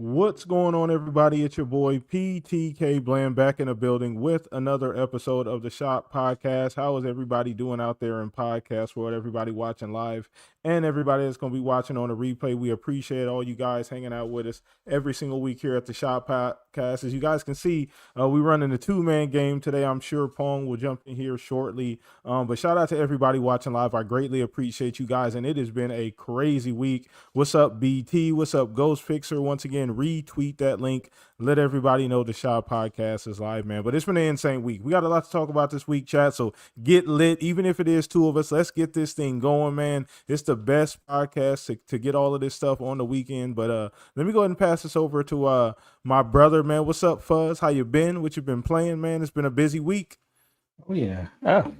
What's going on, everybody? It's your boy ptkblam back in the building with another episode of the Shop Podcast. How is everybody doing out there in podcast world? Everybody watching live and everybody that's going to be watching on the replay. We appreciate all you guys hanging out with us every single week here at the Shop Podcast. As you guys can see, we're running a two-man game today. I'm sure Pong will jump in here shortly. But shout out to everybody watching live. I greatly appreciate you guys, and it has been a crazy week. What's up, BT? What's up, Ghost Fixer? Once again, retweet that link. Let everybody know the Shop Podcast is live, man. But it's been an insane week. We got a lot to talk about this week, chat. So get lit. Even if it is two of us, let's get this thing going, man. It's the best podcast to get all of this stuff on the weekend. But let me go ahead and pass this over to my brother, man. What's up, Fuzz? How you been? What you been playing, man? It's been a busy week. Oh yeah. Oh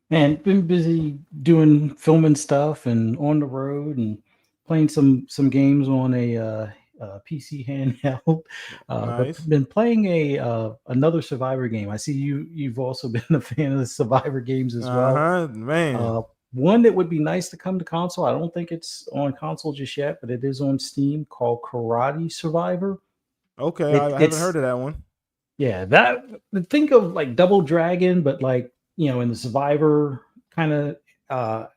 man, been busy doing filming stuff and on the road and playing some games on a PC handheld. Nice. But been playing another Survivor game. I see you've also been a fan of the Survivor games as well. Man. One that would be nice to come to console. I don't think it's on console just yet, but it is on Steam, called Karate Survivor. Okay, I haven't heard of that one. Yeah, that think of like Double Dragon, but like, in the Survivor kind of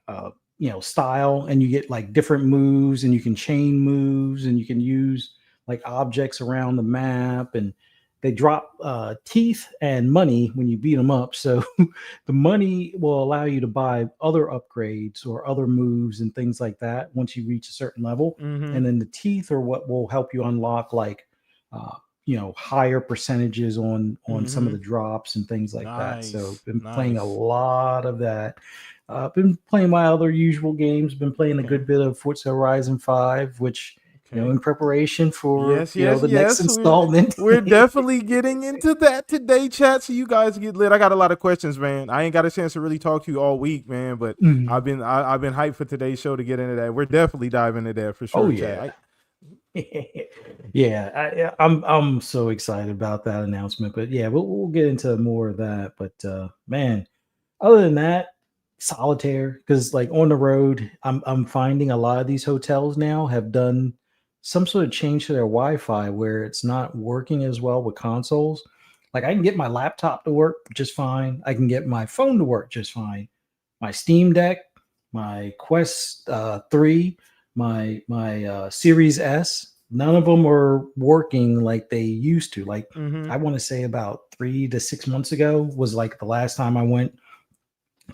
style, and you get like different moves, and you can chain moves, and you can use like objects around the map, and they drop teeth and money when you beat them up. So the money will allow you to buy other upgrades or other moves and things like that once you reach a certain level. Mm-hmm. And then the teeth are what will help you unlock like higher percentages on some of the drops and things like that. So been playing a lot of that. Been playing my other usual games. Been playing a good bit of Forza Horizon 5, which in preparation for the next installment. We're definitely getting into that today, chat. So you guys get lit. I got a lot of questions, man. I ain't got a chance to really talk to you all week, man. But I've been hyped for today's show to get into that. We're definitely diving into that for sure. Oh yeah. Chat. I'm so excited about that announcement. But yeah, we'll get into more of that. But man, other than that, solitaire, because like on the road, I'm finding a lot of these hotels now have done some sort of change to their Wi-Fi where it's not working as well with consoles. Like I can get my laptop to work just fine. I can get my phone to work just fine. My Steam Deck, my Quest 3, my Series S, none of them are working like they used to. Like I want to say about 3 to 6 months ago was like the last time I went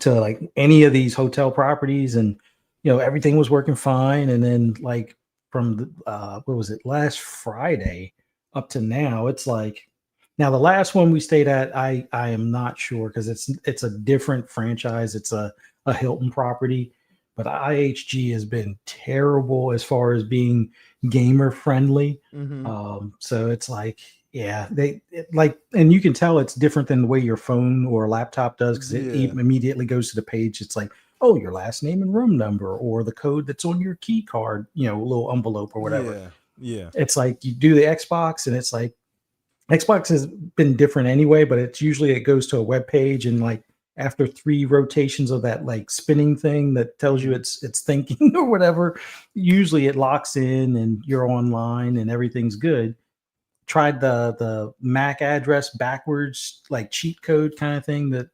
to like any of these hotel properties, and everything was working fine. And then like from the what was it, last Friday up to now, it's like, now the last one we stayed at, I am not sure because it's a different franchise. It's a Hilton property, but IHG has been terrible as far as being gamer friendly. So it's like, and you can tell it's different than the way your phone or laptop does, because it immediately goes to the page. It's like, oh, your last name and room number, or the code that's on your key card, a little envelope or whatever. Yeah. It's like you do the Xbox, and it's like Xbox has been different anyway, but it's usually it goes to a web page, and like after 3 rotations of that like spinning thing that tells you it's thinking or whatever, usually it locks in and you're online and everything's good. Tried the MAC address backwards, like cheat code kind of thing that,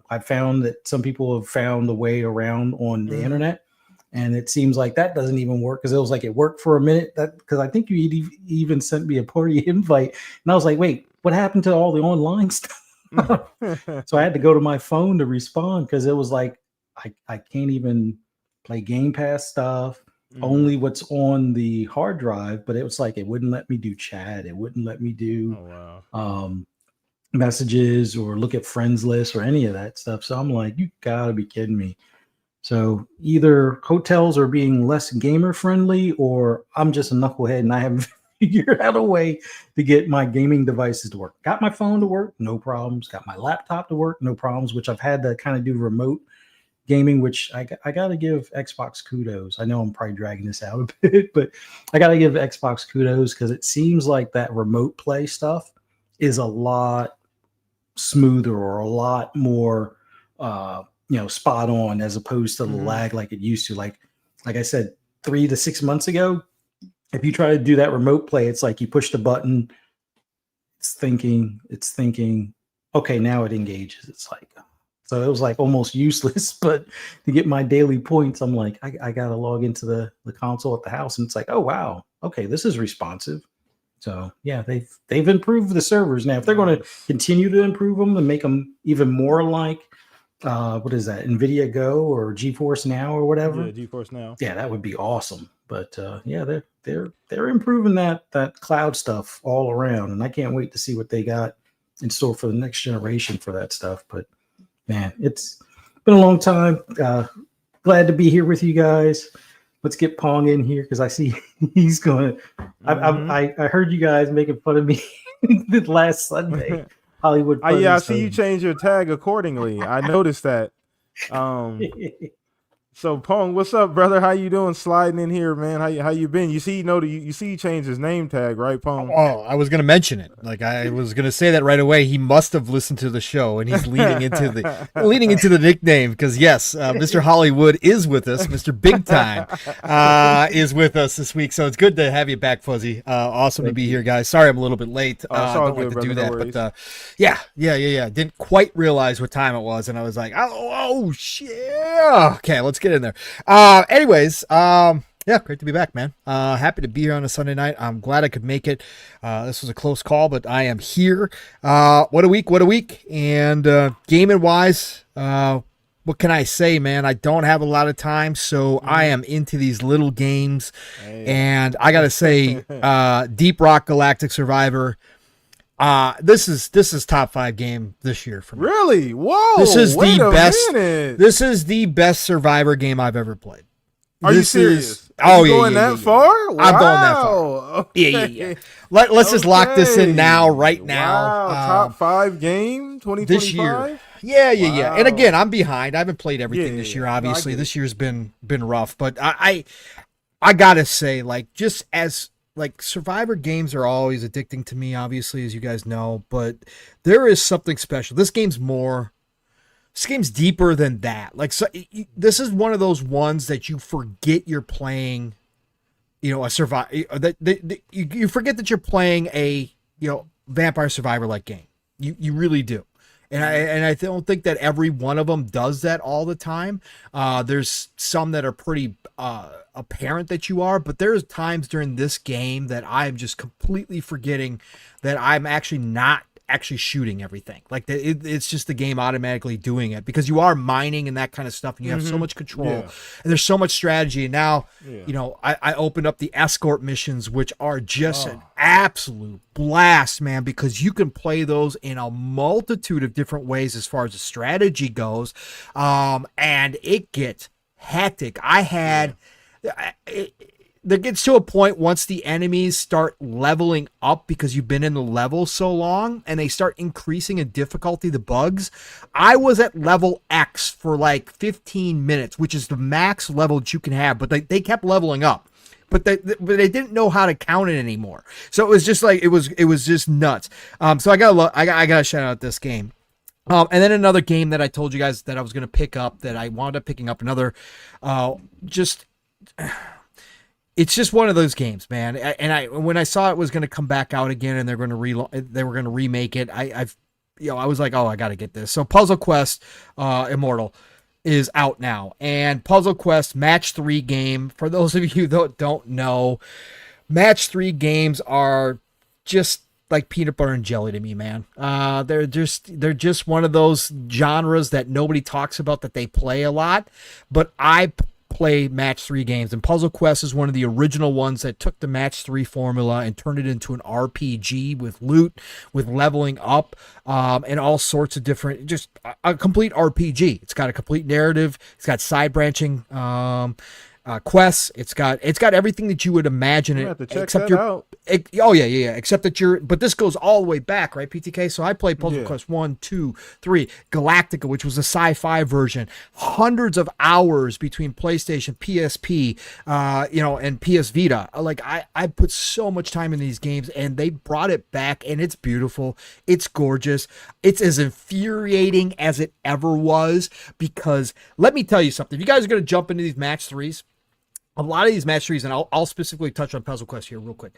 I found that some people have found a way around on the internet. And it seems like that doesn't even work, because it was like it worked for a minute. Because I think you even sent me a party invite. And I was like, wait, what happened to all the online stuff? So I had to go to my phone to respond, because it was like, I can't even play Game Pass stuff. Only what's on the hard drive, but it was like it wouldn't let me do chat. It wouldn't let me do messages or look at friends lists or any of that stuff. So I'm like, you gotta be kidding me. So either hotels are being less gamer friendly, or I'm just a knucklehead and I haven't figured out a way to get my gaming devices to work. Got my phone to work, no problems. Got my laptop to work, no problems, which I've had to kind of do remote gaming, which I got to give Xbox kudos. I know I'm probably dragging this out a bit, but I got to give Xbox kudos, because it seems like that remote play stuff is a lot smoother, or a lot more, spot on, as opposed to the lag like it used to. Like I said, 3 to 6 months ago, if you try to do that remote play, it's like you push the button, it's thinking, okay, now it engages. It's like, so it was like almost useless. But to get my daily points, I'm like, I got to log into the console at the house, and it's like, oh wow, okay, this is responsive. So yeah, they've improved the servers. Now if they're going to continue to improve them and make them even more like what is that, NVIDIA Go or GeForce Now or whatever, Yeah, GeForce Now. yeah, that would be awesome. But yeah, they're improving that cloud stuff all around, and I can't wait to see what they got in store for the next generation for that stuff. But man, it's been a long time. Glad to be here with you guys. Let's get Pong in here because I see he's going. I heard you guys making fun of me last Sunday. Hollywood. Yeah, I see you change your tag accordingly. I noticed that. So Pong, what's up, brother? How you doing? Sliding in here, man. How you been? You see, you see, he changed his name tag, right, Pong? Oh, I was gonna mention it. Like I was gonna say that right away. He must have listened to the show, and he's leading into the nickname because yes, Mr. Hollywood is with us. Mr. Big Time is with us this week. So it's good to have you back, Fuzzy. Awesome to be here, guys. Sorry I'm a little bit late. Don't like to do that, but yeah. Didn't quite realize what time it was, and I was like, oh shit. Okay, let's get in there. Anyways, yeah, great to be back, man. Happy to be here on a Sunday night. I'm glad I could make it. This was a close call, but I am here. What a week. And gaming wise, what can I say, man? I don't have a lot of time, so I am into these little games. Hey. And I gotta say, Deep Rock Galactic Survivor. This is top 5 game this year for me. Really? Whoa! This is the best. Minute. This is the best Survivor game I've ever played. Are you serious? Oh yeah, going that far? Wow. I'm going that far. Okay. Yeah. Let's just lock this in now, right now. Wow. Top 5 game 2025 this year. Yeah. And again, I'm behind. I haven't played everything this year. Obviously, this year's been rough. But I gotta say, like, just as like Survivor games are always addicting to me, obviously, as you guys know, but there is something special. This game's deeper than that. Like, so, this is one of those ones that you forget you're playing, a survive. You forget that you're playing a, Vampire Survivor like game. You really do. And I don't think that every one of them does that all the time. There's some that are pretty apparent that you are, but there's times during this game that I'm just completely forgetting that I'm actually not actually shooting everything. Like it's just the game automatically doing it because you are mining and that kind of stuff, and you have so much control and there's so much strategy. And now, I opened up the escort missions, which are just an absolute blast, man, because you can play those in a multitude of different ways as far as the strategy goes, and it gets hectic. There gets to a point once the enemies start leveling up because you've been in the level so long and they start increasing in difficulty, the bugs. I was at level X for like 15 minutes, which is the max level that you can have, but they kept leveling up. But they didn't know how to count it anymore. So it was just like it was just nuts. So I gotta shout out this game. And then another game that I told you guys that I was gonna pick up that I wound up picking up another it's just one of those games, man. And when I saw it was going to come back out again and they were going to remake it, I was like, oh, I got to get this. So Puzzle Quest Immortal is out now, and Puzzle Quest Match 3 game. For those of you that don't know, Match 3 games are just like peanut butter and jelly to me, man. They're just one of those genres that nobody talks about that they play a lot, but I play Match 3 games, and Puzzle Quest is one of the original ones that took the Match 3 formula and turned it into an RPG with loot, with leveling up, and all sorts of different, just a complete RPG. It's got a complete narrative. It's got side branching quests. It's got everything that you would imagine it, except except that but this goes all the way back, right, PTK? So I played Puzzle Quest 1, 2, 3, Galactica, which was a sci-fi version, hundreds of hours between PlayStation, PSP, and PS Vita. Like I put so much time in these games, and they brought it back, and it's beautiful. It's gorgeous. It's as infuriating as it ever was, because let me tell you something. If you guys are going to jump into these Match 3s, a lot of these match threes, and I'll specifically touch on Puzzle Quest here real quick.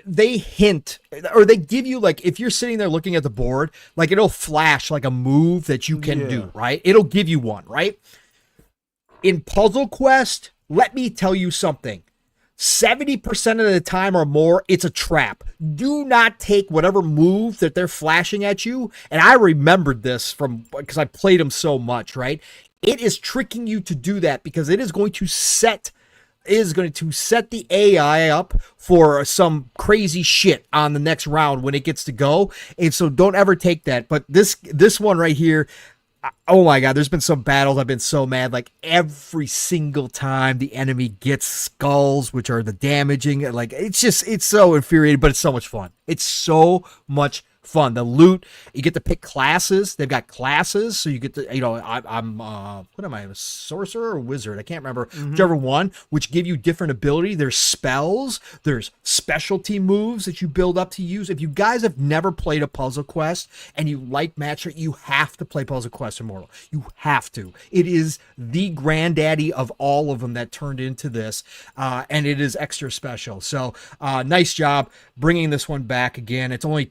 They hint, or they give you, like, if you're sitting there looking at the board, like, it'll flash like a move that you can do, right? It'll give you one, right? In Puzzle Quest, let me tell you something. 70% of the time or more, it's a trap. Do not take whatever move that they're flashing at you. And I remembered this because I played them so much, right? It is tricking you to do that because it is going to set the AI up for some crazy shit on the next round when it gets to go. And so don't ever take that. But this one right here, oh my God, there's been some battles I've been so mad. Like, every single time the enemy gets skulls, which are the damaging, like, it's so infuriating, but it's so much fun. It's so much fun. The loot, you get to pick classes. They've got classes, so you get to, I'm what am I, a sorcerer or wizard? I can't remember, whichever one, which give you different ability. There's spells, there's specialty moves that you build up to use. If you guys have never played a Puzzle Quest and you like Matcher, you have to play Puzzle Quest Immortal. You have to. It is the granddaddy of all of them that turned into this, and it is extra special. So nice job bringing this one back again. It's only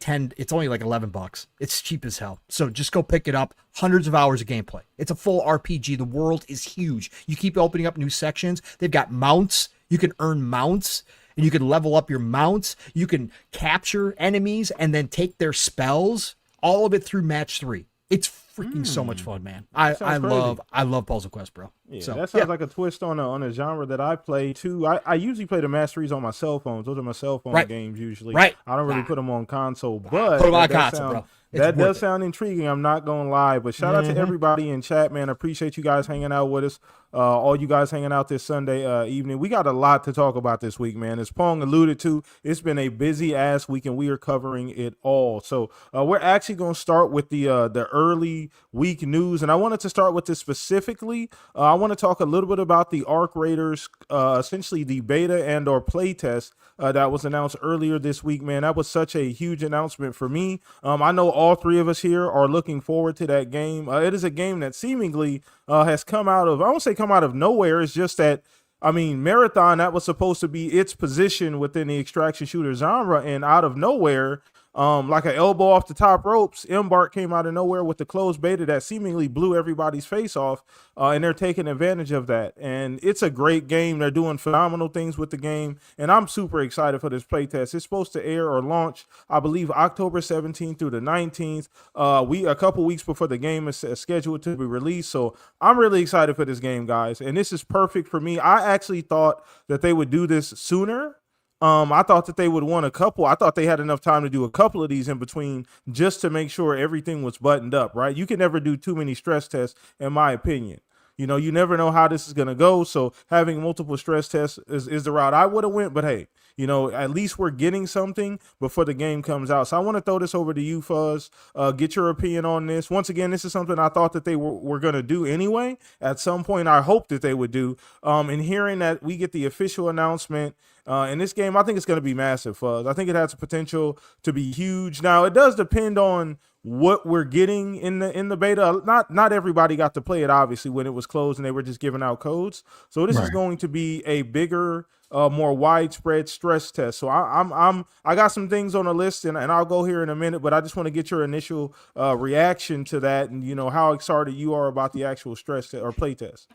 like $11. It's cheap as hell. So just go pick it up. Hundreds of hours of gameplay. It's a full RPG. The world is huge. You keep opening up new sections. They've got mounts. You can earn mounts and you can level up your mounts. You can capture enemies and then take their spells. All of it through match 3. It's freaking so much fun, man. I love Puzzle Quest, bro. Yeah, so, that sounds like a twist on a genre that I play too. I usually play the Masteries on my cell phones. Those are my cell phone games usually. Right. I don't really put them on console, but put them on console, bro. That does sound intriguing. I'm not going to lie, but shout out to everybody in chat, man. I appreciate you guys hanging out with us. All you guys hanging out this Sunday evening. We got a lot to talk about this week, man. As Pong alluded to, it's been a busy ass week and we are covering it all. So we're actually going to start with the early week news. And I wanted to start with this specifically. I want to talk a little bit about the Arc Raiders, essentially the beta and or playtest that was announced earlier this week, man. That was such a huge announcement for me. I know all three of us here are looking forward to that game. It is a game that seemingly has come out of, I won't say come out of nowhere. It's just that, I mean, Marathon, that was supposed to be its position within the extraction shooter genre, and out of nowhere, like an elbow off the top ropes, Embark came out of nowhere with the closed beta that seemingly blew everybody's face off, and they're taking advantage of that. And it's a great game. They're doing phenomenal things with the game, and I'm super excited for this playtest. It's supposed to air or launch, I believe, October 17th through the 19th, a couple weeks before the game is scheduled to be released. So I'm really excited for this game, guys, and this is perfect for me. I actually thought that they would do this sooner. I thought that they would want a couple. I thought they had enough time to do a couple of these in between just to make sure everything was buttoned up, right? You can never do too many stress tests, in my opinion. You know, you never know how this is going to go. So having multiple stress tests is the route I would have went. But hey, you know, at least we're getting something before the game comes out. So I want to throw this over to you, Fuzz. Get your opinion on this. Once again, this is something I thought that they were going to do anyway. At some point, I hoped that they would do. And hearing that we get the official announcement in this game, I think it's going to be massive, Fuzz. I think it has the potential to be huge. Now, it does depend on what we're getting in the beta. Not everybody got to play it, obviously, when it was closed and they were just giving out codes. So this is going to be a bigger, more widespread stress test. So I got some things on the list, and I'll go here in a minute, but I just want to get your initial reaction to that, and you know how excited you are about the actual stress test or play test.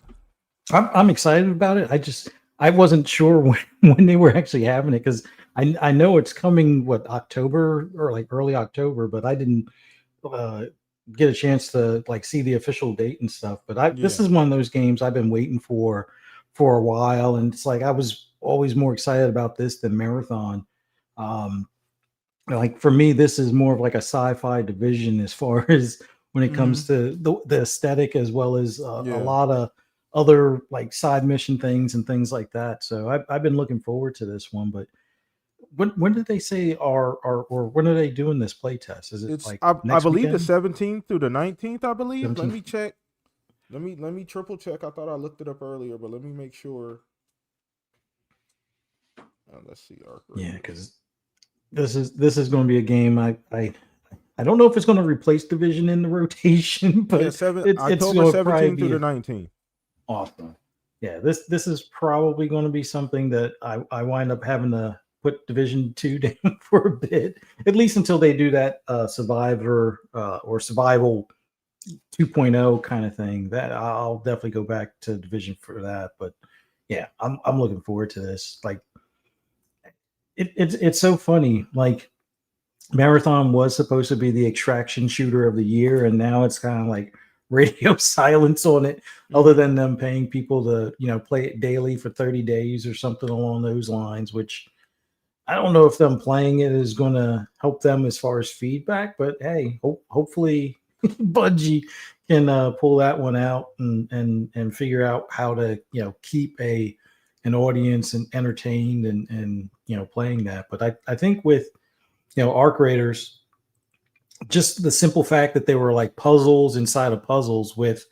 I'm excited about it. I wasn't sure when they were actually having it, because I know it's coming October or like early October, but I didn't get a chance to like see the official date and stuff. But this is one of those games I've been waiting for a while, and it's like I was always more excited about this than Marathon. Like for me, this is more of like a sci-fi division as far as when it comes to the aesthetic, as well as a lot of other like side mission things and things like that. So I've been looking forward to this one. But when did they say or when are they doing this play test? Is it like I believe the 17th through the 19th, I believe. 17th. Let me check. Let me triple check. I thought I looked it up earlier, but let me make sure. Let's see. Yeah, because this is going to be a game I don't know if it's going to replace Division in the rotation, but October 17th through the 19th. Awesome. yeah, this is probably going to be something that I wind up having to put Division 2 down for a bit, at least until they do that Survivor or Survival 2.0 kind of thing. That I'll definitely go back to Division for that. But yeah, I'm looking forward to this. Like it's so funny. Like Marathon was supposed to be the extraction shooter of the year, and now it's kind of like radio silence on it, other than them paying people to play it daily for 30 days or something along those lines, which I don't know if them playing it is going to help them as far as feedback, but hey, hopefully Bungie can pull that one out and figure out how to keep an audience and entertained and playing that. But I think with Arc Raiders, just the simple fact that they were like puzzles inside of puzzles, with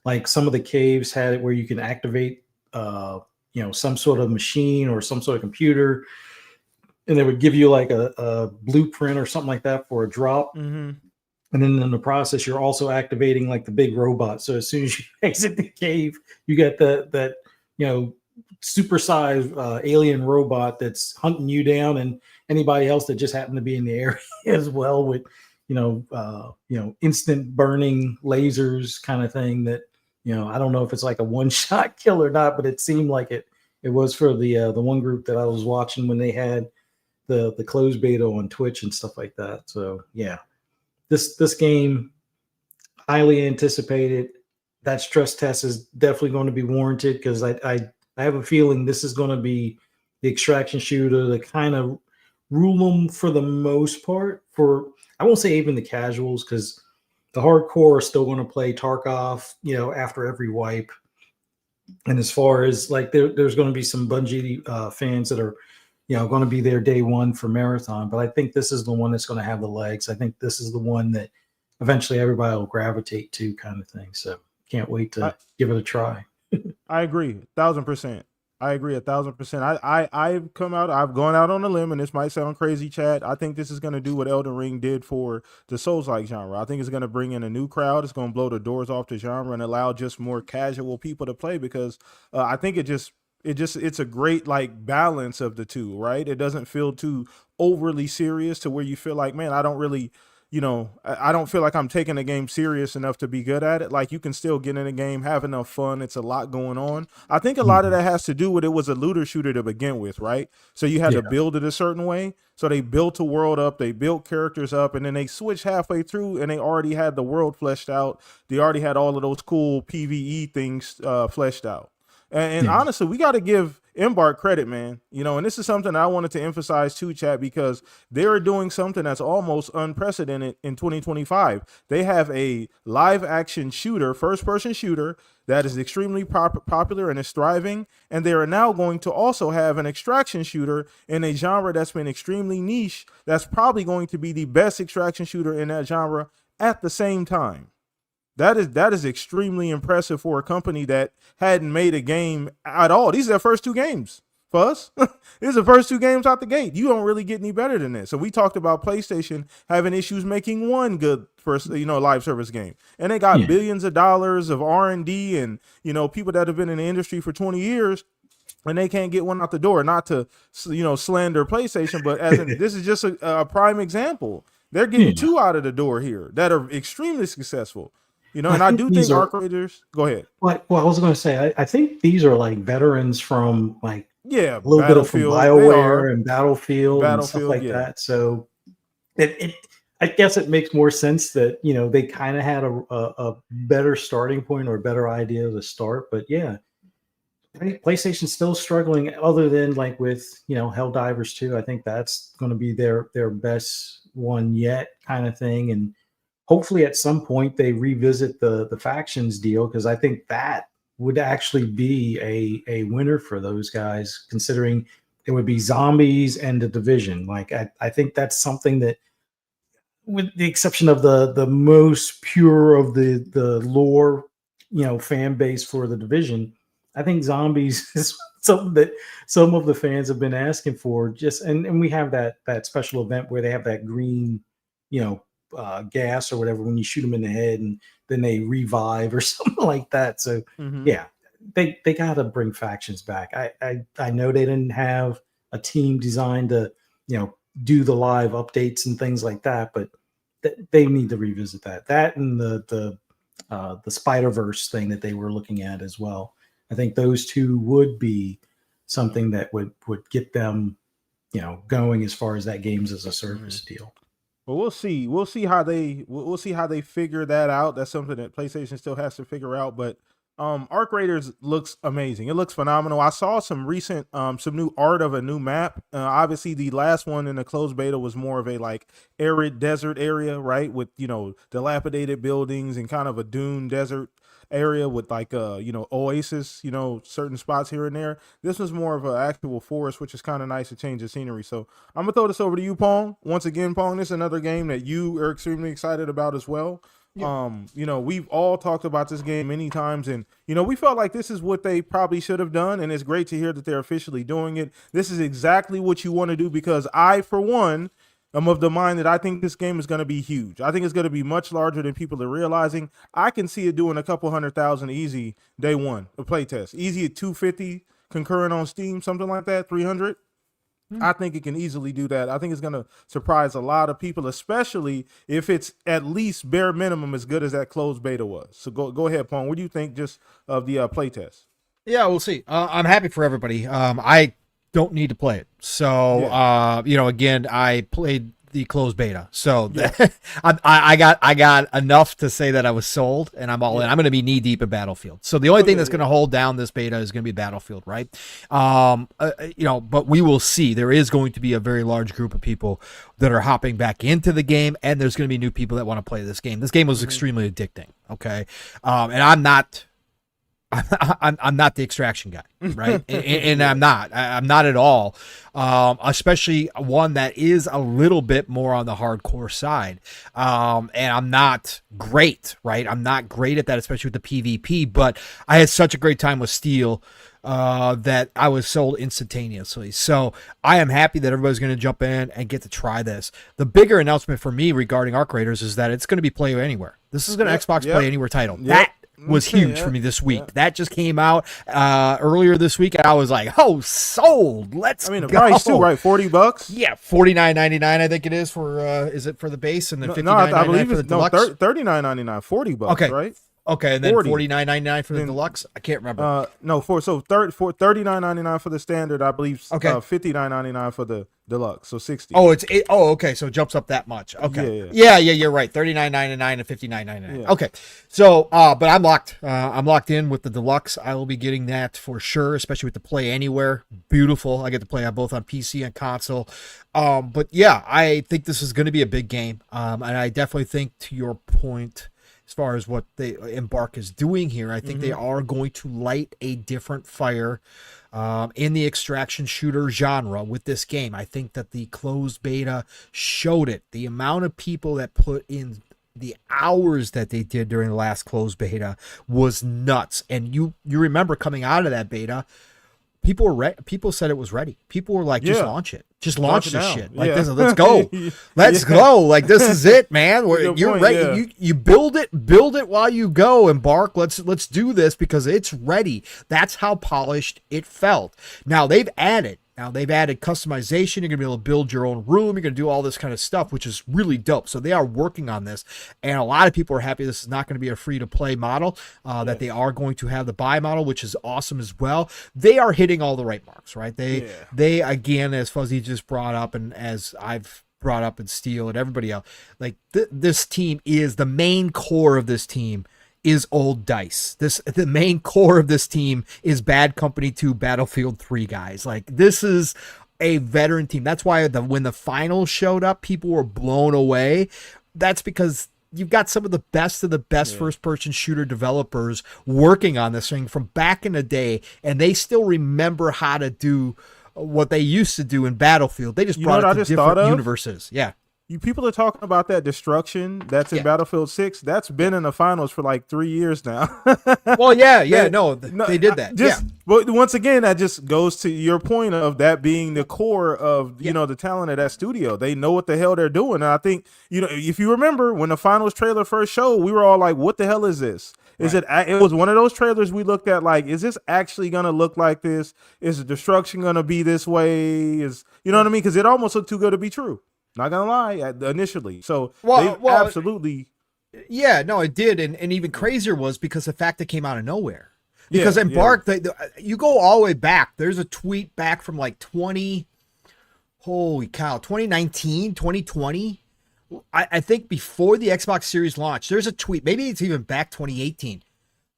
like some of the caves had it where you can activate some sort of machine or some sort of computer, and they would give you like a blueprint or something like that for a drop. Mm-hmm. And then in the process, you're also activating like the big robot. So as soon as you exit the cave, you get that supersized alien robot that's hunting you down, and anybody else that just happened to be in the area as well, with instant burning lasers kind of thing. That I don't know if it's like a one-shot kill or not, but it seemed like it was for the one group that I was watching when they had the closed beta on Twitch and stuff like that. So yeah, this game, highly anticipated. That stress test is definitely going to be warranted, because I have a feeling this is going to be the extraction shooter, the kind of rule them for the most part. For I won't say even the casuals, because the hardcore are still going to play Tarkov, after every wipe. And as far as like there's going to be some Bungie fans that are going to be there day one for Marathon, but I think this is the one that's going to have the legs. I think this is the one that eventually everybody will gravitate to, kind of thing. So can't wait to give it a try. I agree 1,000%. I agree 1,000%. I've gone out on a limb, and this might sound crazy, Chad. I think this is going to do what Elden Ring did for the Souls-like genre. I think it's going to bring in a new crowd. It's going to blow the doors off the genre and allow just more casual people to play, because I think it's a great like balance of the two, right? It doesn't feel too overly serious to where you feel like, man, I don't really, I don't feel like I'm taking the game serious enough to be good at it. Like, you can still get in the game, have enough fun. It's a lot going on. I think a lot of that has to do with it was a looter shooter to begin with, right? So you had to build it a certain way. So they built a world up, they built characters up, and then they switched halfway through and they already had the world fleshed out. They already had all of those cool PvE things fleshed out. And honestly, we got to give Embark credit, man. And this is something I wanted to emphasize too, chat, because they're doing something that's almost unprecedented in 2025. They have a live action shooter, first person shooter, that is extremely popular and is thriving. And they are now going to also have an extraction shooter in a genre that's been extremely niche. That's probably going to be the best extraction shooter in that genre at the same time. That is extremely impressive for a company that hadn't made a game at all. These are their first two games for us. These are the first two games out the gate. You don't really get any better than this. So we talked about PlayStation having issues making one good first, live service game, and they got billions of dollars of R&D and people that have been in the industry for 20 years. And they can't get one out the door. Not to slander PlayStation, but this is just a prime example. They're getting two out of the door here that are extremely successful. And I do think Arc Raiders. Go ahead. Well, I was going to say, I think these are like veterans from like a little bit of from BioWare and Battlefield and stuff like that. So I guess it makes more sense that they kind of had a better starting point or a better idea to start. But yeah, PlayStation's still struggling. Other than like with Helldivers 2, I think that's going to be their best one yet, kind of thing. And hopefully at some point they revisit the factions deal, because I think that would actually be a winner for those guys, considering it would be zombies and the Division. Like I think that's something that, with the exception of the most pure of the lore, fan base for the Division, I think zombies is something that some of the fans have been asking for. And we have that special event where they have that green, gas or whatever when you shoot them in the head, and then they revive or something like that. So yeah, they got to bring factions back. I know they didn't have a team designed to, do the live updates and things like that, but they need to revisit that and the Spider-Verse thing that they were looking at as well. I think those two would be something that would get them, going as far as that games as a service deal. Well, we'll see. We'll see how they figure that out. That's something that PlayStation still has to figure out. But Arc Raiders looks amazing. It looks phenomenal. I saw some recent some new art of a new map. Obviously, the last one in the closed beta was more of a like arid desert area, right? With dilapidated buildings and kind of a dune desert area with like oasis, certain spots here and there. This was more of an actual forest, which is kind of nice to change the scenery. So I'm gonna throw this over to you, Pong. Once again, Pong, this is another game that you are extremely excited about as well. Yeah. We've all talked about this game many times, and we felt like this is what they probably should have done, and it's great to hear that they're officially doing it. This is exactly what you want to do, because I, for one, I'm of the mind that I think this game is going to be huge. I think it's going to be much larger than people are realizing. I can see it doing a couple 100,000 easy day one, a playtest. Easy at 250 concurrent on Steam, something like that, 300. I think it can easily do that. I think it's going to surprise a lot of people, especially if it's at least bare minimum as good as that closed beta was. So go ahead, Pong. What do you think just of the playtest? Yeah, we'll see. I'm happy for everybody. I don't need to play it. So, again, I played the closed beta. So I got enough to say that I was sold, and I'm all in. I'm going to be knee deep in Battlefield. So the only thing that's going to hold down this beta is going to be Battlefield, right? But we will see. There is going to be a very large group of people that are hopping back into the game, and there's going to be new people that want to play this game. This game was extremely addicting. Okay. And I'm not the extraction guy, right? and I'm not at all. Especially one that is a little bit more on the hardcore side. And I'm not great, right? I'm not great at that, especially with the PvP, but I had such a great time with Steel that I was sold instantaneously. So I am happy that everybody's going to jump in and get to try this. The bigger announcement for me regarding Arc Raiders is that it's going to be Play Anywhere. This is going to Xbox Play Anywhere title. That was huge for me this week. That just came out earlier this week, and I was like, "Oh, sold! Let's go!" The price too, right? $40. Yeah, $49.99. I think it is for. Is it for the base, and then $59.99 for the deluxe? $39.99, $40. Okay, right? Okay, and then $49.99 for the deluxe. I can't remember. For $39.99 for the standard, I believe. Okay, $59.99 for the deluxe, so $60. Okay, so it jumps up that much. Okay, yeah, you're right. $39.99 and $59.99. Yeah. Okay, so but I'm locked. I'm locked in with the deluxe. I will be getting that for sure, especially with the Play Anywhere. Beautiful. I get to play both on PC and console. But yeah, I think this is going to be a big game. And I definitely think, to your point, as far as what they Embark is doing here, I think they are going to light a different fire in the extraction shooter genre with this game. I think that the closed beta showed it. The amount of people that put in the hours that they did during the last closed beta was nuts. And you remember coming out of that beta, people said it was ready. People were like, just launch it. Just launch this shit. Like this, let's go. Let's go. Like, this is it, man. You're ready. Yeah. You build it while you go, Embark. Let's do this because it's ready. That's how polished it felt. Now they've added customization. You're gonna be able to build your own room. You're gonna do all this kind of stuff, which is really dope. So they are working on this, and a lot of people are happy this is not going to be a free-to-play model. That they are going to have the buy model, which is awesome as well. They are hitting all the right marks, right? They again, as Fuzzy just brought up, and as I've brought up in Steel and everybody else, like this team is the main core of this team. Is old dice. The main core of this team is Bad Company 2, Battlefield 3 guys. Like, this is a veteran team. That's why when the finals showed up, people were blown away. That's because you've got some of the best first-person shooter developers working on this thing from back in the day, and they still remember how to do what they used to do in Battlefield. They just brought it to different universes. Yeah. You people are talking about that destruction that's in Yeah. Battlefield 6. That's been in the finals for like 3 years now. Well, yeah, No, they did that. Just, Yeah. but once again, that just goes to your point of that being the core of the talent of that studio. They know what the hell they're doing. And I think if you remember when the finals trailer first showed, we were all like, "What the hell is this?" Is it? It was one of those trailers we looked at like, "Is this actually gonna look like this? Is the destruction gonna be this way? Is you know what I mean?" Because it almost looked too good to be true. Not gonna lie, initially. So they absolutely. Yeah, no, it did, and even crazier was because the fact it came out of nowhere. Because Embark, you go all the way back. There's a tweet back from like 2019, 2020. I think before the Xbox Series launch, there's a tweet. Maybe it's even back 2018.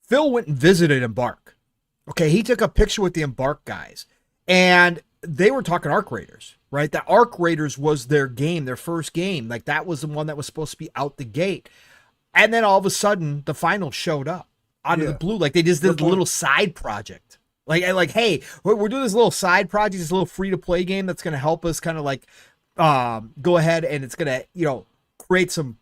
Phil went and visited Embark. Okay, he took a picture with the Embark guys, and they were talking Arc Raiders, right? The Arc Raiders was their game, their first game. Like that was the one that was supposed to be out the gate. And then all of a sudden, the finals showed up out of the blue. Like they just did a little side project. Like, hey, we're doing this little side project, this little free-to-play game that's going to help us kind of like go ahead and it's going to, create some,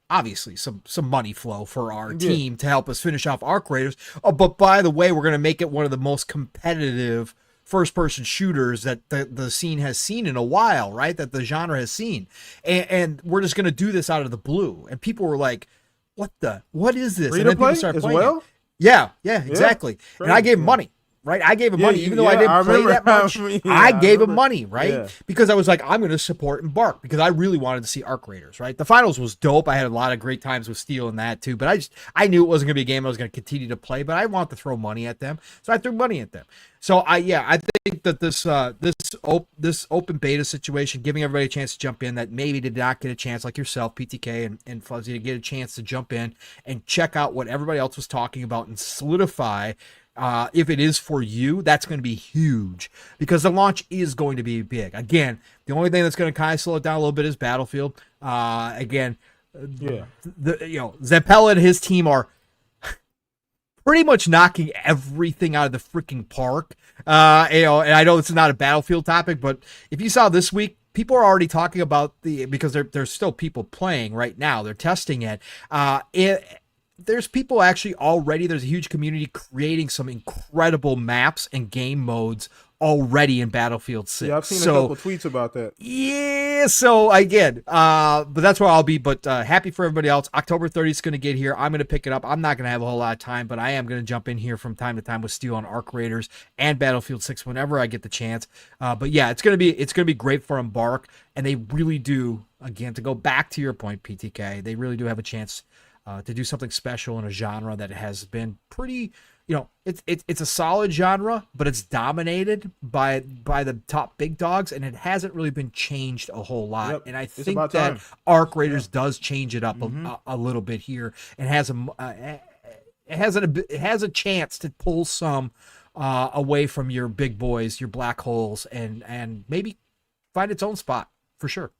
obviously some money flow for our team to help us finish off Arc Raiders. Oh, but by the way, we're going to make it one of the most competitive first-person shooters that the scene has seen in a while, right? That the genre has seen. And we're just going to do this out of the blue. And people were like, what is this? Free to play as well? It. Yeah, exactly. And I gave him money, right? I gave him money. Even though I didn't play that much, I gave him money, right? Yeah. Because I was like, I'm going to support Embark because I really wanted to see Arc Raiders, right? The finals was dope. I had a lot of great times with Steel and that too, but I knew it wasn't going to be a game I was going to continue to play, but I wanted to throw money at them. So I threw money at them. So I think that this open beta situation, giving everybody a chance to jump in that maybe did not get a chance, like yourself, PTK and Fuzzy, to get a chance to jump in and check out what everybody else was talking about and solidify if it is for you, that's going to be huge because the launch is going to be big. Again, the only thing that's going to kind of slow it down a little bit is Battlefield. Zappella and his team are pretty much knocking everything out of the freaking park. And I know it's not a Battlefield topic, but if you saw this week, people are already talking about because there's still people playing right now. They're testing it. There's people actually already, there's a huge community creating some incredible maps and game modes already in Battlefield 6. Yeah, I've seen a couple tweets about that. Yeah, so again, but that's where I'll be. But happy for everybody else. October 30th is going to get here. I'm going to pick it up. I'm not going to have a whole lot of time, but I am going to jump in here from time to time with Steel on Arc Raiders and Battlefield 6 whenever I get the chance. But yeah, it's going to be great for Embark, and they really do. Again, to go back to your point, PTK, they really do have a chance to do something special in a genre that has been pretty, it's a solid genre, but it's dominated by the top big dogs, and it hasn't really been changed a whole lot. Yep, and I think that Arc Raiders does change it up a little bit here, and has a chance to pull some away from your big boys, your black holes, and maybe find its own spot for sure.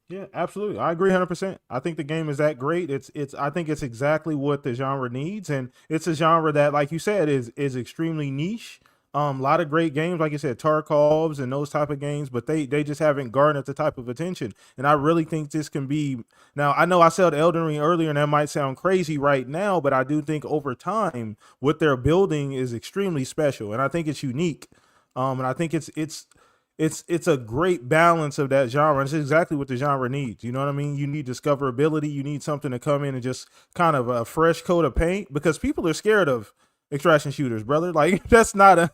Yeah, absolutely. I agree 100%. I think the game is that great. I think it's exactly what the genre needs. And it's a genre that, like you said, is extremely niche. A lot of great games, like you said, Tarkovs and those type of games, but they just haven't garnered the type of attention. And I really think this can be, now I know I said Elden Ring earlier and that might sound crazy right now, but I do think over time what they're building is extremely special. And I think it's unique. And I think it's a great balance of that genre. It's exactly what the genre needs. You know what I mean? You need discoverability. You need something to come in and just kind of a fresh coat of paint, because people are scared of extraction shooters, brother. Like that's not a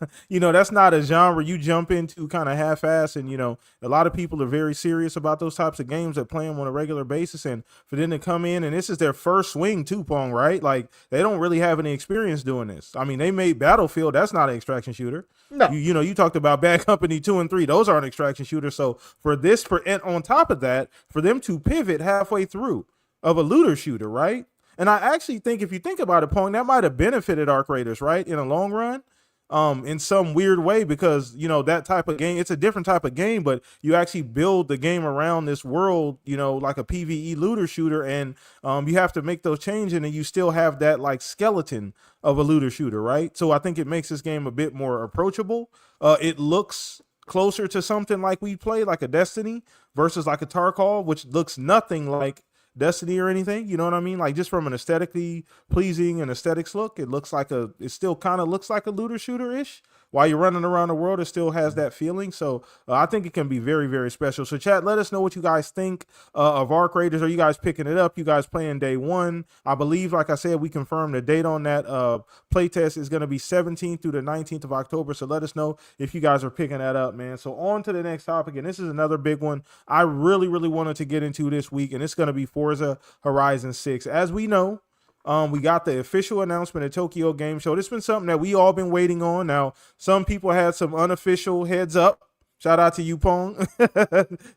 genre you jump into kind of half-ass. And, a lot of people are very serious about those types of games that play them on a regular basis. And for them to come in and this is their first swing too, Pong, right? Like they don't really have any experience doing this. I mean, they made Battlefield. That's not an extraction shooter. No. You talked about Bad Company 2 and 3. Those aren't extraction shooters. So and on top of that, for them to pivot halfway through of a looter shooter, right? And I actually think if you think about it, Pong, that might have benefited Arc Raiders, right? In a long run, in some weird way, because, that type of game, it's a different type of game, but you actually build the game around this world, like a PvE looter shooter. And you have to make those changes and then you still have that like skeleton of a looter shooter, right? So I think it makes this game a bit more approachable. It looks closer to something like we play, like a Destiny versus like a Tarkov, which looks nothing like Destiny or anything. You know what I mean? Like, just from an aesthetically pleasing and aesthetics look, it still kind of looks like a looter shooter ish. While you're running around the world, it still has that feeling. So I think it can be very, very special. So chat, let us know what you guys think of Arc Raiders. Are you guys picking it up? You guys playing day one? I believe, like I said, we confirmed the date on that playtest is going to be 17th through the 19th of October. So let us know if you guys are picking that up, man. So on to the next topic, and this is another big one I really, really wanted to get into this week, and it's going to be Forza Horizon 6. As we know, we got the official announcement at Tokyo Game Show. This has been something that we all been waiting on. Now, some people had some unofficial heads up. Shout out to you, Pong.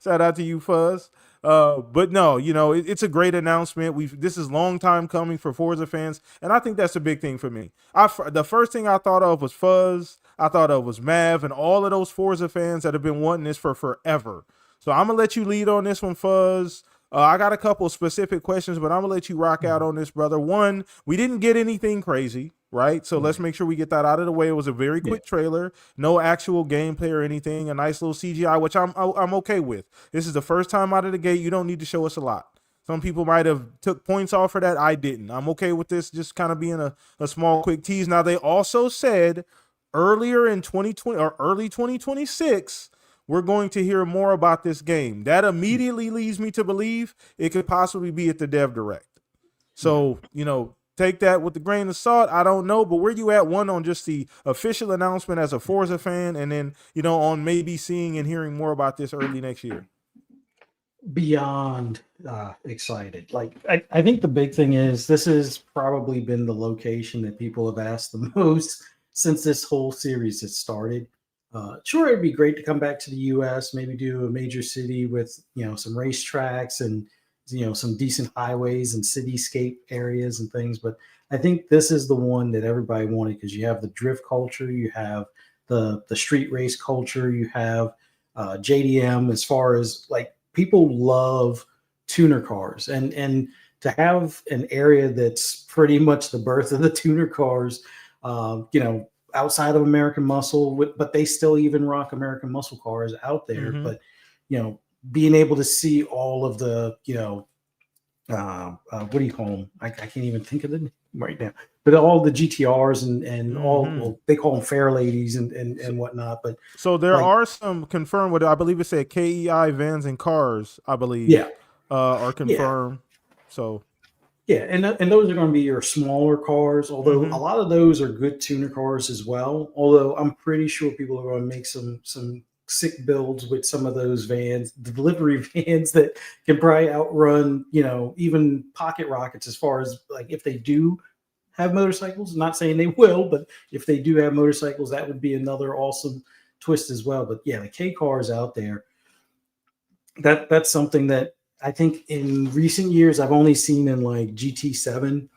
Shout out to you, Fuzz. But no, it's a great announcement. This is long time coming for Forza fans, and I think that's a big thing for me. The first thing I thought of was Fuzz. I thought of was Mav, and all of those Forza fans that have been wanting this for forever. So I'm gonna let you lead on this one, Fuzz. I got a couple specific questions, but I'm going to let you rock out on this, brother. One, we didn't get anything crazy, right? So let's make sure we get that out of the way. It was a very quick trailer, no actual gameplay or anything, a nice little CGI, which I'm okay with. This is the first time out of the gate. You don't need to show us a lot. Some people might have took points off for that. I didn't. I'm okay with this just kind of being a small, quick tease. Now, they also said earlier in 2020 or early 2026, we're going to hear more about this game. That immediately leads me to believe it could possibly be at the Dev Direct. So, take that with a grain of salt. I don't know, but where you at, one, on just the official announcement as a Forza fan, and then, on maybe seeing and hearing more about this early next year? Beyond excited. Like, I think the big thing is this has probably been the location that people have asked the most since this whole series has started. Sure, it'd be great to come back to the U.S., maybe do a major city with, some racetracks and, some decent highways and cityscape areas and things. But I think this is the one that everybody wanted, because you have the drift culture, you have the street race culture, you have JDM, as far as, like, people love tuner cars. And to have an area that's pretty much the birth of the tuner cars, outside of American Muscle, but they still even rock American Muscle cars out there. Mm-hmm. But, being able to see all of the, what do you call them? I can't even think of the name right now, but all the GTRs and all, well, they call them fair ladies and whatnot. But so there are some confirmed, what I believe it said KEI vans and cars, I believe, are confirmed. Yeah. So yeah, and those are going to be your smaller cars, although a lot of those are good tuner cars as well. Although I'm pretty sure people are going to make some sick builds with some of those vans, the delivery vans that can probably outrun, even pocket rockets, as far as, like, if they do have motorcycles. I'm not saying they will, but if they do have motorcycles, that would be another awesome twist as well. But yeah, the K cars out there, that's something that I think in recent years I've only seen in, like, GT7,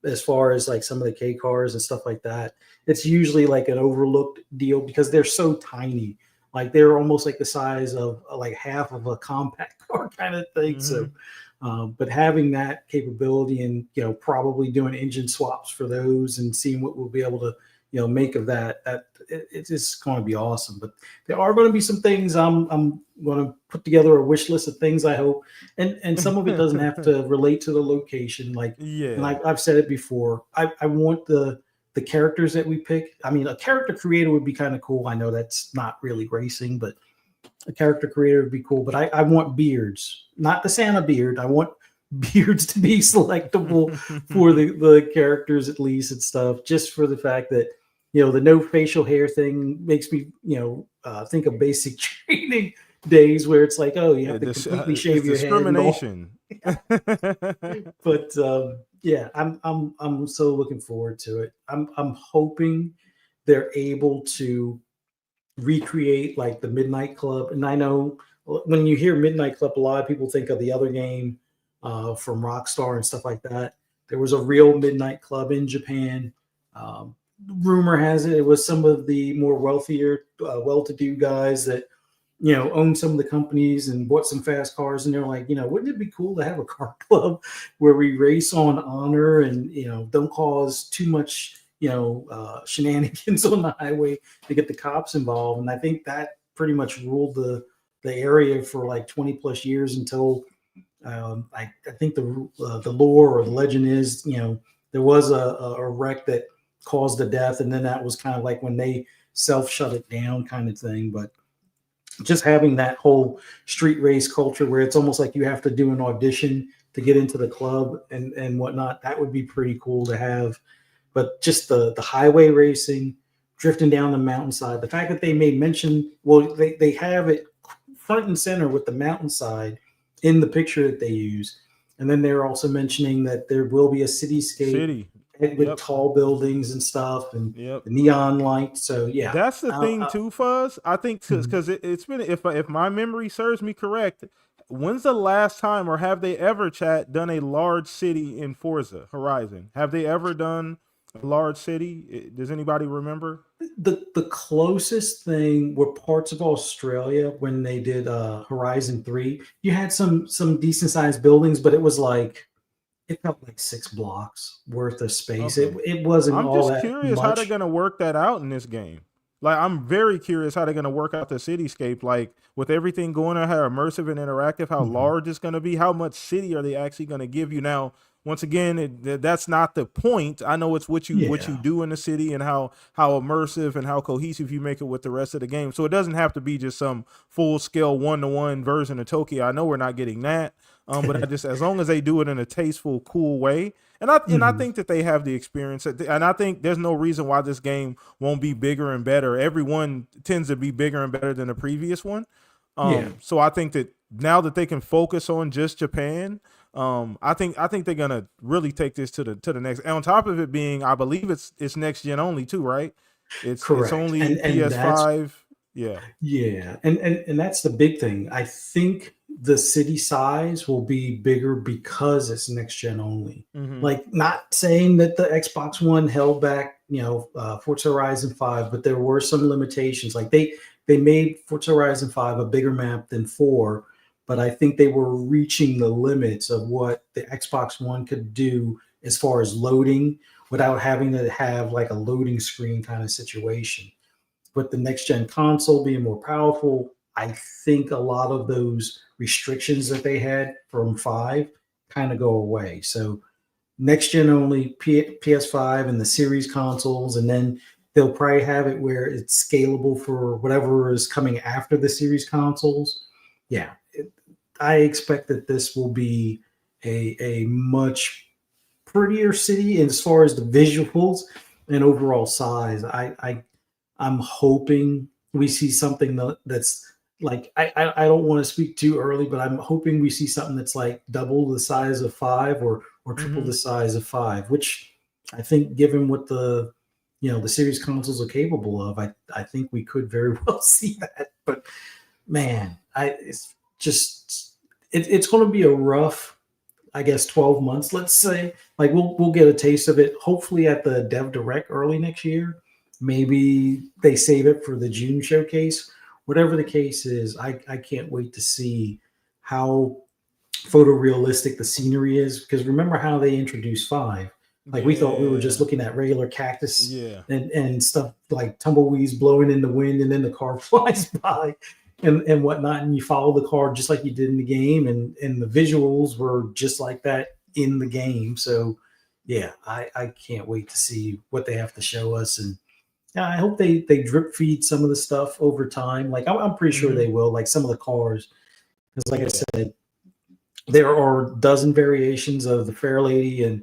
as far as, like, some of the K cars and stuff like that. It's usually like an overlooked deal because they're so tiny. Like, they're almost like the size of, like, half of a compact car kind of thing. So, but having that capability and, probably doing engine swaps for those and seeing what we'll be able to, make of that it's just going to be awesome. But there are going to be some things I'm going to put together a wish list of things, I hope, and some of it doesn't have to relate to the location. Like, and I've said it before, I want the characters that we pick. I mean, a character creator would be kind of cool. I know that's not really racing, but a character creator would be cool. But I want beards, not the Santa beard. I want beards to be selectable for the characters at least and stuff, just for the fact that, the no facial hair thing makes me, think of basic training days where it's like, oh, you have to completely shave your discrimination. Head. But yeah, I'm so looking forward to it. I'm hoping they're able to recreate, like, the Midnight Club. And I know when you hear Midnight Club, a lot of people think of the other game from Rockstar and stuff like that. There was a real Midnight Club in Japan. Rumor has it was some of the more wealthier, well-to-do guys that, own some of the companies and bought some fast cars. And they're like, wouldn't it be cool to have a car club where we race on honor and, don't cause too much, shenanigans on the highway to get the cops involved. And I think that pretty much ruled the area for like 20 plus years until I think the lore or the legend is, there was a wreck that caused the death, and then that was kind of like when they self shut it down kind of thing. But just having that whole street race culture where it's almost like you have to do an audition to get into the club and whatnot, that would be pretty cool to have. But just the highway racing, drifting down the mountainside, the fact that they made mention, well, they have it front and center with the mountainside in the picture that they use. And then they're also mentioning that there will be a cityscape with tall buildings and stuff and the neon lights. So yeah, that's the thing too, Fuzz. I think because it's been, if my memory serves me correct, when's the last time, or have they ever, chat, done a large city in Forza Horizon? Have they ever done a large city? Does anybody remember? The closest thing were parts of Australia when they did Horizon 3. You had some decent sized buildings, but it was like, it felt like 6 blocks worth of space. Okay. It wasn't all that much. I'm just curious how they're going to work that out in this game. Like, I'm very curious how they're going to work out the cityscape, like with everything going on, how immersive and interactive, how large it's going to be, how much city are they actually going to give you. Now, once again, that's not the point. I know it's what you do in the city and how immersive and how cohesive you make it with the rest of the game. So it doesn't have to be just some full scale 1-to-1 version of Tokyo. I know we're not getting that, but as long as they do it in a tasteful, cool way, and I think that they have the experience, and I think there's no reason why this game won't be bigger and better. Everyone tends to be bigger and better than the previous one. So I think that now that they can focus on just Japan, I think they're gonna really take this to the next. And on top of it being, I believe it's next gen only too, right? It's only and PS5. Yeah, and that's the big thing. I think the city size will be bigger because it's next gen only. Like, not saying that the Xbox One held back, Forza Horizon 5, but there were some limitations. Like they made Forza Horizon 5 a bigger map than 4. But I think they were reaching the limits of what the Xbox One could do as far as loading without having to have like a loading screen kind of situation. With the next gen console being more powerful, I think a lot of those restrictions that they had from 5 kind of go away. So next gen only, PS5 and the series consoles, and then they'll probably have it where it's scalable for whatever is coming after the series consoles. Yeah. I expect that this will be a much prettier city as far as the visuals and overall size. I'm hoping we see something that's like, I don't want to speak too early, but I'm hoping we see something that's like double the size of 5 or triple the size of 5, which I think, given what the series consoles are capable of, I think we could very well see that. But man, it's going to be a rough, I guess, 12 months, let's say. Like, we'll get a taste of it hopefully at the Dev Direct early next year. Maybe they save it for the June showcase. Whatever the case is, I can't wait to see how photorealistic the scenery is, because remember how they introduced 5. Like, we thought we were just looking at regular cactus and stuff, like tumbleweeds blowing in the wind, and then the car flies by and whatnot, and you follow the car just like you did in the game, and the visuals were just like that in the game. So yeah, I can't wait to see what they have to show us. And I hope they drip feed some of the stuff over time. Like, I'm pretty sure they will, like some of the cars, because like I said, there are a dozen variations of the Fairlady and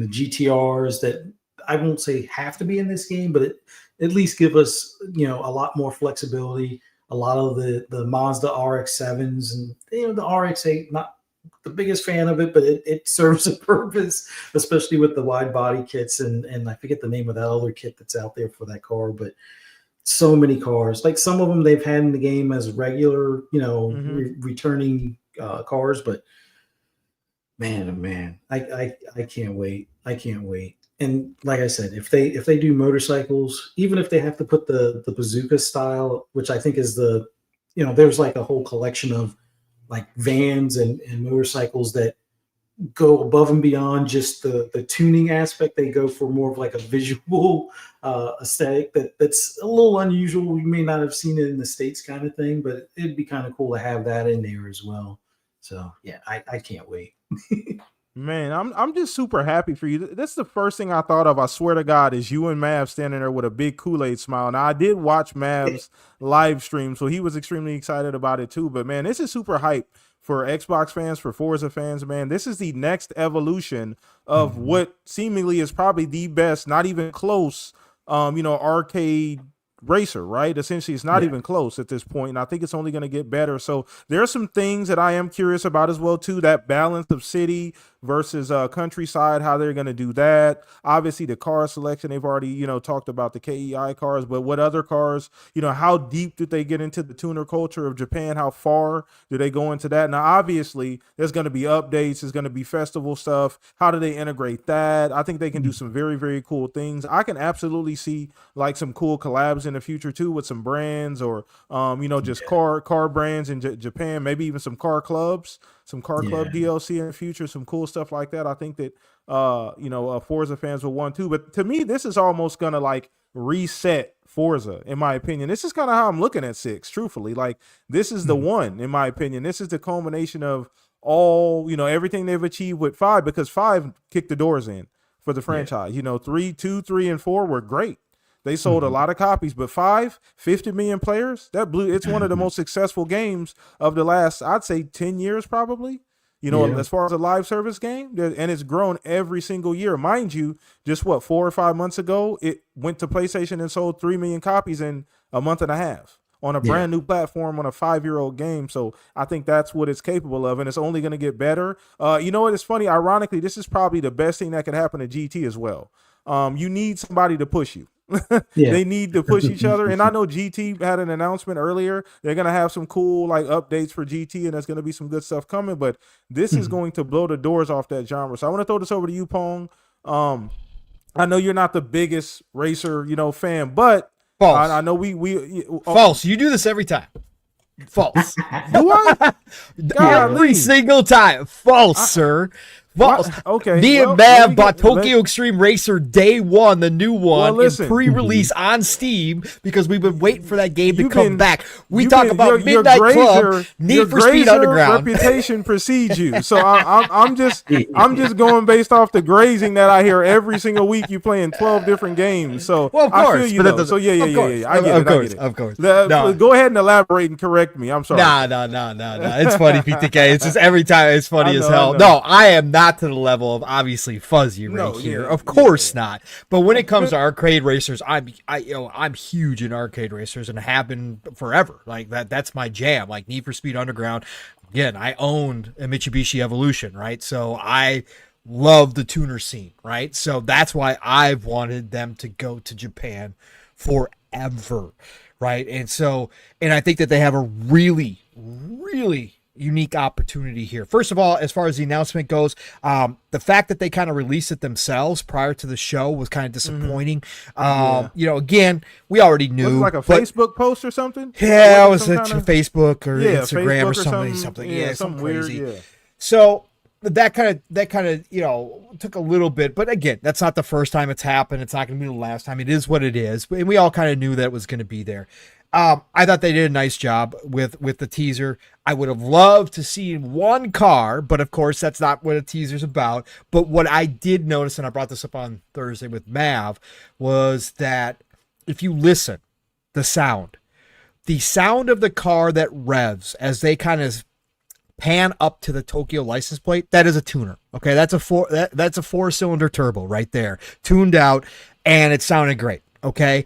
the GTRs that I won't say have to be in this game, but at least give us, a lot more flexibility. A lot of the Mazda RX-7s and the RX-8, not the biggest fan of it, but it serves a purpose, especially with the wide body kits and I forget the name of that other kit that's out there for that car. But so many cars, like some of them they've had in the game as regular, returning cars. But man, oh man, I can't wait. I can't wait. And like I said, if they do motorcycles, even if they have to put the bazooka style, which I think is there's like a whole collection of like vans and motorcycles that go above and beyond just the tuning aspect. They go for more of like a visual aesthetic that's a little unusual. You may not have seen it in the States kind of thing, but it'd be kind of cool to have that in there as well. So yeah, I can't wait. Man, I'm just super happy for you. That's the first thing I thought of. I swear to God, is you and Mav standing there with a big Kool-Aid smile. Now I did watch Mav's live stream, so he was extremely excited about it too. But man, this is super hype for Xbox fans, for Forza fans. Man, this is the next evolution of what seemingly is probably the best, not even close, arcade racer, right? Essentially, it's not even close at this point, and I think it's only going to get better. So there are some things that I am curious about as well too. That balance of city versus countryside, how they're going to do that. Obviously, the car selection, they've already talked about the KEI cars, but what other cars? How deep did they get into the tuner culture of Japan? How far do they go into that? Now, obviously, there's going to be updates. There's going to be festival stuff. How do they integrate that? I think they can do some very, very cool things. I can absolutely see like some cool collabs in the future too with some brands or just car brands in Japan, maybe even some car clubs, some car club DLC in the future, some cool stuff like that. I think that Forza fans will want too. But to me, this is almost gonna like reset Forza, in my opinion. This is kind of how I'm looking at 6, truthfully. Like this is the one, in my opinion. This is the culmination of all, everything they've achieved with 5, because 5 kicked the doors in for the franchise. 2, 3, and 4 were great. They sold a lot of copies, but 5, 50 million players, it's one of the most successful games of the last, I'd say 10 years probably, as far as a live service game, and it's grown every single year. Mind you, just 4 or 5 months ago, it went to PlayStation and sold 3 million copies in a month and a half on a brand new platform on a 5-year-old game. So I think that's what it's capable of, and it's only going to get better. You know what? It's funny. Ironically, this is probably the best thing that could happen to GT as well. You need somebody to push you. They need to push each other. And I know GT had an announcement earlier. They're going to have some cool like updates for GT, and there's going to be some good stuff coming, but this is going to blow the doors off that genre. So I want to throw this over to you, Pong. I know you're not the biggest racer, fan, but false. I know we false. You do this every time. False. Do I? Every single time. False, sir. False. Okay. Me and Mav bought Tokyo Extreme Racer day one, the new one, in pre-release on Steam because we've been waiting for that game to come back. We talk about Midnight Club, Need for Speed Underground. Reputation precedes you, so I'm just going based off the grazing that I hear every single week. You playing 12 different games, so well, of course, I feel you though. So yeah. I get it. Of course. No. Go ahead and elaborate and correct me. I'm sorry. No. It's funny, PTK. It's just every time it's funny as hell. No, I am not to the level of obviously fuzzy right here. Of course not. But when it comes to arcade racers, I'm huge in arcade racers and have been forever. Like that's my jam. Like Need for Speed Underground. Again, I owned a Mitsubishi Evolution, right? So I love the tuner scene, right? So that's why I've wanted them to go to Japan forever, right? And I think that they have a really, really unique opportunity here. First of all, as far as the announcement goes, the fact that they kind of released it themselves prior to the show was kind of disappointing. Again, we already knew. Was it like a Facebook post or something? Yeah, it was Facebook or Instagram or something. Yeah, something crazy. Weird, yeah. So that kind of took a little bit, but again, that's not the first time it's happened. It's not going to be the last time. It is what it is, and we all kind of knew that it was going to be there. I thought they did a nice job with the teaser. I would have loved to see one car, but of course that's not what a teaser's about. But what I did notice, and I brought this up on Thursday with Mav, was that if you listen, the sound of the car that revs as they kind of pan up to the Tokyo license plate, that is a tuner. Okay, that's a 4-cylinder turbo right there, tuned out, and it sounded great. Okay.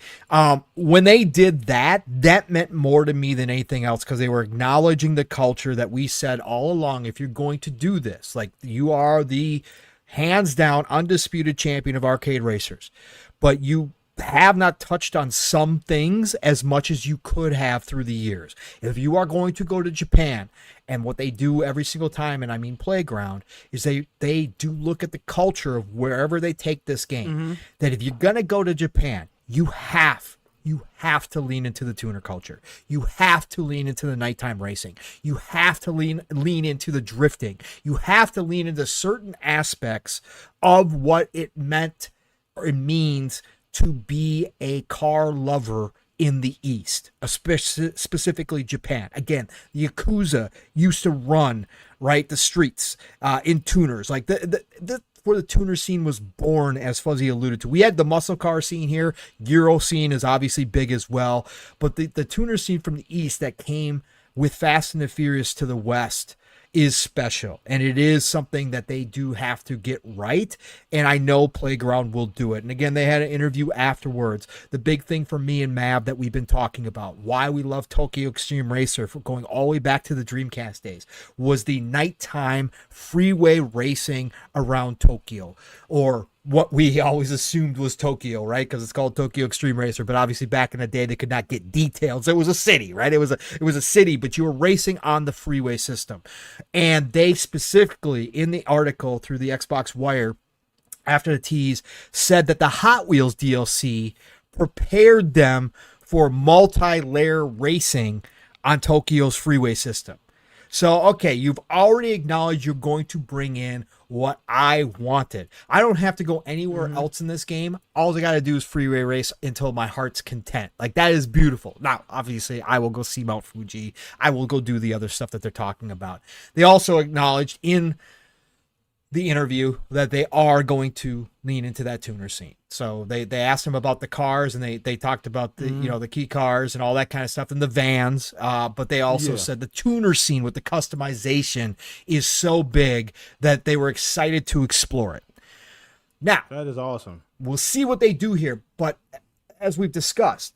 When they did that meant more to me than anything else, because they were acknowledging the culture that we said all along. If you're going to do this, like, you are the hands down undisputed champion of arcade racers, but you have not touched on some things as much as you could have through the years. If you are going to go to Japan, and what they do every single time, and I mean Playground, is they do look at the culture of wherever they take this game. That if you're going to go to Japan, you have you have to lean into the tuner culture. You have to lean into the nighttime racing. You have to lean into the drifting. You have to lean into certain aspects of what it meant or it means to be a car lover in the East, specifically Japan. Again, the Yakuza used to run, right, the streets in tuners. Like where the tuner scene was born, as Fuzzy alluded to. We had the muscle car scene here. Euro scene is obviously big as well. But the tuner scene from the East that came with Fast and the Furious to the West is special, and it is something that they do have to get right, and I know Playground will do it. And again, they had an interview afterwards. The big thing for me and Mav that we've been talking about, why we love Tokyo Extreme Racer, for going all the way back to the Dreamcast days, was the nighttime freeway racing around Tokyo, or what we always assumed was Tokyo, right? Because it's called Tokyo Extreme Racer, but obviously back in the day they could not get details. It was a city, right? It was a city, but you were racing on the freeway system. And they specifically, in the article through the Xbox Wire, after the tease, said that the Hot Wheels DLC prepared them for multi-layer racing on Tokyo's freeway system. So, okay, you've already acknowledged you're going to bring in what I wanted. I don't have to go anywhere else in this game. All I got to do is freeway race until my heart's content. Like, that is beautiful. Now, obviously, I will go see Mount Fuji. I will go do the other stuff that they're talking about. They also acknowledged in the interview that they are going to lean into that tuner scene. So they asked him about the cars, and they talked about the the key cars and all that kind of stuff, and the vans. But they also said the tuner scene with the customization is so big that they were excited to explore it. Now, that is awesome. We'll see what they do here, but as we've discussed,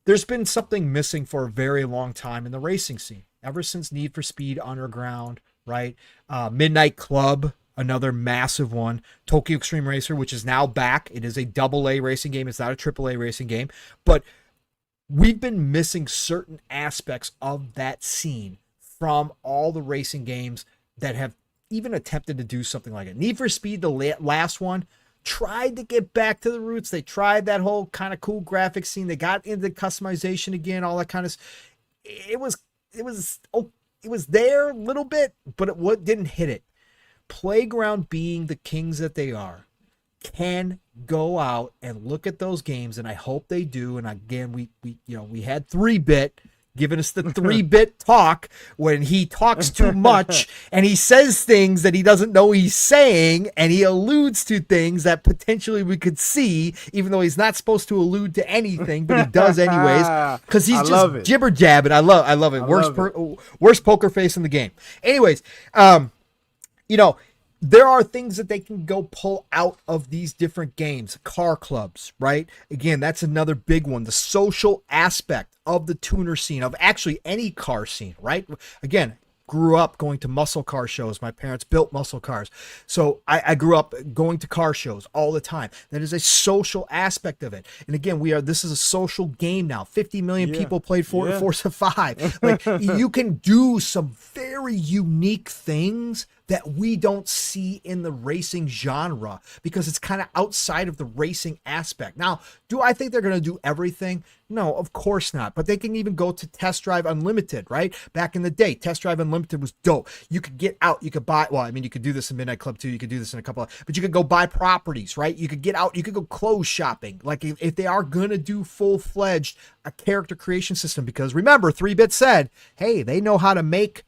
there's been something missing for a very long time in the racing scene, ever since Need for Speed Underground, right? Midnight Club, another massive one. Tokyo Extreme Racer, which is now back. It is a AA racing game. It's not a AAA racing game. But we've been missing certain aspects of that scene from all the racing games that have even attempted to do something like it. Need for Speed, the last one, tried to get back to the roots. They tried that whole kind of cool graphic scene. They got into customization again, all that kind of... It was there a little bit, but it didn't hit it. Playground, being the kings that they are, can go out and look at those games, and I hope they do. And again, we had 3-Bit giving us the 3-Bit talk when he talks too much and he says things that he doesn't know he's saying, and he alludes to things that potentially we could see, even though he's not supposed to allude to anything, but he does anyways, because he's just jibber jabbing. I love it. Worst poker face in the game. Anyways, there are things that they can go pull out of these different games. Car clubs, right? Again, that's another big one. The social aspect of the tuner scene, of actually any car scene, right? Again, grew up going to muscle car shows. My parents built muscle cars. So I grew up going to car shows all the time. That is a social aspect of it. And again, this is a social game now. 50 million people played Forza 5. Like, you can do some very unique things that we don't see in the racing genre because it's kind of outside of the racing aspect. Now, do I think they're going to do everything? No, of course not. But they can even go to Test Drive Unlimited, right? Back in the day, Test Drive Unlimited was dope. You could get out, you could buy, well, I mean, you could do this in Midnight Club too. You could do this in a couple of, but you could go buy properties, right? You could get out, you could go clothes shopping. Like, if they are going to do full-fledged a character creation system, because remember, 3-Bit said, hey, they know how to make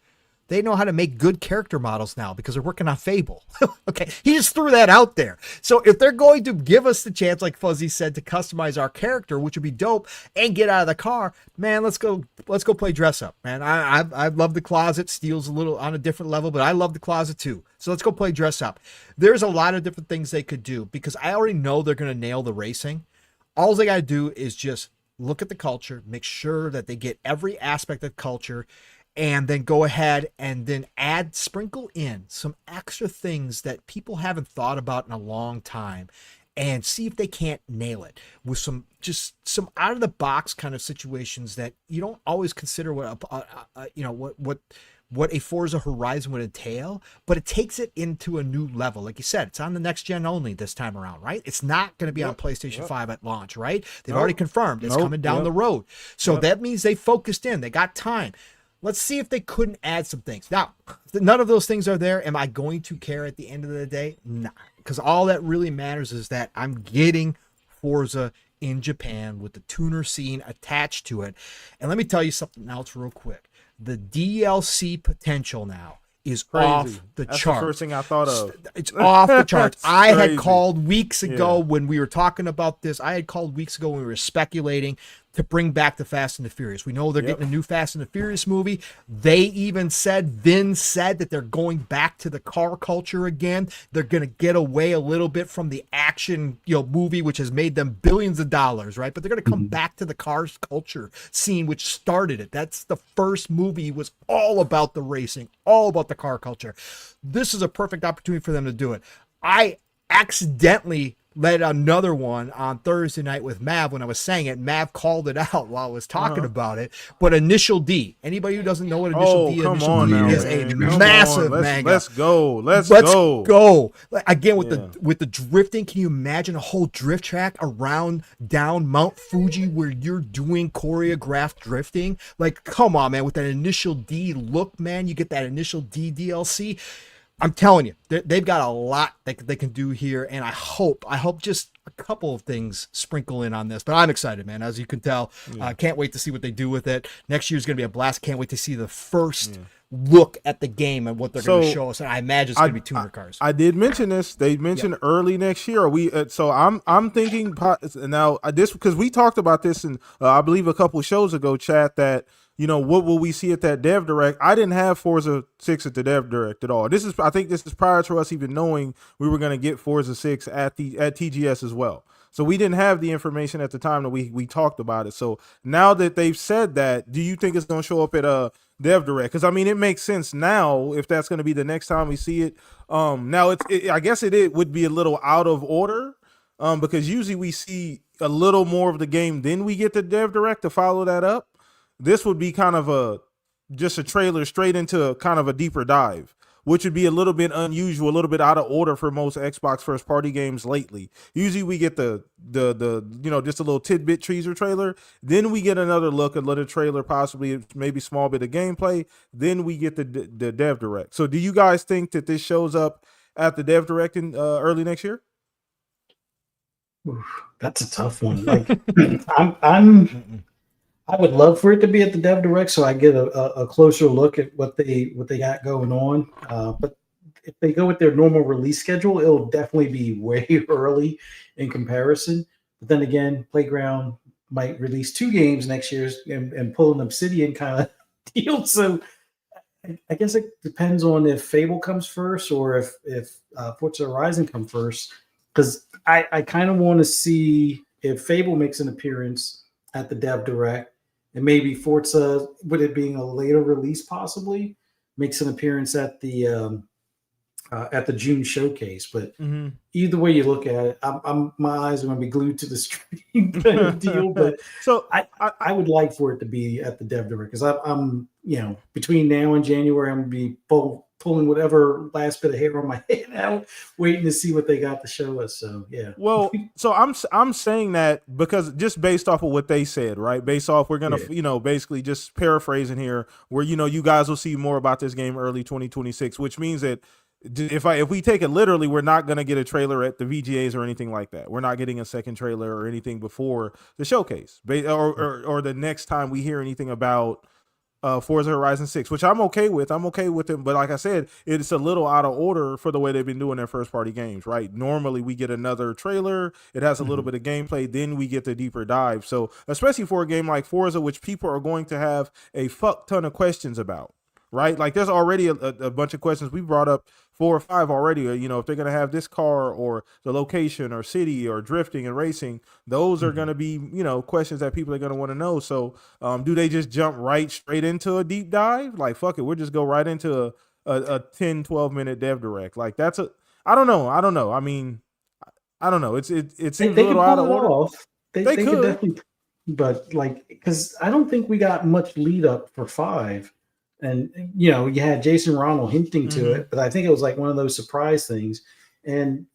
good character models now because they're working on Fable. Okay, he just threw that out there. So if they're going to give us the chance, like Fuzzy said, to customize our character, which would be dope, and get out of the car, man, let's go play dress up, man. I love the closet. Steel's a little on a different level, but I love the closet too. So let's go play dress up. There's a lot of different things they could do because I already know they're going to nail the racing. All they got to do is just look at the culture, make sure that they get every aspect of culture, and then go ahead and then sprinkle in some extra things that people haven't thought about in a long time, and see if they can't nail it with some out of the box kind of situations that you don't always consider what what a Forza Horizon would entail, but it takes it into a new level. Like you said, it's on the next gen only this time around, right? It's not going to be on PlayStation 5 at launch, right? They've already confirmed it's coming down the road. So that means they focused in, they got time. Let's see if they couldn't add some things. Now, none of those things are there. Am I going to care at the end of the day? Nah, because all that really matters is that I'm getting Forza in Japan with the tuner scene attached to it. And let me tell you something else real quick. The DLC potential now is off the That's chart. The first thing I thought of. It's off the charts. I had crazy. called weeks ago when we were talking about this. I had called weeks ago when we were speculating to bring back the Fast and the Furious. We know they're getting a new Fast and the Furious movie. They even said, Vin said that they're going back to the car culture again. They're going to get away a little bit from the action, movie, which has made them billions of dollars, right? But they're going to come back to the cars culture scene, which started it. That's the first movie, was all about the racing, all about the car culture. This is a perfect opportunity for them to do it. I accidentally led another one on Thursday night with Mav when I was saying it. Mav called it out while I was talking about it. But Initial D, anybody who doesn't know what Initial D is a massive manga. Let's go. Let's go. Like, again, with the drifting, can you imagine a whole drift track around down Mount Fuji where you're doing choreographed drifting? Like, come on, man. With that Initial D look, man, you get that Initial D DLC. I'm telling you, they've got a lot that they can do here, and I hope just a couple of things sprinkle in on this. But I'm excited, man. As you can tell, can't wait to see what they do with it. Next year's going to be a blast. Can't wait to see the first look at the game and what they're going to show us. And I imagine it's going to be tuner cars. I did mention this. They mentioned early next year. So I'm thinking now this, because we talked about this in I believe a couple of shows ago, chat, that what will we see at that Dev Direct? I didn't have Forza 6 at the Dev Direct at all. I think this is prior to us even knowing we were going to get Forza 6 at TGS as well. So we didn't have the information at the time that we talked about it. So now that they've said that, do you think it's going to show up at Dev Direct? Because I mean, it makes sense now if that's going to be the next time we see it. Now I guess it would be a little out of order, because usually we see a little more of the game, then we get the Dev Direct to follow that up. This would be kind of just a trailer straight into kind of a deeper dive, which would be a little bit unusual, a little bit out of order for most Xbox first party games lately. Usually we get the just a little tidbit teaser trailer, then we get another look, a little trailer, possibly maybe small bit of gameplay, then we get the Dev Direct. So do you guys think that this shows up at the Dev Direct in early next year? Oof, that's a tough one. Like I would love for it to be at the Dev Direct so I get a closer look at what they got going on. But if they go with their normal release schedule, it'll definitely be way early in comparison. But then again, Playground might release 2 games next year and pull an Obsidian kind of deal. So I guess it depends on if Fable comes first or if Forza Horizon comes first. Because I kind of want to see if Fable makes an appearance at the Dev Direct, and maybe Forza, with it being a later release, possibly makes an appearance at the June showcase. But either way you look at it, my eyes are going to be glued to the screen kind of deal. But so I would like for it to be at the Dev Direct, because I'm between now and January, I'm going to be pulling whatever last bit of hair on my head out, waiting to see what they got to show us. So yeah. Well, so I'm saying that because just based off of what they said, right? Based off, we're gonna basically just paraphrasing here, where you guys will see more about this game early 2026, which means that if we take it literally, we're not gonna get a trailer at the VGAs or anything like that. We're not getting a second trailer or anything before the showcase, or the next time we hear anything about Forza Horizon 6, which I'm okay with. I'm okay with it, but like I said, it's a little out of order for the way they've been doing their first party games, right? Normally we get another trailer, it has a little bit of gameplay, then we get the deeper dive. So especially for a game like Forza, which people are going to have a fuck ton of questions about, right? Like there's already a bunch of questions. We brought up 4 or 5 already, if they're going to have this car or the location or city or drifting and racing, those are going to be, questions that people are going to want to know. So do they just jump straight into a deep dive? Like, fuck it, we'll just go right into a 10, 12 minute Dev Direct. Like I don't know. I mean, I don't know. It seems a little out of order. They could definitely, but because I don't think we got much lead up for 5. And you had Jason Ronald hinting to it, but I think it was like one of those surprise things. And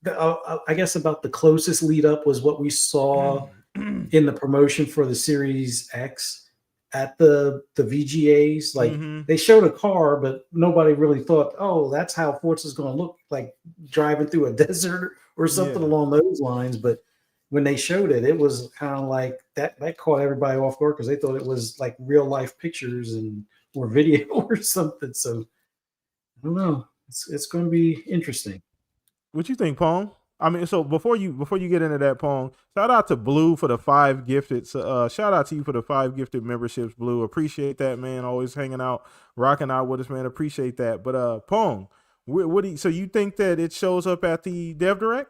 I guess about the closest lead up was what we saw in the promotion for the Series X at the VGAs. Like they showed a car, but nobody really thought, oh, that's how Forza is going to look like driving through a desert or something along those lines. But when they showed it, it was kind of like that caught everybody off guard because they thought it was like real life pictures or video or something. So I don't know. It's going to be interesting. What you think, Pong? I mean, so before you get into that, Pong, shout out to Blue for the 5 gifted. Shout out to you for the 5 gifted memberships, Blue. Appreciate that, man. Always hanging out, rocking out with us, man. Appreciate that. But Pong, so you think that it shows up at the Dev Direct?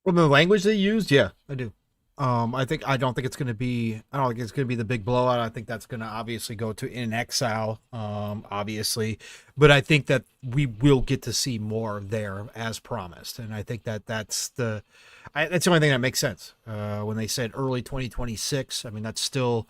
From the language they used, yeah, I do. I don't think it's going to be the big blowout. I think that's going to obviously go to In Exile, obviously, but I think that we will get to see more there as promised. And I think that's the only thing that makes sense. When they said early 2026, I mean, that's still,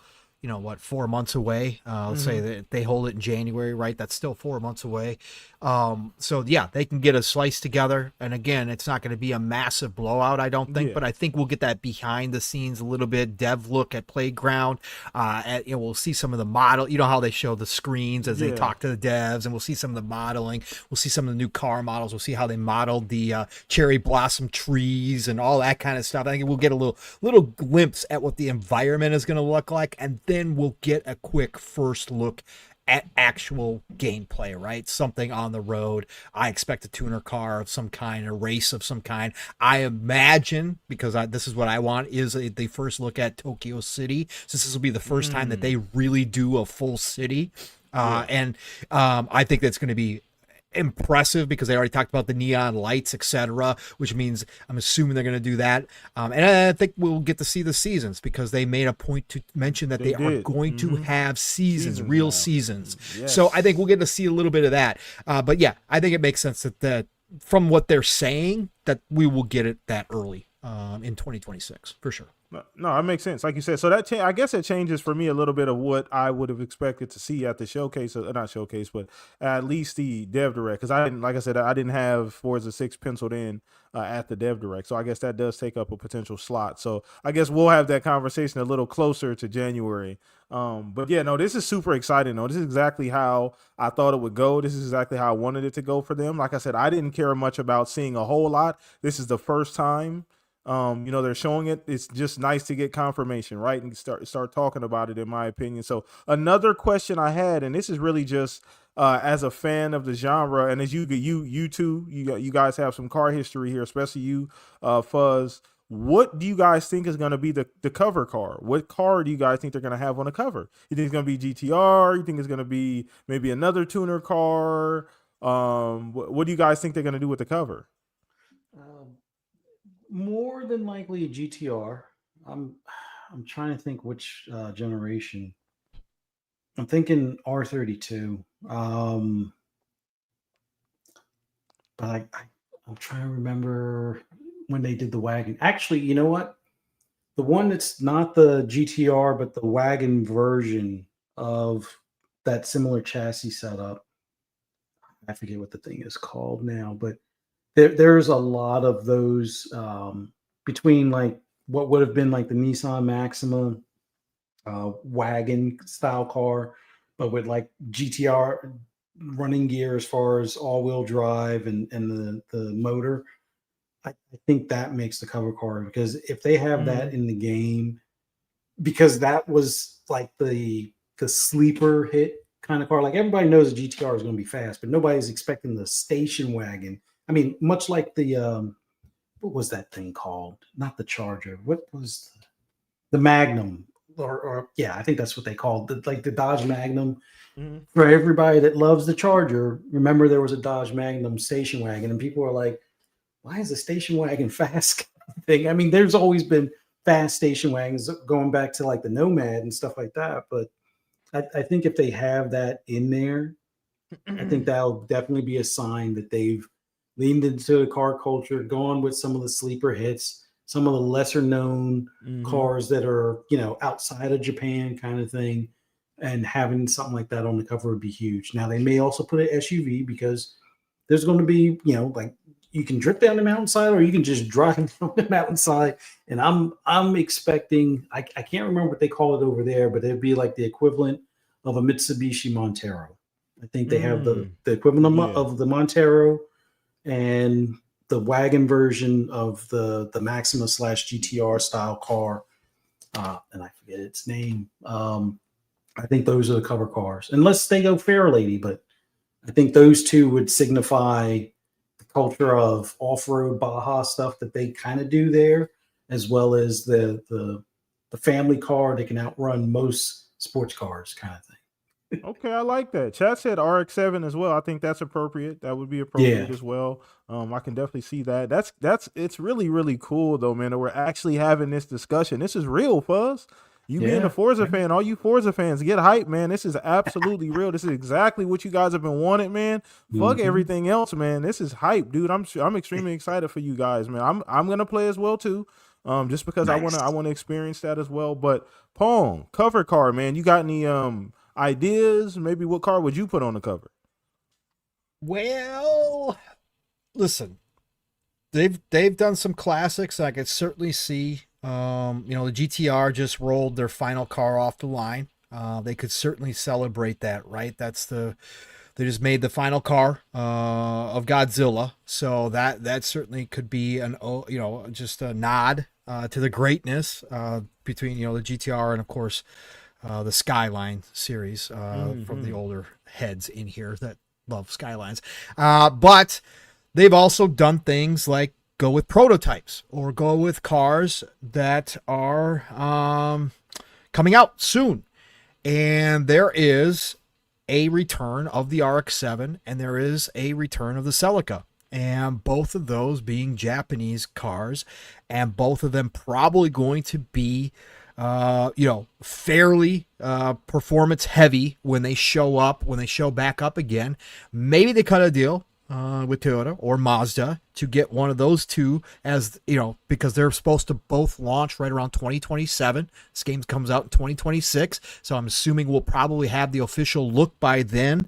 4 months away. Let's say that they hold it in January, right? That's still 4 months away. So yeah, they can get a slice together. And again, it's not going to be a massive blowout, I don't think, but I think we'll get that behind the scenes a little bit dev look at Playground. We'll see some of the model, how they show the screens as they talk to the devs, and we'll see some of the modeling. We'll see some of the new car models. We'll see how they modeled the cherry blossom trees and all that kind of stuff. I think we'll get a little glimpse at what the environment is going to look like. And then we'll get a quick first look at actual gameplay, right? Something on the road. I expect a tuner car of some kind, a race of some kind. I imagine, because this is what I want, is the first look at Tokyo City, since this will be the first time that they really do a full city. And I think that's going to be impressive because they already talked about the neon lights, etc., which means I'm assuming they're going to do that. And I think we'll get to see the seasons because they made a point to mention that they are going to have seasons, real seasons. Yes. So I think we'll get to see a little bit of that. But yeah, I think it makes sense that from what they're saying that we will get it that early in 2026 for sure. No, that makes sense. Like you said, so that I guess it changes for me a little bit of what I would have expected to see at the showcase, not showcase, but at least the Dev Direct. Because I didn't, like I said, I didn't have Forza 6 penciled in at the Dev Direct, so I guess that does take up a potential slot. So I guess we'll have that conversation a little closer to January. But yeah, no, this is super exciting. Though this is exactly how I thought it would go. This is exactly how I wanted it to go for them. Like I said, I didn't care much about seeing a whole lot. This is the first time. They're showing it. It's just nice to get confirmation, right? And start talking about it, in my opinion. So another question I had, and this is really just as a fan of the genre, and as you two, you guys have some car history here, especially you, Fuzz. What do you guys think is going to be the cover car? What car do you guys think they're going to have on the cover? You think it's going to be GTR? You think it's going to be maybe another tuner car? What do you guys think they're going to do with the cover? More than likely a GTR. I'm trying to think which generation. I'm thinking R32. But I'm trying to remember when they did the wagon. Actually, you know what? The one that's not the GTR, but the wagon version of that similar chassis setup. I forget what the thing is called now, but there's a lot of those between like what would have been like the Nissan Maxima wagon style car, but with like GTR running gear as far as all-wheel drive and the motor. I think that makes the cover car, because if they have that in the game, because that was like the sleeper hit kind of car. Like everybody knows a GTR is going to be fast, but nobody's expecting the station wagon. I mean, much like the what was that thing called? Not the Charger. What was the Magnum? Or yeah, I think that's what they called the Dodge Magnum. For everybody that loves the Charger, remember there was a Dodge Magnum station wagon, and people are like, "Why is the station wagon fast?" thing? I mean, there's always been fast station wagons going back to like the Nomad and stuff like that. But I think if they have that in there, I think that'll definitely be a sign that they've leaned into the car culture, gone with some of the sleeper hits, some of the lesser known cars that are, outside of Japan kind of thing. and having something like that on the cover would be huge. Now they may also put an SUV because there's going to be, like you can drift down the mountainside or you can just drive down the mountainside. And I'm expecting, I can't remember what they call it over there, but it'd be like the equivalent of a Mitsubishi Montero. I think they have the equivalent of the Montero and the wagon version of the Maxima / GTR style car. And I forget its name. I think those are the cover cars, unless they go Fair Lady, but I think those two would signify the culture of off-road Baja stuff that they kind of do there, as well as the family car that can outrun most sports cars kind of thing. Okay, I like that. Chad said RX-7 as well. I think that's appropriate. That would be appropriate as well. I can definitely see that. It's really, really cool though, man, that we're actually having this discussion. This is real, Fuzz. You being a Forza fan, all you Forza fans, get hyped, man. This is absolutely real. This is exactly what you guys have been wanting, man. Fuck everything else, man. This is hype, dude. I'm extremely excited for you guys, man. I'm gonna play as well too. Just because I wanna experience that as well. But Pong, cover car, man. You got any ideas? Maybe what car would you put on the cover? Well, listen, they've done some classics. I could certainly see. The GTR just rolled their final car off the line. They could certainly celebrate that, right? They just made the final car of Godzilla, so that certainly could be just a nod to the greatness between the GTR and of course the Skyline series from the older heads in here that love Skylines. But they've also done things like go with prototypes or go with cars that are coming out soon. And there is a return of the RX-7 and there is a return of the Celica. And both of those being Japanese cars, and both of them probably going to be fairly performance heavy when they show back up again. Maybe they cut a deal with Toyota or Mazda to get one of those two, as because they're supposed to both launch right around 2027. This game comes out in 2026, so I'm assuming we'll probably have the official look by then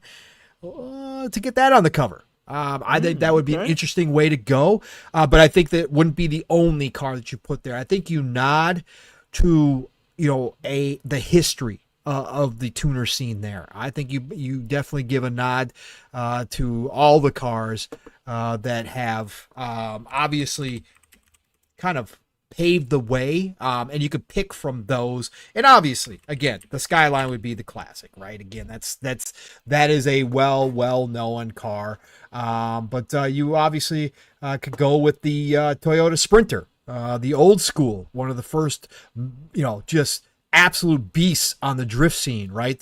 to get that on the cover. I think that would be an interesting way to go, but I think that wouldn't be the only car that you put there. I think you nod to the history of the tuner scene there. I think you definitely give a nod to all the cars that have obviously kind of paved the way, and you could pick from those. And obviously, again, the Skyline would be the classic, right? Again, that is a well known car, but you obviously could go with the Toyota Sprinter. The old school, one of the first, just absolute beasts on the drift scene, right?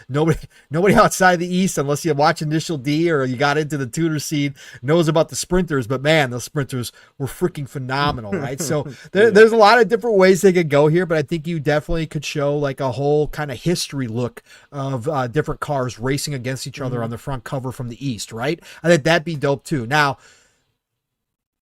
Nobody outside the East, unless you watch Initial D or you got into the tuner scene, knows about the Sprinters, but man, those Sprinters were freaking phenomenal, right? So there's a lot of different ways they could go here, but I think you definitely could show like a whole kind of history look of different cars racing against each other on the front cover from the East, right? I think that'd be dope too. Now,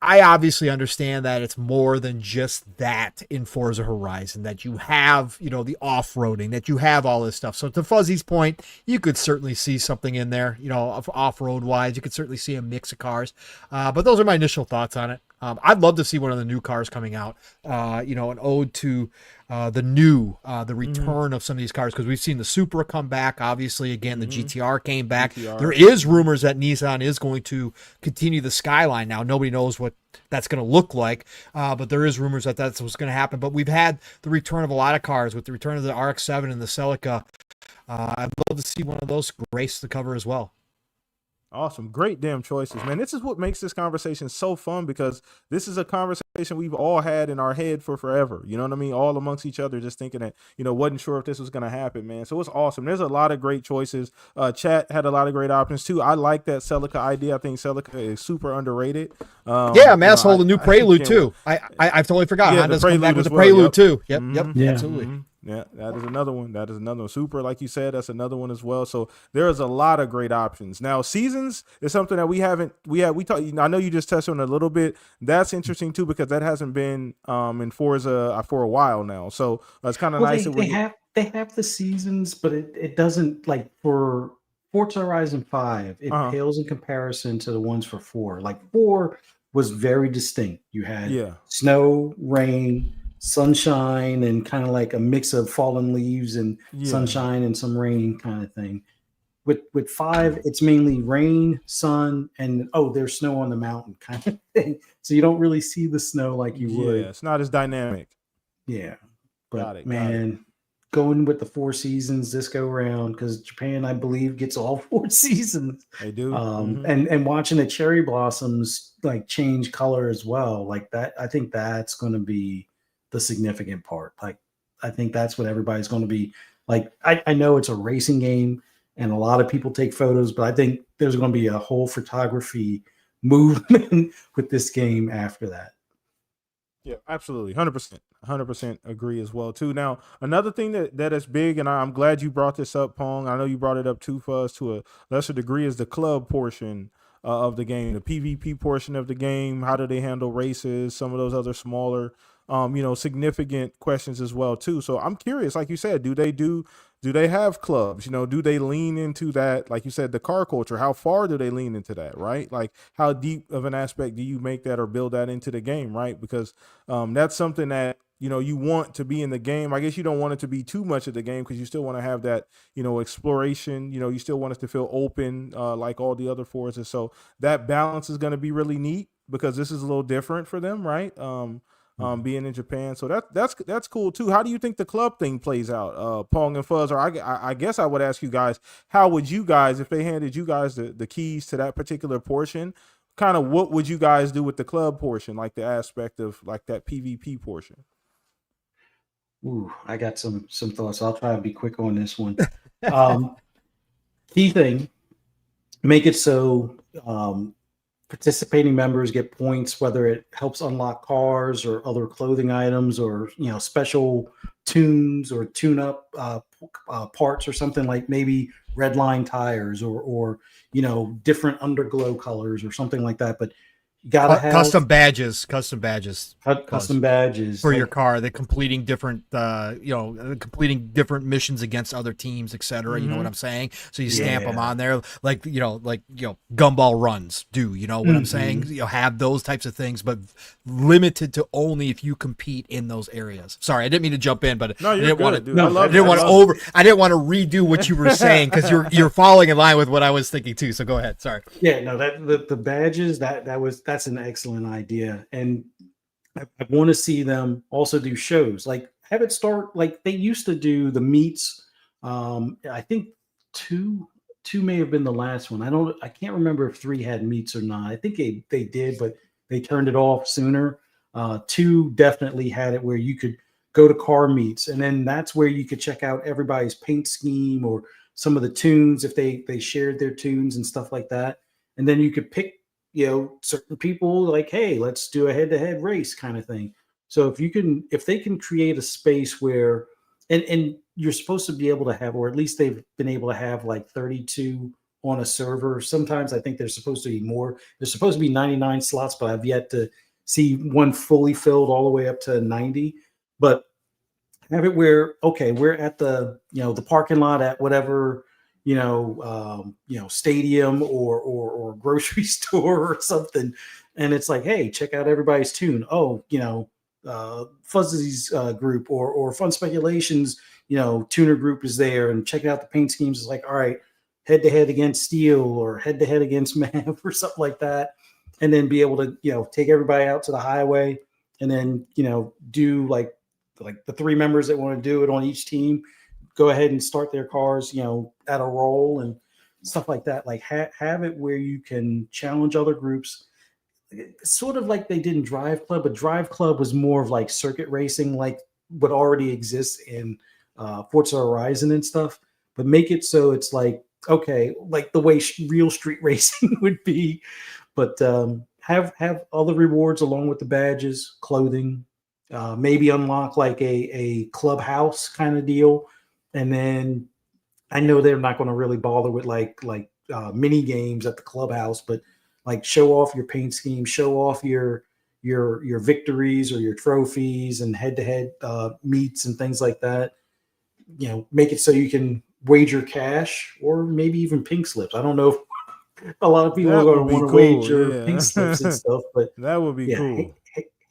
I obviously understand that it's more than just that in Forza Horizon, that you have, the off-roading, that you have all this stuff. So to Fuzzy's point, you could certainly see something in there, off-road wise. You could certainly see a mix of cars. But those are my initial thoughts on it. I'd love to see one of the new cars coming out, an ode to the return of some of these cars, because we've seen the Supra come back. Obviously, again, the GTR came back. There is rumors that Nissan is going to continue the Skyline. Now, nobody knows what that's going to look like, but there is rumors that that's what's going to happen. But we've had the return of a lot of cars with the return of the RX-7 and the Celica. I'd love to see one of those grace the cover as well. Awesome. Great damn choices, man. This is what makes this conversation so fun, because this is a conversation we've all had in our head for forever. You know what I mean? All amongst each other, just thinking that, wasn't sure if this was going to happen, man. So it's awesome. There's a lot of great choices. Chat had a lot of great options too. I like that Celica idea. I think Celica is super underrated. Masshold the new Prelude too. I totally forgot. Honda's come back with the Prelude too. Yep. Absolutely. Yeah, that is another one. Super, like you said, that's another one as well. So there is a lot of great options. Now, seasons is something that we talked. I know you just touched on it a little bit. That's interesting too, because that hasn't been in Forza for a while now. So it's kind of nice. they have the seasons, but it doesn't, like, for Forza Horizon 5, it pales in comparison to the ones for 4. Like 4 was very distinct. You had snow, rain, sunshine, and kind of like a mix of fallen leaves and sunshine and some rain kind of thing. With 5, it's mainly rain, sun, and there's snow on the mountain kind of thing. So you don't really see the snow like you would. Yeah, it's not as dynamic. Yeah, but man, going with the 4 seasons this go around, because Japan, I believe, gets all 4 seasons. They do. And watching the cherry blossoms like change color as well, like that, I think that's going to be the significant part. Like, I think that's what everybody's going to be like. I know it's a racing game and a lot of people take photos, but I think there's going to be a whole photography movement with this game after that. Yeah, absolutely. 100% agree as well too. Now, another thing that is big, and I'm glad you brought this up, Pong. I know you brought it up too for us to a lesser degree, is the club portion of the game, the PvP portion of the game. How do they handle races? Some of those other smaller, significant questions as well too. So I'm curious, like you said, do they have clubs? Do they lean into that? Like you said, the car culture, how far do they lean into that, right? Like, how deep of an aspect do you make that or build that into the game, right? Because that's something that, you want to be in the game. I guess you don't want it to be too much of the game, because you still want to have that, exploration. You still want it to feel open, like all the other Forzas. So that balance is going to be really neat, because this is a little different for them, right? Being in Japan. So that's cool too. How do you think the club thing plays out, Pong and Fuzz? Or I guess I would ask you guys, how would you guys, if they handed you guys the keys to that particular portion, kind of what would you guys do with the club portion, like the aspect of like that PvP portion? Ooh, I got some thoughts. I'll try to be quick on this one. Key thing, make it so participating members get points, whether it helps unlock cars or other clothing items, or special tunes or tune-up parts, or something like maybe red line tires or different underglow colors or something like that. But you gotta have custom badges for your car. They're completing different, missions against other teams, etc. You know what I'm saying? So you stamp them on there, like gumball runs do. You know what I'm saying? Have those types of things, but limited to only if you compete in those areas. Sorry, I didn't mean to jump in, but I didn't want to redo what you were saying, because you're falling in line with what I was thinking too. So go ahead. Sorry. Yeah, no, the badges, that's an excellent idea, and I want to see them also do shows, like have it start like they used to do the meets. I think two may have been the last one. I can't remember if 3 had meets or not. I think they did, but they turned it off sooner. 2 definitely had it where you could go to car meets, and then that's where you could check out everybody's paint scheme or some of the tunes, if they shared their tunes and stuff like that. And then you could pick certain people, like, hey, let's do a head-to-head race kind of thing. So if they can create a space where, and you're supposed to be able to have, or at least they've been able to have, like 32 on a server. Sometimes I think there's supposed to be more. There's supposed to be 99 slots, but I've yet to see one fully filled all the way up to 90. But have it where, okay, we're at the parking lot at whatever stadium or grocery store or something, and it's like, hey, check out everybody's tune. Fuzzy's group or Fun Speculations tuner group is there, and checking out the paint schemes is like, all right, head to head against Steel or head to head against Mav or something like that, and then be able to take everybody out to the highway, and then do like the 3 members that want to do it on each team go ahead and start their cars, at a roll and stuff like that. Like have it where you can challenge other groups, sort of like they did in Drive Club, but Drive Club was more of like circuit racing, like what already exists in Forza Horizon and stuff. But make it so it's like, okay, like the way real street racing would be, but have other rewards along with the badges, clothing, maybe unlock like a clubhouse kind of deal. And then I know they're not going to really bother with like mini games at the clubhouse, but like show off your paint scheme, show off your victories or your trophies and head-to-head meets and things like that. make it so you can wager cash or maybe even pink slips. I don't know if a lot of people are going to want to wager pink slips and stuff, but that would be cool.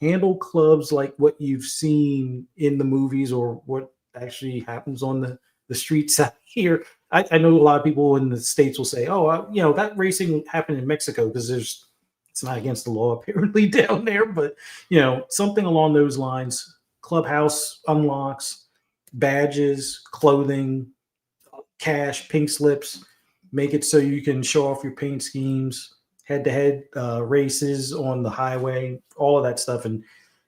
Handle clubs like what you've seen in the movies or what actually happens on the streets out here. I know a lot of people in the States will say, oh, that racing happened in Mexico because it's not against the law apparently down there, but something along those lines. Clubhouse unlocks, badges, clothing, cash, pink slips, make it so you can show off your paint schemes, head-to-head races on the highway, all of that stuff. And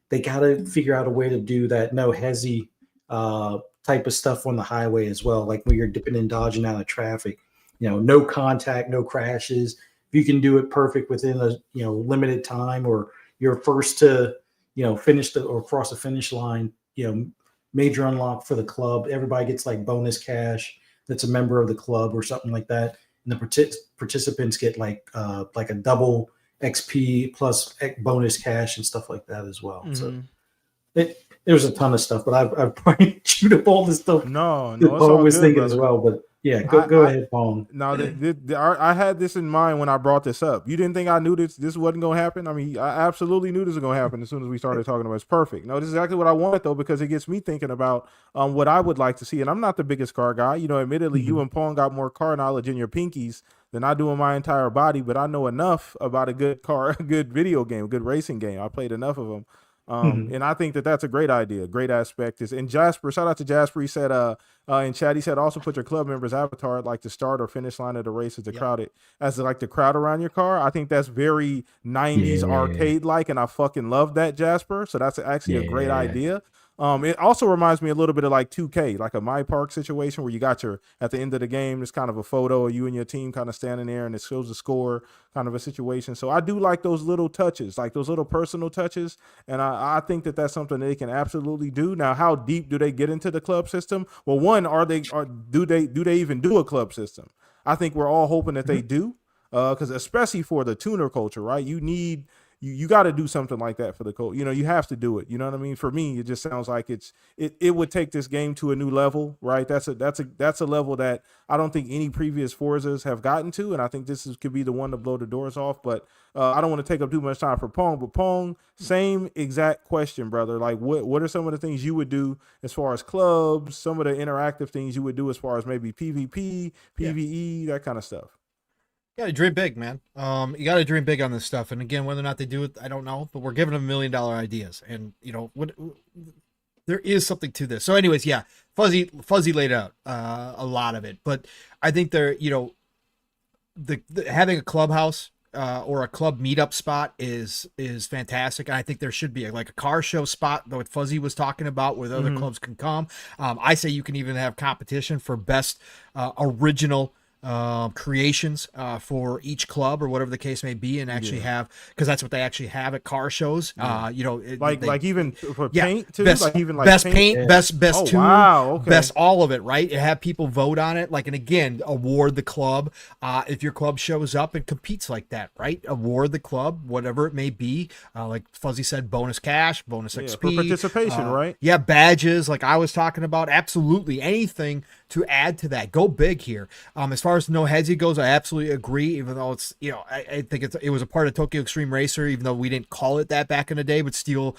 they got to figure out a way to do that no hezzy type of stuff on the highway as well, like when you're dipping and dodging out of traffic, no contact, no crashes. If you can do it perfect within a limited time, or you're first to finish or cross the finish line, major unlock for the club. Everybody gets like bonus cash that's a member of the club or something like that, and the participants get like a double XP plus bonus cash and stuff like that as well. Mm-hmm. So there's a ton of stuff, but I've probably chewed up all this stuff. No, Paul was thinking brother. As well, but yeah, go ahead, Paul. No, I had this in mind when I brought this up. You didn't think I knew this wasn't going to happen? I mean, I absolutely knew this was going to happen as soon as we started talking about it. It's perfect. No, this is exactly what I want, though, because it gets me thinking about what I would like to see. And I'm not the biggest car guy. Admittedly, you and Paul got more car knowledge in your pinkies than I do in my entire body, but I know enough about a good car, a good video game, a good racing game. I played enough of them. And I think that's a great idea. Great aspect is, and Jasper, shout out to Jasper. He said, in chat, he said, also put your club member's avatar at like the start or finish line of the race as the crowd around your car. I think that's very 90s arcade like, and I fucking love that, Jasper. So that's actually a great idea. It also reminds me a little bit of like 2K, like a My Park situation where you got at the end of the game, there's kind of a photo of you and your team kind of standing there and it shows the score, kind of a situation. So I do like those little touches, like those little personal touches. And I think that's something they can absolutely do. Now, how deep do they get into the club system? Well, one, do they even do a club system? I think we're all hoping that they do, because especially for the tuner culture, right? You got to do something like that for the code. You have to do it. You know what I mean? For me, it just sounds like it would take this game to a new level, right? That's a level that I don't think any previous Forzas have gotten to, and I think this could be the one to blow the doors off. But I don't want to take up too much time for Pong. But Pong, same exact question, brother. Like, what are some of the things you would do as far as clubs? Some of the interactive things you would do as far as maybe PvP, PvE, that kind of stuff. You got to dream big, man. You got to dream big on this stuff. And again, whether or not they do it, I don't know. But we're giving them $1 million ideas, and there is something to this. So, anyways, yeah, Fuzzy laid out a lot of it, but I think they're having a clubhouse or a club meetup spot is fantastic. And I think there should be like a car show spot that what Fuzzy was talking about where the other clubs can come. I say you can even have competition for best original creations for each club or whatever the case may be, and actually have, because that's what they actually have at car shows. Like even for paint too, best paint, best tune, okay. Best all of it, right? And have people vote on it, like, and again, award the club if your club shows up and competes like that, right? Award the club, whatever it may be. Like Fuzzy said, bonus cash, bonus XP for participation, right? Yeah, badges, like I was talking about. Absolutely, anything to add to that. Go big here. As far as no headsy goes, I absolutely agree, even though it's, I think it was a part of Tokyo Extreme Racer, even though we didn't call it that back in the day, but Steel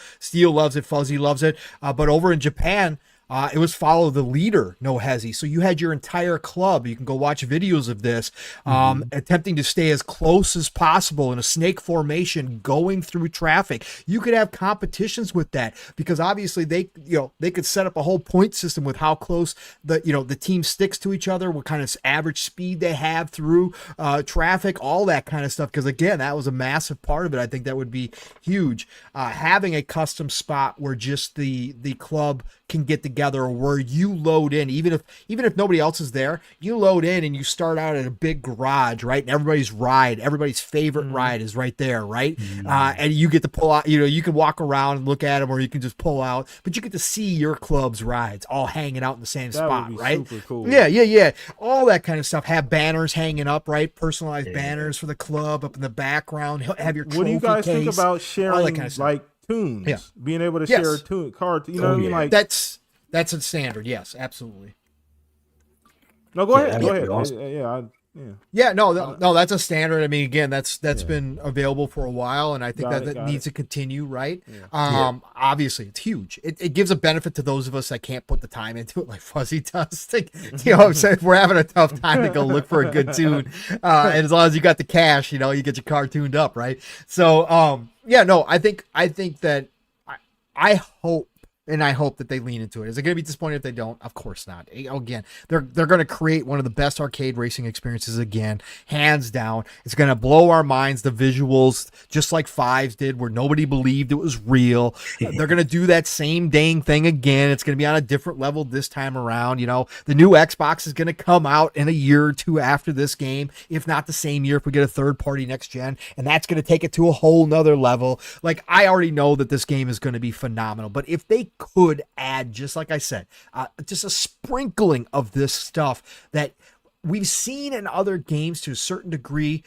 loves it, Fuzzy loves it. But over in Japan, it was follow the leader, no hezzy. So you had your entire club. You can go watch videos of this, attempting to stay as close as possible in a snake formation, going through traffic. You could have competitions with that, because obviously they could set up a whole point system with how close the team sticks to each other, what kind of average speed they have through traffic, all that kind of stuff. Because again, that was a massive part of it. I think that would be huge. Having a custom spot where just the club can get together, where you load in, even if nobody else is there, you load in and you start out at a big garage, right? And everybody's favorite ride is right there, right? And you get to pull out, you can walk around and look at them, or you can just pull out, but you get to see your club's rides all hanging out in the same spot, right? Super cool. Yeah. All that kind of stuff. Have banners hanging up, right? Personalized banners for the club up in the background. Have your trophy What do you guys case, think about sharing, all that kind of stuff. like tunes, being able to share a tune card? You know what I mean? Like that's a standard. Yes, absolutely. No, go Yeah, ahead. that'd Go be ahead. awesome. Yeah. No, that's a standard. I mean, again, that's Yeah. been available for a while, and I think Got that it. needs to continue, right? Yeah. Obviously, it's huge. It gives a benefit to those of us that can't put the time into it, like Fuzzy does. Like, you know what I'm saying? If we're having a tough time to go look for a good tune, and as long as you got the cash, you know, you get your car tuned up, right? So, yeah, no, I think that I hope. And I hope that they lean into it. Is it going to be disappointing if they don't? Of course not. Again, they're going to create one of the best arcade racing experiences again, hands down. It's going to blow our minds. The visuals, just like Fives did, where nobody believed it was real. They're going to do that same dang thing again. It's going to be on a different level this time around. You know, the new Xbox is going to come out in a year or two after this game, if not the same year if we get a third party next gen, and that's going to take it to a whole nother level. Like, I already know that this game is going to be phenomenal, but if they could add, just like I said, just a sprinkling of this stuff that we've seen in other games to a certain degree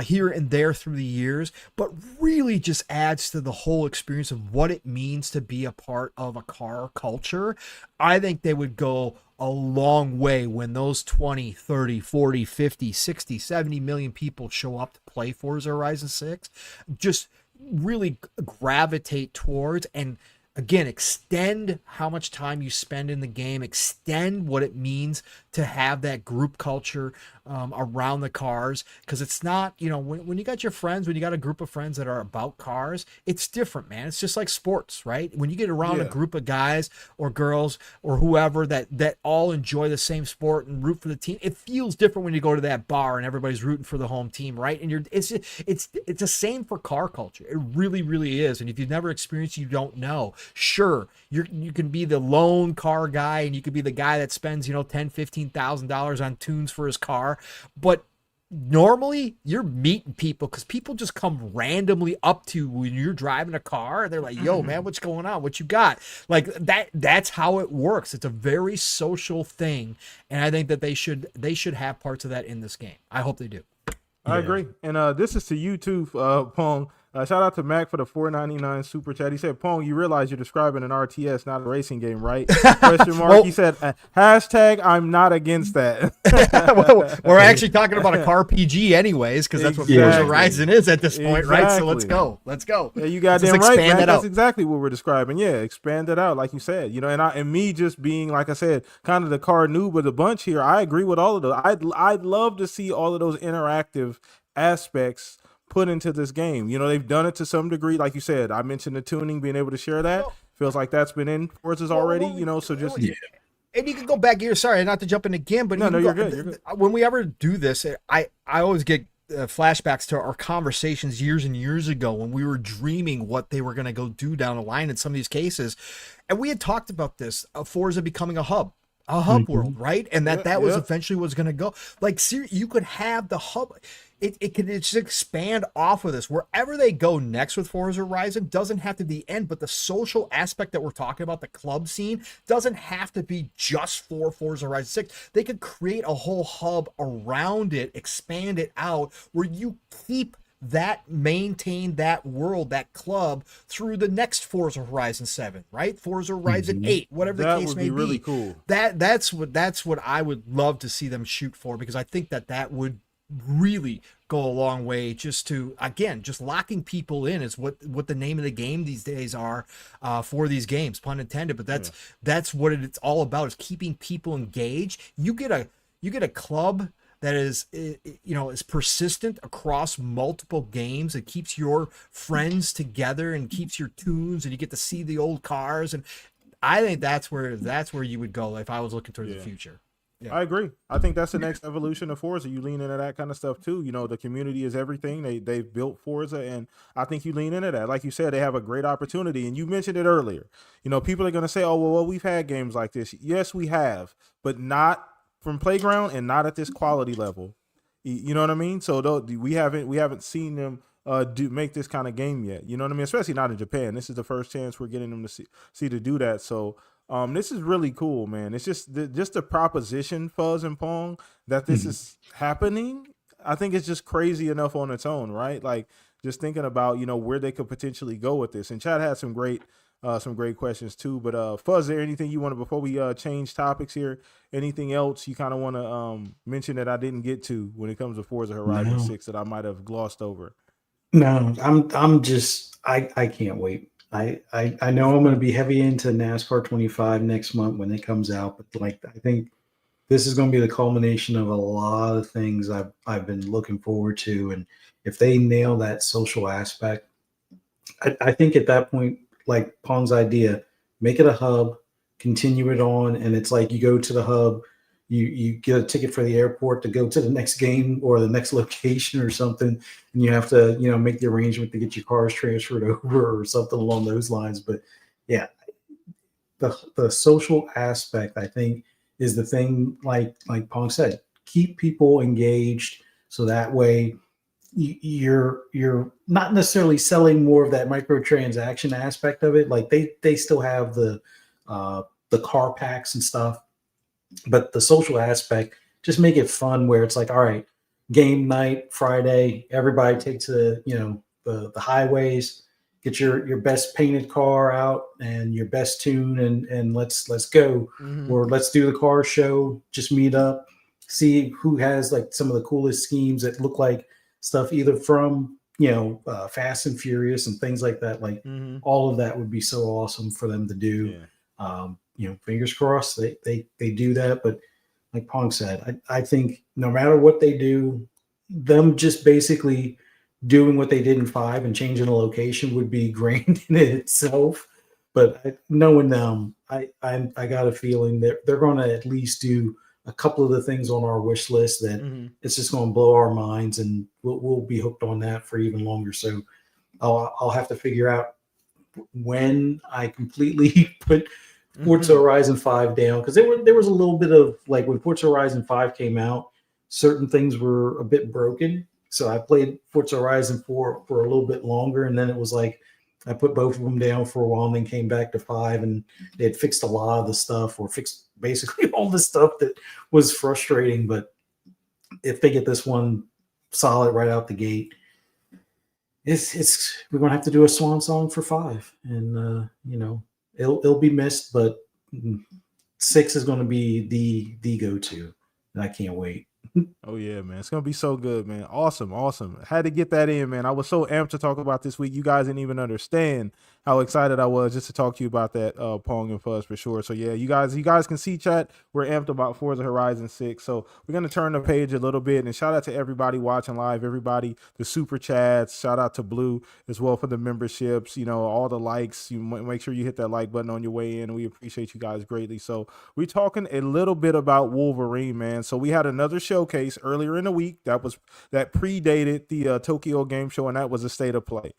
here and there through the years, but really just adds to the whole experience of what it means to be a part of a car culture, I think they would go a long way when those 20, 30, 40, 50, 60, 70 million people show up to play Forza Horizon 6, just really gravitate towards and again, extend how much time you spend in the game, extend what it means to have that group culture around the cars. Because it's not, you know, when you got your friends, when you got a group of friends that are about cars, it's different, man. It's just like sports, right? When you get around a group of guys or girls or whoever that all enjoy the same sport and root for the team, it feels different when you go to that bar and everybody's rooting for the home team, right? And it's the same for car culture. It really, really is. And if you've never experienced, you don't know. Sure, you can be the lone car guy and you could be the guy that spends, you know, $10,000-$15,000 on tunes for his car, but normally you're meeting people because people just come randomly up to you when you're driving a car. They're like, yo, man, what's going on? What you got? Like that's how it works. It's a very social thing. And I think that they should have parts of that in this game. I hope they do. I agree. And this is to you too, Pong. Shout out to Mac for the $4.99 super chat. He said, Pong, you realize you're describing an RTS, not a racing game, right? Question mark. Well, he said, hashtag, I'm not against that. Well, we're actually talking about a car PG anyways, because that's what Forza Horizon is at this point, right? So let's go. Yeah, you got damn right, man. That's exactly what we're describing. Yeah, expand it out, like you said. You know, and me just being, like I said, kind of the car noob of the bunch here, I agree with all of those. I'd love to see all of those interactive aspects put into this game. You know, they've done it to some degree. Like you said, I mentioned the tuning, being able to share that. Feels like that's been in Forza's already, you know, so just... And you can go back here. Sorry, not to jump in again, but you're good. When we ever do this, I always get flashbacks to our conversations years and years ago when we were dreaming what they were going to go do down the line in some of these cases. And we had talked about this, Forza becoming a hub world, right? And that was eventually was going to go. Like, you could have the hub... It can just expand off of this. Wherever they go next with Forza Horizon doesn't have to be the end, but the social aspect that we're talking about, the club scene, doesn't have to be just for Forza Horizon 6. They could create a whole hub around it, expand it out, where you maintain that world, that club, through the next Forza Horizon 7, right? Forza Horizon 8, whatever the case may be. That would be really cool. That's what I would love to see them shoot for, because I think that would really go a long way just locking people in is what the name of the game these days are for these games, pun intended, but that's what it's all about, is keeping people engaged. You get a club that is, you know, is persistent across multiple games. It keeps your friends together and keeps your tunes, and you get to see the old cars. And I think that's where you would go if I was looking towards the future. Yeah. I agree. I think that's the next evolution of Forza. You lean into that kind of stuff too. You know, the community is everything. They've built Forza, and I think you lean into that. Like you said, they have a great opportunity, and you mentioned it earlier. You know, people are going to say, "Oh, well, we've had games like this." Yes, we have, but not from Playground and not at this quality level. You know what I mean? So we haven't seen them make this kind of game yet. You know what I mean? Especially not in Japan. This is the first chance we're getting them to see to do that. So. This is really cool, man. It's just the proposition, Fuzz and Pong, that this is happening. I think it's just crazy enough on its own, right? Like, just thinking about, you know, where they could potentially go with this. And Chad had some great some great questions too. But Fuzz, is there anything you want to, before we change topics here, anything else you kind of want to mention that I didn't get to when it comes to Forza Horizon 6 that I might have glossed over? No, I'm just I can't wait. I know I'm going to be heavy into NASCAR 25 next month when it comes out, but like I think this is going to be the culmination of a lot of things I've been looking forward to, and if they nail that social aspect, I think at that point, like Pong's idea, make it a hub, continue it on, and it's like you go to the hub, you get a ticket for the airport to go to the next game or the next location or something, and you have to make the arrangement to get your cars transferred over or something along those lines. But yeah, the social aspect I think is the thing. Like Pong said, keep people engaged so that way you're not necessarily selling more of that microtransaction aspect of it. Like they still have the car packs and stuff, but the social aspect, just make it fun where it's like, all right, game night Friday, everybody take to the highways, get your best painted car out and your best tune, and let's go. Or let's do the car show, just meet up, see who has like some of the coolest schemes that look like stuff either from Fast and Furious and things like that. Like all of that would be so awesome for them to do. Fingers crossed they do that. But like Pong said, I think no matter what they do, them just basically doing what they did in 5 and changing the location would be grand in itself. But knowing them, I got a feeling that they're going to at least do a couple of the things on our wish list that it's just going to blow our minds, and we'll be hooked on that for even longer. So I'll have to figure out when I completely put Forza Horizon 5 down, because there was a little bit of like when Forza Horizon 5 came out, certain things were a bit broken. So I played Forza Horizon 4 for a little bit longer, and then it was like I put both of them down for a while and then came back to 5, and they had fixed a lot of the stuff, or fixed basically all the stuff that was frustrating. But if they get this one solid right out the gate, we're gonna have to do a swan song for 5, and it'll be missed, but 6 is gonna be the go-to, and I can't wait. Oh yeah, man, it's gonna be so good, man. Awesome. Had to get that in, man. I was so amped to talk about this week. You guys didn't even understand how excited I was just to talk to you about that, Pong and Fuzz, for sure. So yeah, you guys can see, chat, we're amped about Forza Horizon 6. So we're gonna turn the page a little bit, and shout out to everybody watching live, everybody, the super chats. Shout out to Blue as well for the memberships. All the likes. You make sure you hit that like button on your way in. We appreciate you guys greatly. So we're talking a little bit about Wolverine, man. So we had another showcase earlier in the week that predated the Tokyo Game Show, and that was a state of play.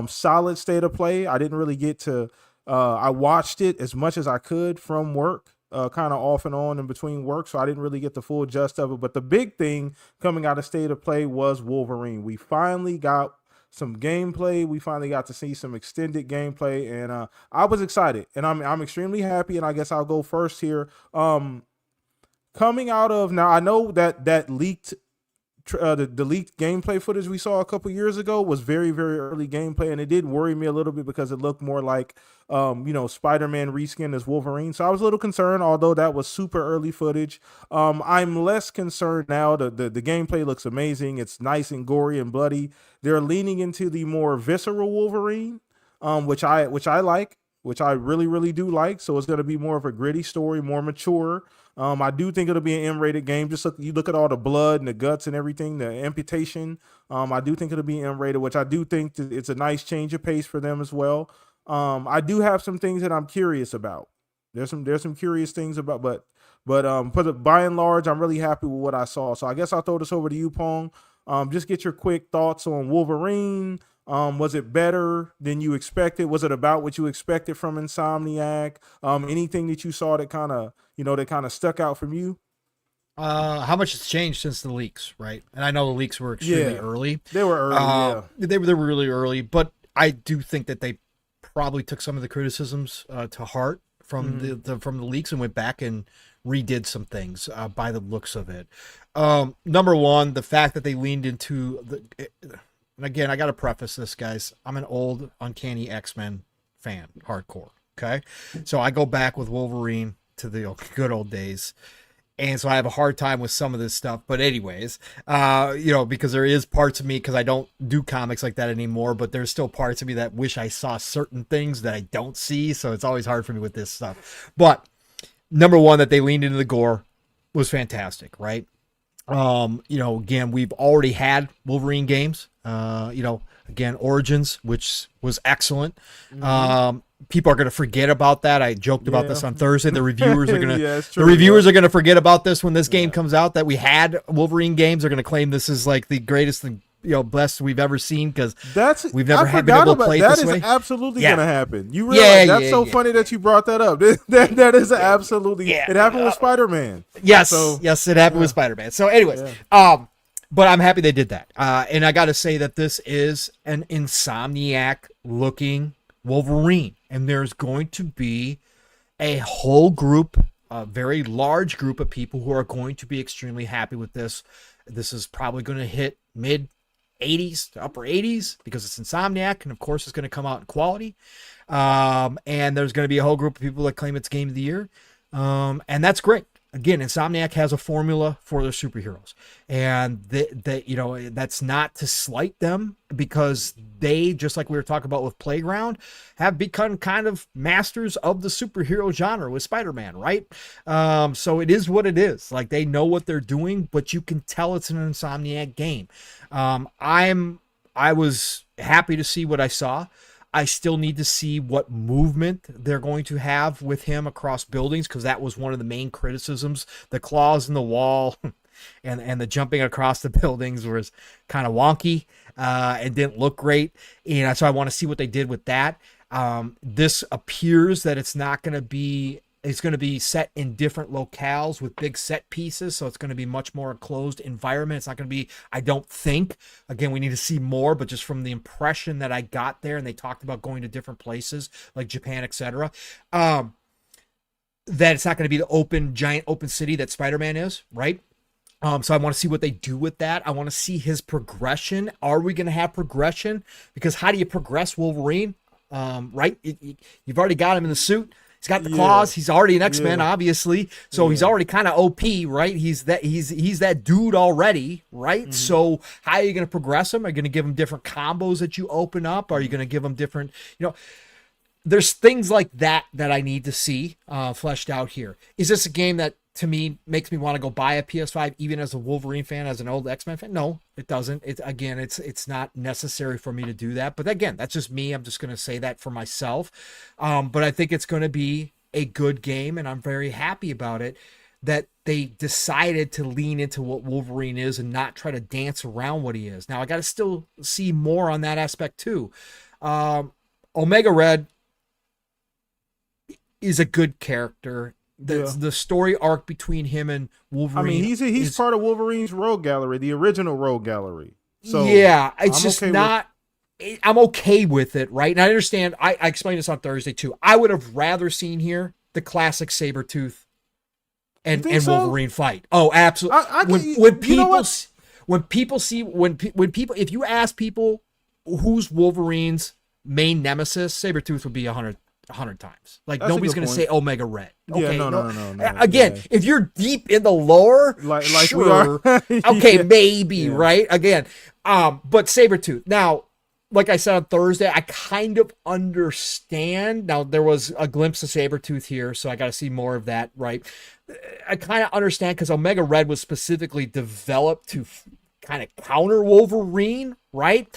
Solid state of play. I didn't really get to I watched it as much as I could from work, kind of off and on in between work, so I didn't really get the full gist of it. But the big thing coming out of state of play was Wolverine. We finally got some gameplay. We finally got to see some extended gameplay, and I was excited, and I'm extremely happy. And I guess I'll go first here. Coming out of, now I know that leaked the leaked gameplay footage we saw a couple years ago was very, very early gameplay, and it did worry me a little bit because it looked more like Spider-Man reskin as Wolverine. So I was a little concerned, although that was super early footage. I'm less concerned now. The gameplay looks amazing. It's nice and gory and bloody. They're leaning into the more visceral Wolverine, which I like, which I really, really do like. So it's going to be more of a gritty story, more mature. I do think it'll be an M-rated game. You look at all the blood and the guts and everything, the amputation. I do think it'll be M-rated, which I do think it's a nice change of pace for them as well. I do have some things that I'm curious about. There's some curious things about, but by and large, I'm really happy with what I saw. So I guess I'll throw this over to you, Pong. Just get your quick thoughts on Wolverine. Was it better than you expected? Was it about what you expected from Insomniac? Anything that you saw that kind of stuck out from you? How much has changed since the leaks, right? And I know the leaks were extremely early. They were early, yeah. They were really early, but I do think that they probably took some of the criticisms to heart from the leaks and went back and redid some things by the looks of it. Number one, the fact that they leaned into and again, I got to preface this, guys. I'm an old Uncanny X-Men fan, hardcore. Okay. So I go back with Wolverine to the good old days. And so I have a hard time with some of this stuff. But anyways, because there is parts of me, because I don't do comics like that anymore, but there's still parts of me that wish I saw certain things that I don't see. So it's always hard for me with this stuff. But number one, that they leaned into the gore was fantastic, right? Again, we've already had Wolverine games, again, Origins, which was excellent. People are going to forget about that. I joked about this on Thursday. The reviewers are going to, are going to forget about this when this game comes out, that we had Wolverine games. They're going to claim this is like the greatest thing, best we've ever seen, because we've never been able to play it this way. That is absolutely going to happen. You realize that's so funny that you brought that up. That is absolutely, it happened with Spider-Man. Yes, it happened with Spider-Man. So anyways, but I'm happy they did that. And I got to say that this is an Insomniac looking Wolverine, and there's going to be a whole group, a very large group of people who are going to be extremely happy with this. This is probably going to hit mid 80s to upper 80s because it's Insomniac, and of course it's going to come out in quality. And there's going to be a whole group of people that claim it's game of the year. And that's great. Again, Insomniac has a formula for their superheroes, and that's not to slight them, because they, just like we were talking about with Playground, have become kind of masters of the superhero genre with Spider-Man, right? So it is what it is. Like, they know what they're doing, but you can tell it's an Insomniac game. I was happy to see what I saw. I still need to see what movement they're going to have with him across buildings, because that was one of the main criticisms. The claws in the wall and the jumping across the buildings was kind of wonky and didn't look great. And so I want to see what they did with that. This appears that it's going to be set in different locales with big set pieces. So it's going to be much more enclosed environment. It's not going to be, I don't think, again, we need to see more, but just from the impression that I got there, and they talked about going to different places like Japan, etc., that it's not going to be the giant open city that Spider-Man is, right? So I want to see what they do with that. I want to see his progression. Are we going to have progression? Because how do you progress Wolverine? Right? You've already got him in the suit. He's got the claws. He's already an X-Men, obviously. So he's already kind of OP, right? He's that dude already, right? Mm-hmm. So how are you going to progress him? Are you going to give him different combos that you open up? Are you going to give him different, there's things like that I need to see fleshed out here. Is this a game that, to me, makes me want to go buy a PS5, even as a Wolverine fan, as an old X-Men fan? No, it doesn't. It's not necessary for me to do that. But again, that's just me. I'm just going to say that for myself. But I think it's going to be a good game, and I'm very happy about it, that they decided to lean into what Wolverine is and not try to dance around what he is. Now, I got to still see more on that aspect too. Omega Red is a good character. The story arc between him and Wolverine. I mean, he's part of Wolverine's rogue gallery, the original rogue gallery. So yeah, it's just not. I'm okay with it, right? And I understand. I explained this on Thursday too. I would have rather seen here the classic Sabretooth and Wolverine fight. Oh, absolutely. When people, if you ask people who's Wolverine's main nemesis, Sabretooth would be 100 times. Like, nobody's going to say Omega Red. Okay, no. Again, if you're deep in the lore, like sure. We are. Okay, maybe, right? Again, but Sabretooth. Now, like I said on Thursday, I kind of understand. Now, there was a glimpse of Sabretooth here, so I got to see more of that, right? I kind of understand, because Omega Red was specifically developed to kind of counter Wolverine, right?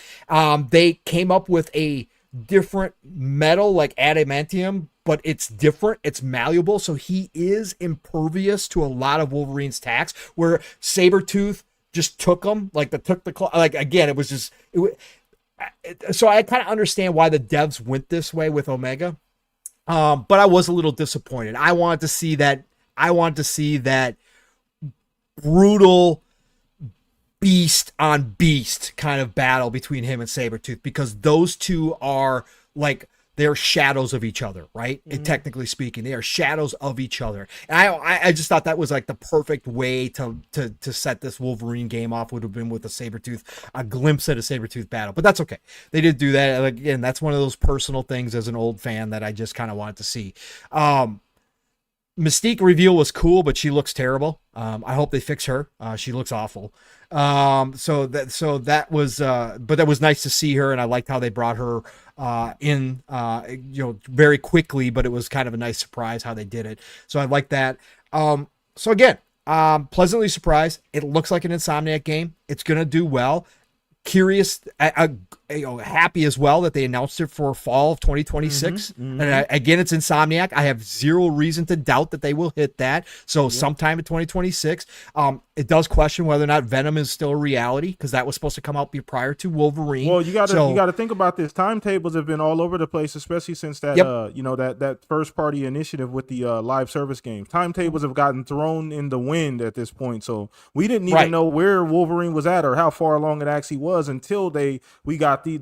They came up with a different metal like adamantium, but it's different, it's malleable, so he is impervious to a lot of Wolverine's attacks, where Sabretooth just took them, took the claw, like, again, it was just so I kind of understand why the devs went this way with Omega, but I was a little disappointed. I wanted to see that brutal beast on beast kind of battle between him and Sabretooth, because those two are like they're shadows of each other, right? And technically speaking, they are shadows of each other. And I just thought that was like the perfect way to set this Wolverine game off, would have been with a glimpse at a Sabretooth battle. But that's okay. They did do that. Again, that's one of those personal things as an old fan that I just kind of wanted to see. Mystique reveal was cool, but she looks terrible. I hope they fix her. She looks awful. So that was, but that was nice to see her, and I liked how they brought her in, very quickly. But it was kind of a nice surprise how they did it. So I like that. So again, pleasantly surprised. It looks like an Insomniac game. It's gonna do well. Curious, happy as well that they announced it for fall of 2026. And again, it's Insomniac. I have zero reason to doubt that they will hit that. So sometime in 2026. It does question whether or not Venom is still a reality, because that was supposed to come out prior to Wolverine. Well, you gotta think about this. Timetables have been all over the place, especially since that that first party initiative with the live service game. Timetables have gotten thrown in the wind at this point, so we didn't even know where Wolverine was at or how far along it actually was until they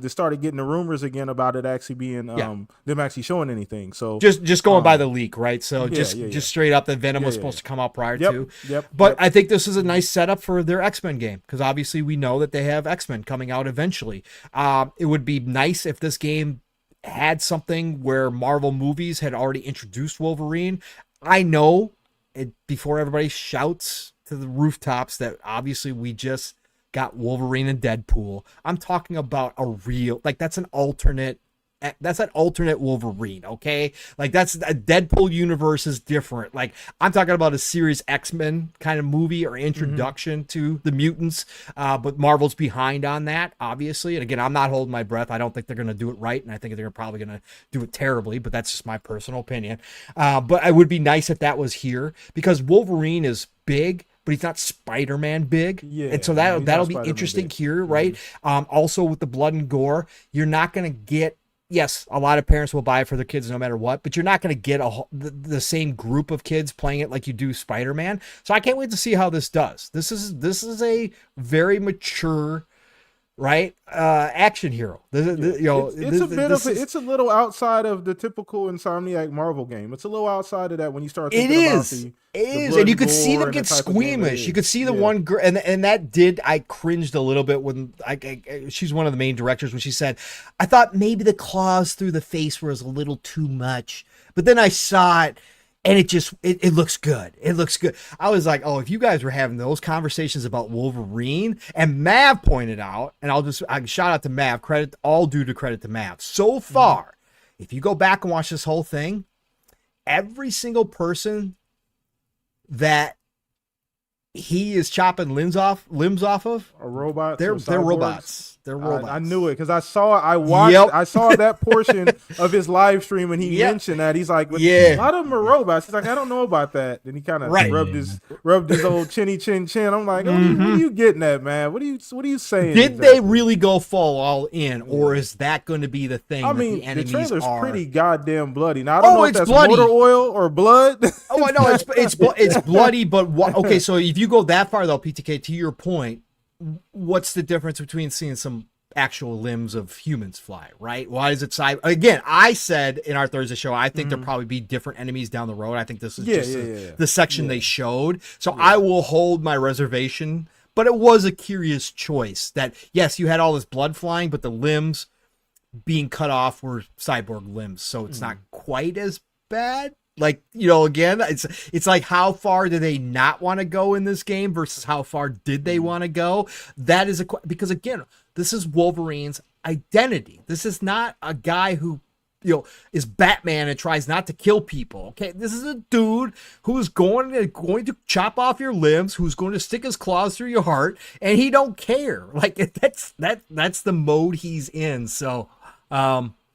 started getting the rumors again about it actually being them actually showing anything. So just going by the leak, right? So just straight up that Venom was supposed to come out prior to. But I think this is a nice setup for their X-Men game, because obviously we know that they have X-Men coming out eventually. It would be nice if this game had something where Marvel movies had already introduced Wolverine. I know before everybody shouts to the rooftops that obviously we just got Wolverine and Deadpool. I'm talking about a real, like, that's an alternate Wolverine, okay? Like, that's a Deadpool universe is different. Like, I'm talking about a series X-Men kind of movie or introduction to the mutants, but Marvel's behind on that, obviously. And again, I'm not holding my breath. I don't think they're going to do it right, and I think they're probably going to do it terribly, but that's just my personal opinion. But it would be nice if that was here, because Wolverine is big, but he's not Spider-Man big. And so that'll be interesting here, right? Also with the blood and gore, you're not going to get, yes, a lot of parents will buy it for their kids no matter what, but you're not going to get the same group of kids playing it like you do Spider-Man. So I can't wait to see how this does. This is a very mature, right, action hero. It's a little outside of the typical Insomniac Marvel game. It's a little outside of that when you start thinking about the and you could see them get squeamish. You could see the one girl, and I cringed a little bit when she's one of the main directors, when she said, I thought maybe the claws through the face was a little too much, but then I saw it and it looks good. It looks good. I was like, oh, if you guys were having those conversations about Wolverine, and Mav pointed out, and I shout out to Mav, all due to credit to Mav. So far, if you go back and watch this whole thing, every single person that he is chopping limbs off of a robot. They're robots. They're robots. I knew it because I saw that portion of his live stream, and he mentioned that. He's like, a lot of them are robots. He's like, I don't know about that. Then he kind of rubbed his old chinny chin. I'm like, what are you getting at, man? What are you saying? Did they really go full all in, or is that going to be the thing? I mean, the enemies the trailer's are pretty goddamn bloody. Now I don't know if that's bloody. motor oil or blood. Oh, I know it's bloody, but okay. So if you go that far though, PTK, to your point, what's the difference between seeing some actual limbs of humans fly, right? Why is it again? I said in our Thursday show, I think there'll probably be different enemies down the road. I think this is just the section they showed. So I will hold my reservation, but it was a curious choice that, yes, you had all this blood flying, but the limbs being cut off were cyborg limbs. So it's not quite as bad. Like, again, it's like, how far do they not want to go in this game versus how far did they want to go? That is because again, this is Wolverine's identity. This is not a guy who, is Batman and tries not to kill people. Okay, this is a dude who is going to chop off your limbs, who's going to stick his claws through your heart, and he don't care. Like, that's the mode he's in. So,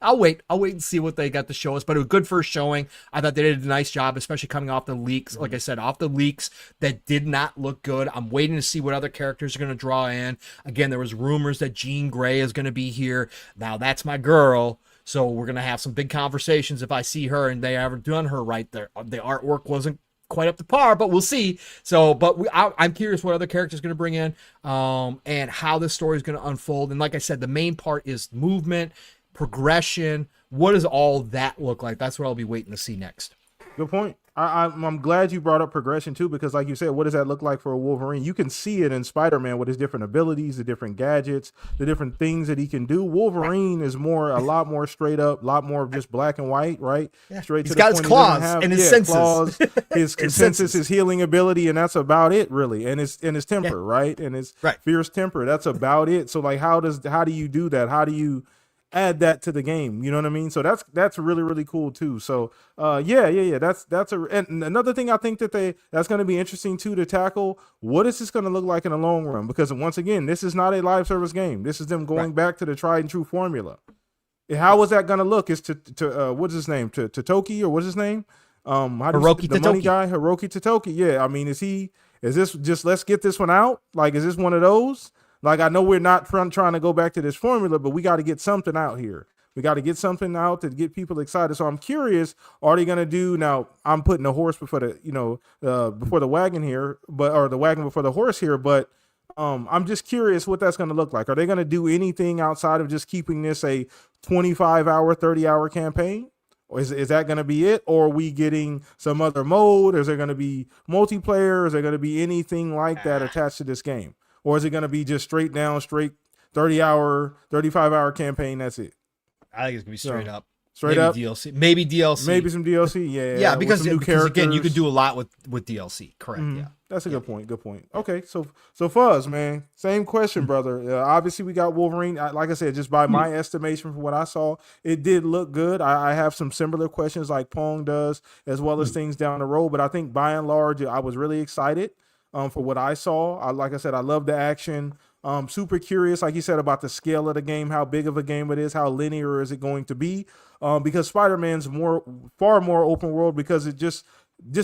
I'll wait and see what they got to show us, but it was a good first showing. I thought they did a nice job, especially coming off the leaks. Like I said, off the leaks that did not look good. I'm waiting to see what other characters are going to draw in. Again, there was rumors that Jean Grey is going to be here. Now that's my girl. So we're going to have some big conversations if I see her and they haven't done her right there. The artwork wasn't quite up to par, but we'll see. So, but I'm curious what other characters going to bring in, and how this story is going to unfold. And like I said, the main part is movement, progression, what does all that look like? That's what I'll be waiting to see next. Good point. I'm glad you brought up progression too, because like you said, what does that look like for a Wolverine? You can see it in Spider-Man with his different abilities, the different gadgets, the different things that he can do. Wolverine is a lot more straight up, a lot more of just black and white, right? Yeah. Straight He's to got the his point. claws and his senses. Claws, his consensus, his healing ability, and that's about it, really. And his temper, right? And his fierce temper. That's about it. So like, how do you do that? How do you add that to the game? You know what I mean? So that's really, really cool too. So yeah. That's and another thing I think that's going to be interesting too to tackle. What is this going to look like in the long run? Because once again, this is not a live service game. This is them going back to the tried and true formula. How is that going to look? Is to what's his name? To Toki, or what's his name? Hiroki the money Totoki. guy, Hiroki Totoki. Yeah, I mean, is this just let's get this one out? Like, is this one of those? Like, I know we're not trying to go back to this formula, but we got to get something out here. We got to get something out to get people excited. So I'm curious, are they going to do, now I'm putting the horse before before the wagon here, or the wagon before the horse here, but I'm just curious what that's going to look like. Are they going to do anything outside of just keeping this a 25-hour, 30-hour campaign? Or is that going to be it? Or are we getting some other mode? Is there going to be multiplayer? Is there going to be anything like that attached to this game? Or is it going to be just straight 30-hour, 35-hour campaign? That's it. I think it's gonna be straight up. Straight up DLC. Maybe DLC. Maybe some DLC. Yeah. Yeah, because new characters. Again, you could do a lot with DLC. Correct. Yeah. That's a good point. Good point. Okay, so Fuzz, man, same question, brother. Obviously, we got Wolverine. Like I said, just by my estimation from what I saw, it did look good. I have some similar questions like Pong does, as well as things down the road. But I think by and large, I was really excited for what I saw. Like I said, I love the action. Super curious, like you said, about the scale of the game, how big of a game it is, how linear is it going to be? Because Spider-Man's far more open world, because it just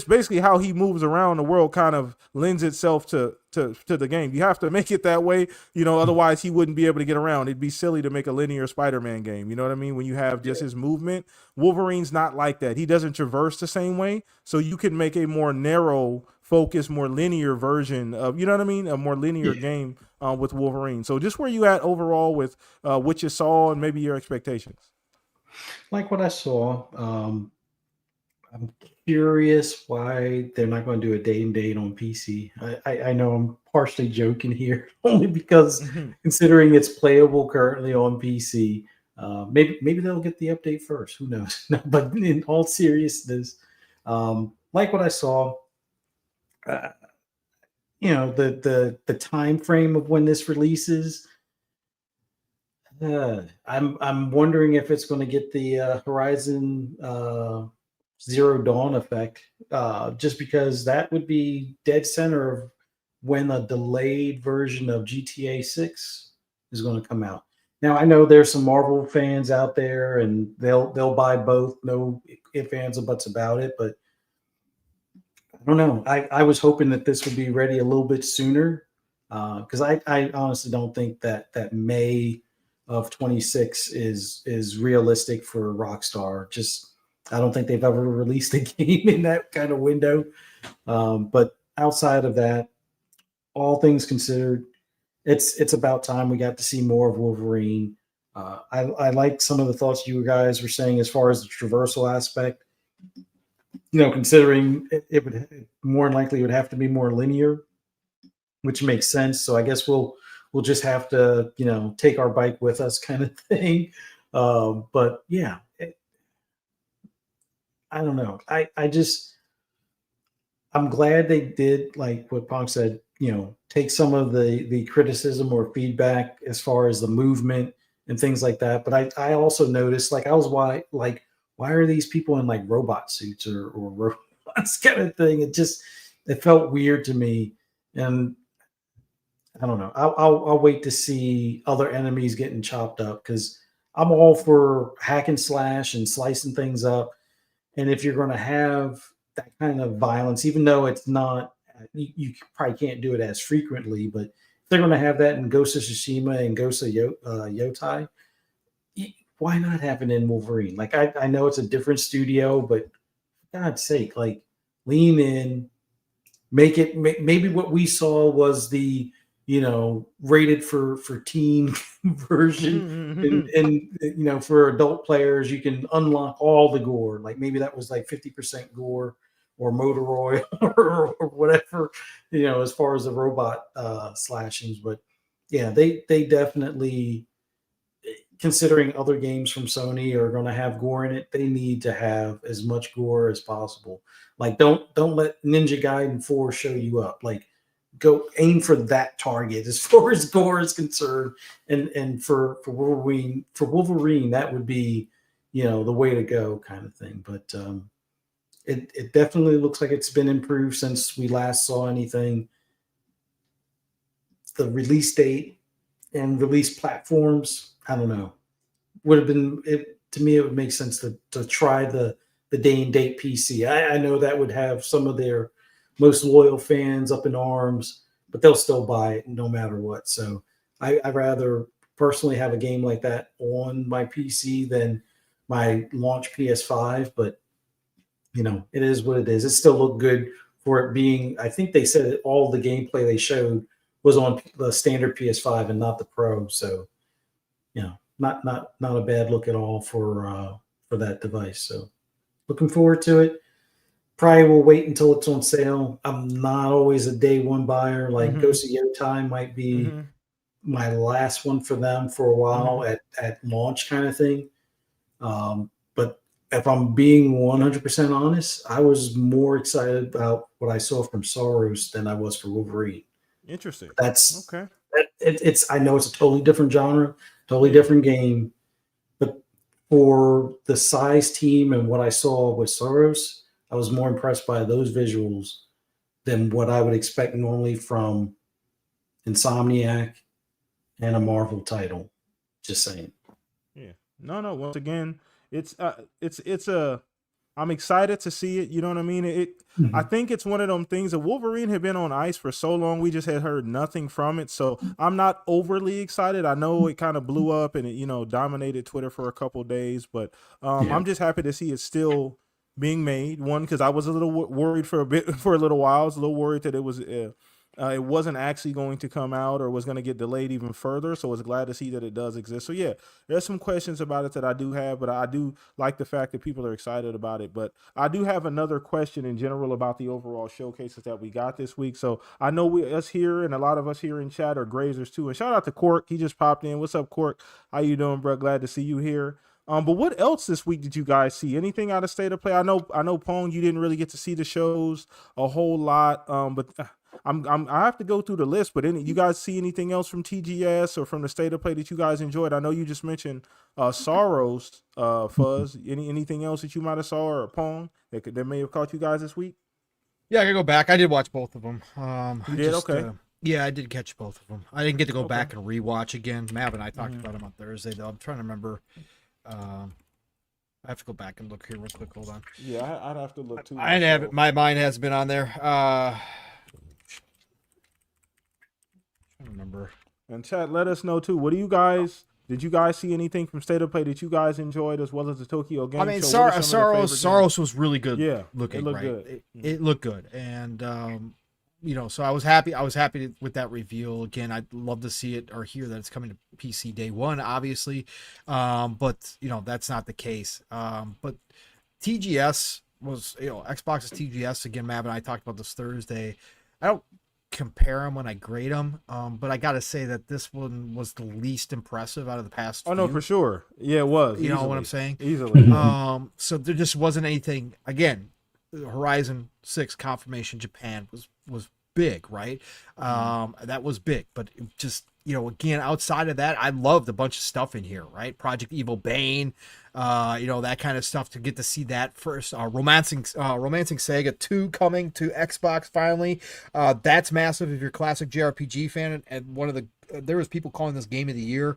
basically how he moves around the world kind of lends itself to the game. You have to make it that way, otherwise he wouldn't be able to get around. It'd be silly to make a linear Spider-Man game. You know what I mean? When you have just his movement, Wolverine's not like that. He doesn't traverse the same way. So you can make a more narrow focus, more linear version of, you know what I mean? A more linear game with Wolverine. So just where you at overall with what you saw and maybe your expectations? Like what I saw, I'm curious why they're not going to do a day and date on PC. I know I'm partially joking here, only because considering it's playable currently on PC, maybe they'll get the update first. Who knows? But in all seriousness, like what I saw, the time frame of when this releases. I'm wondering if it's going to get the Horizon Zero Dawn effect, just because that would be dead center of when a delayed version of GTA 6 is going to come out. Now, I know there's some Marvel fans out there, and they'll buy both. No ifs, ands, or buts about it. But I don't know. I was hoping that this would be ready a little bit sooner, because I honestly don't think that May of 26 is realistic for Rockstar. Just I don't think they've ever released a game in that kind of window. But outside of that, all things considered, it's about time we got to see more of Wolverine. I like some of the thoughts you guys were saying as far as the traversal aspect. Considering it would more than likely it would have to be more linear, which makes sense. So I guess we'll just have to, take our bike with us kind of thing. But yeah, I don't know. I'm glad they did, like what Pong said, take some of the criticism or feedback as far as the movement and things like that. But I also noticed, why are these people in like robot suits or robots kind of thing? It felt weird to me. And I don't know. I'll wait to see other enemies getting chopped up, because I'm all for hack and slash and slicing things up. And if you're going to have that kind of violence, even though it's not, you probably can't do it as frequently, but if they're going to have that in Ghost of Tsushima and Ghost of Yotai, why not have it in Wolverine? Like, I know it's a different studio, but for God's sake, like, lean in, make it. Maybe what we saw was the rated for teen version, and for adult players you can unlock all the gore. Like maybe that was like 50% gore or motor oil or whatever, as far as the robot slashings. But yeah, they definitely, considering other games from Sony are going to have gore in it, they need to have as much gore as possible. Like don't let Ninja Gaiden 4 show you up. Like go aim for that target as far as gore is concerned. And for Wolverine, that would be, the way to go kind of thing. But it definitely looks like it's been improved since we last saw anything. The release date and release platforms, I don't know. Would have been to me. It would make sense to try the day and date PC. I know that would have some of their most loyal fans up in arms, but they'll still buy it no matter what. So I'd rather personally have a game like that on my PC than my launch PS5. But it is what it is. It still looked good for it being. I think they said that all the gameplay they showed was on the standard PS5 and not the Pro. So not a bad look at all for that device. So looking forward to it. Probably will wait until it's on sale. I'm not always a day one buyer. Like Ghost of Yotai might be my last one for them for a while at launch kind of thing. But if I'm being 100% honest, I was more excited about what I saw from Soros than I was for Wolverine. Interesting. That's okay. It's I know it's a totally different genre, totally different game, but for the size team and what I saw with Soros, I was more impressed by those visuals than what I would expect normally from Insomniac and a Marvel title. Just saying. Yeah. No. Once again, it's I'm excited to see it. You know what I mean? I think it's one of them things that Wolverine had been on ice for so long. We just had heard nothing from it. So I'm not overly excited. I know it kind of blew up and it, dominated Twitter for a couple of days, but I'm just happy to see it still being made. One, because I was a little worried for a little while. I was a little worried that it wasn't actually going to come out or was going to get delayed even further. So I was glad to see that it does exist. So yeah, there's some questions about it that I do have, but I do like the fact that people are excited about it. But I do have another question in general about the overall showcases that we got this week. So I know us here and a lot of us here in chat are Grazers too. And shout out to Cork. He just popped in. What's up, Cork? How you doing, bro? Glad to see you here. But what else this week did you guys see? Anything out of State of Play? I know, Pong, you didn't really get to see the shows a whole lot. But I have to go through the list. But you guys see anything else from TGS or from the State of Play that you guys enjoyed? I know you just mentioned Sorrows, Fuzz. Anything else that you might have saw or Pong that may have caught you guys this week? Yeah, I can go back. I did watch both of them. You did? Okay. Yeah, I did catch both of them. I didn't get to go back and rewatch again. Mav and I talked about them on Thursday, though. I'm trying to remember. I have to go back and look here real quick. Hold on. Yeah, I'd have to look too. I have it. My mind has been on there. Trying to remember. And chat, let us know too. Did you guys see anything from State of Play that you guys enjoyed as well as the Tokyo Game Show? Saros was really good. Yeah, looking. It looked right? good. It looked good, and so I was happy. With that reveal. Again, I'd love to see it or hear that it's coming to PC day one, obviously, but that's not the case. But TGS was, Xbox's TGS again. Mav and I talked about this Thursday. I don't compare them when I grade them, but I gotta say that this one was the least impressive out of the past. No, for sure. Yeah, it was. You know what I'm saying? Easily. So there just wasn't anything. Again, Horizon 6 confirmation Japan was big, right? That was big, but it just, again, outside of that, I loved a bunch of stuff in here, right? Project Evil Bane, that kind of stuff, to get to see that first. Romancing Saga 2 coming to Xbox finally. That's massive if you're a classic JRPG fan, and there was people calling this game of the year.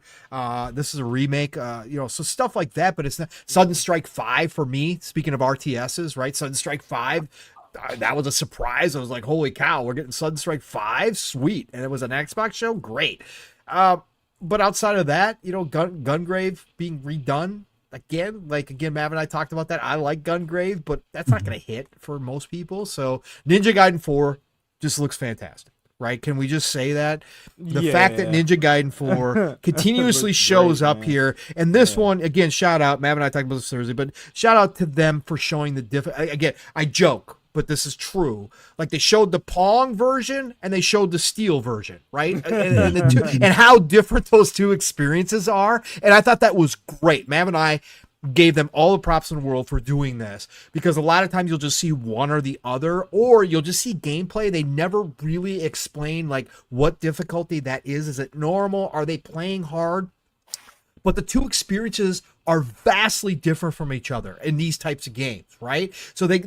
This is a remake, so stuff like that, but it's not. Sudden Strike 5 for me, speaking of RTSs, right? Sudden Strike 5, that was a surprise. I was like, holy cow, we're getting Sudden Strike 5? Sweet. And it was an Xbox show? Great. But outside of that, Gungrave being redone, again, Mav and I talked about that. I like Gungrave, but that's not going to hit for most people. So Ninja Gaiden 4 just looks fantastic. right? Can we just say that? The fact that Ninja Gaiden 4 continuously shows up here, and this one, again, shout out, Mav and I talked about this Thursday, but shout out to them for showing the difference. Again, I joke, but this is true. Like, they showed the Pong version and they showed the Steel version, right? And how different those two experiences are. And I thought that was great. Mav and I gave them all the props in the world for doing this, because a lot of times you'll just see one or the other, or you'll just see gameplay. They never really explain like what difficulty that is. Is it normal? Are they playing hard? But the two experiences are vastly different from each other in these types of games, right? So they